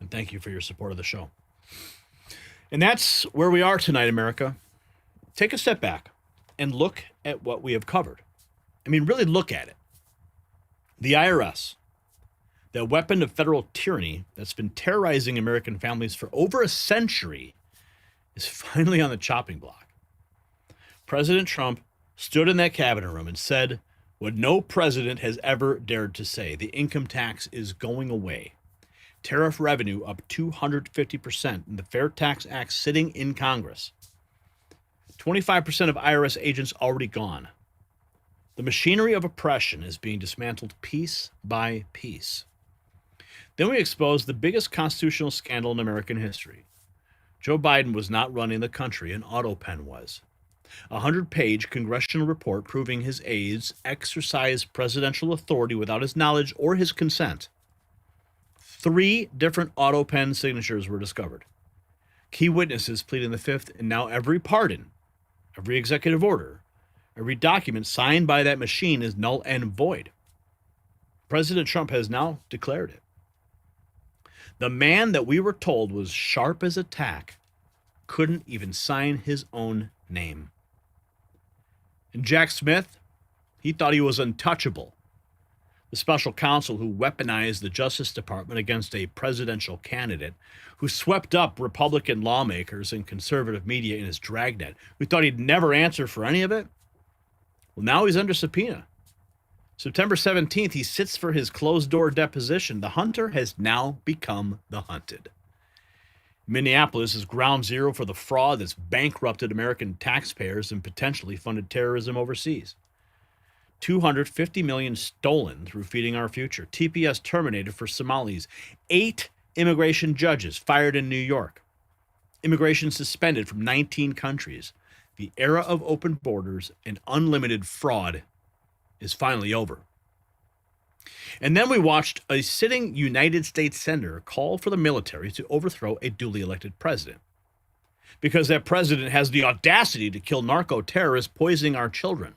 and thank you for your support of the show. And that's where we are tonight, America. Take a step back and look at what we have covered. I mean, really look at it. The IRS, that weapon of federal tyranny that's been terrorizing American families for over a century, is finally on the chopping block. President Trump stood in that cabinet room and said what no president has ever dared to say. The income tax is going away. Tariff revenue up 250%, and the FairTax Act sitting in Congress. 25% of IRS agents already gone. The machinery of oppression is being dismantled piece by piece. Then we exposed the biggest constitutional scandal in American history. Joe Biden was not running the country, an autopen was. A 100-page congressional report proving his aides exercised presidential authority without his knowledge or his consent. 3 different autopen signatures were discovered. Key witnesses pleading the Fifth, and now every pardon, every executive order, every document signed by that machine is null and void. President Trump has now declared it. The man that we were told was sharp as a tack couldn't even sign his own name. And Jack Smith, he thought he was untouchable. The special counsel who weaponized the Justice Department against a presidential candidate, who swept up Republican lawmakers and conservative media in his dragnet, who thought he'd never answer for any of it. Well, now he's under subpoena. September 17th, he sits for his closed-door deposition. The hunter has now become the hunted. Minneapolis is ground zero for the fraud that's bankrupted American taxpayers and potentially funded terrorism overseas. $250 million stolen through Feeding Our Future. TPS terminated for Somalis. 8 immigration judges fired in New York. Immigration suspended from 19 countries. The era of open borders and unlimited fraud is finally over. And then we watched a sitting United States senator call for the military to overthrow a duly elected president, because that president has the audacity to kill narco-terrorists poisoning our children.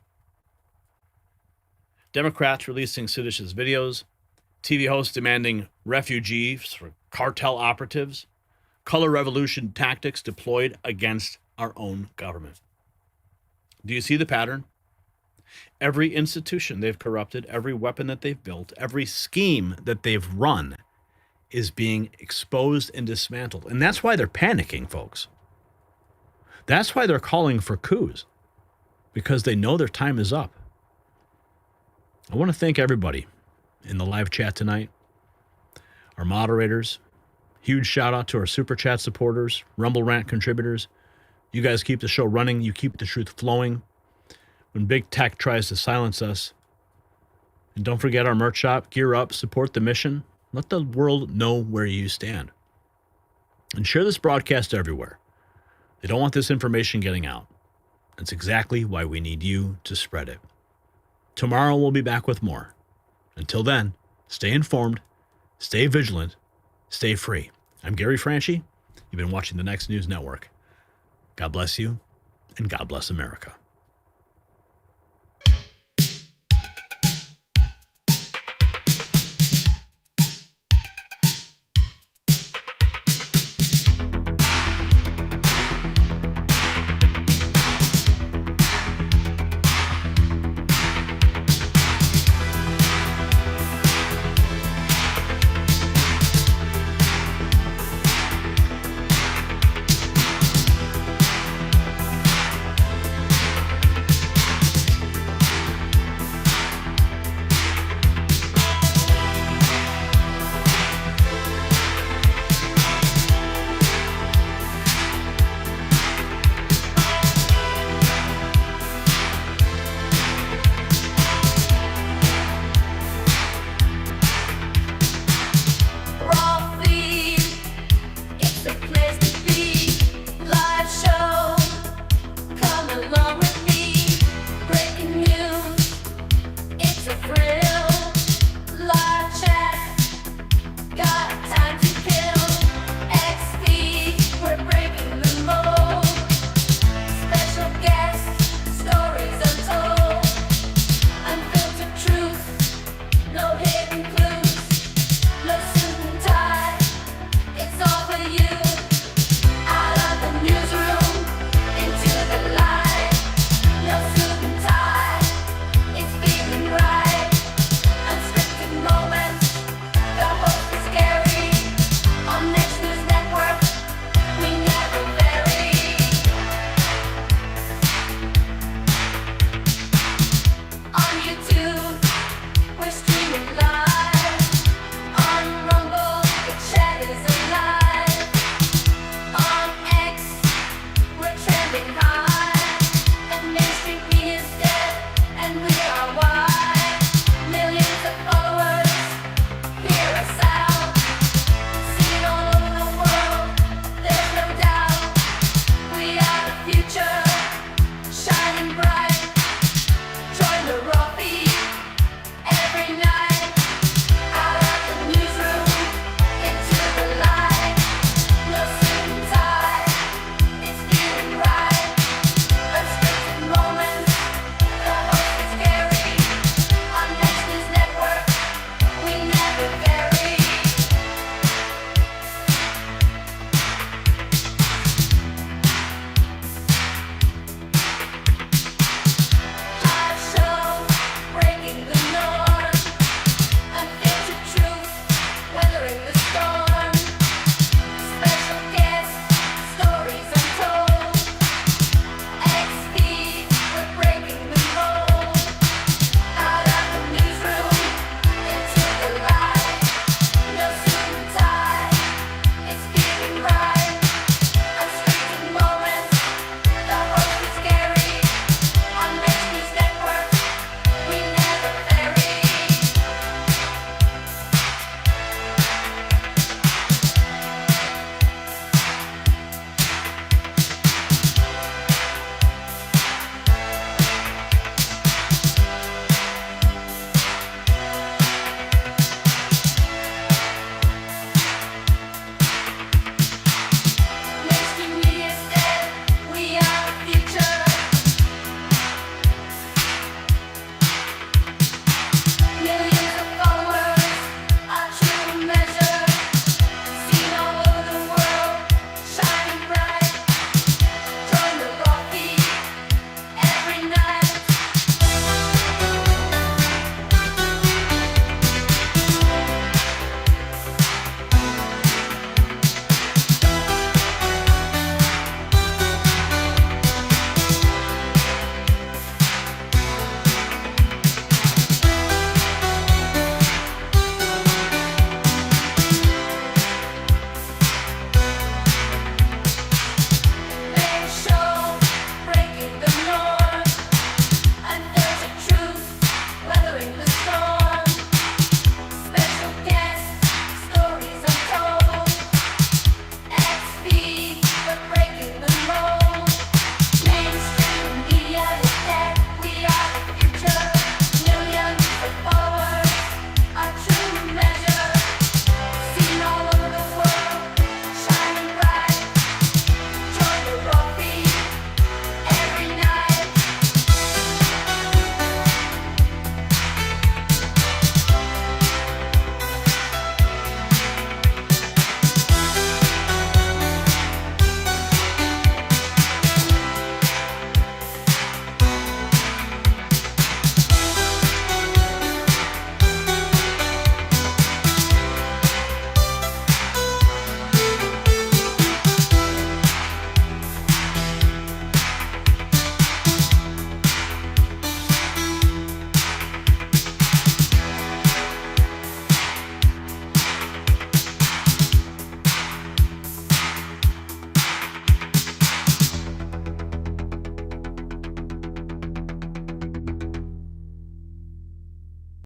Democrats releasing seditious videos, TV hosts demanding refugees for cartel operatives, color revolution tactics deployed against our own government. Do you see the pattern? Every institution they've corrupted, every weapon that they've built, every scheme that they've run is being exposed and dismantled. And that's why they're panicking, folks. That's why they're calling for coups, because they know their time is up. I want to thank everybody in the live chat tonight, our moderators. Huge shout out to our Super Chat supporters, Rumble Rant contributors. You guys keep the show running. You keep the truth flowing when big tech tries to silence us. And don't forget our merch shop. Gear up, support the mission. Let the world know where you stand. And share this broadcast everywhere. They don't want this information getting out. That's exactly why we need you to spread it. Tomorrow we'll be back with more. Until then, stay informed, stay vigilant, stay free. I'm Gary Franchi. You've been watching the Next News Network. God bless you, and God bless America. Trending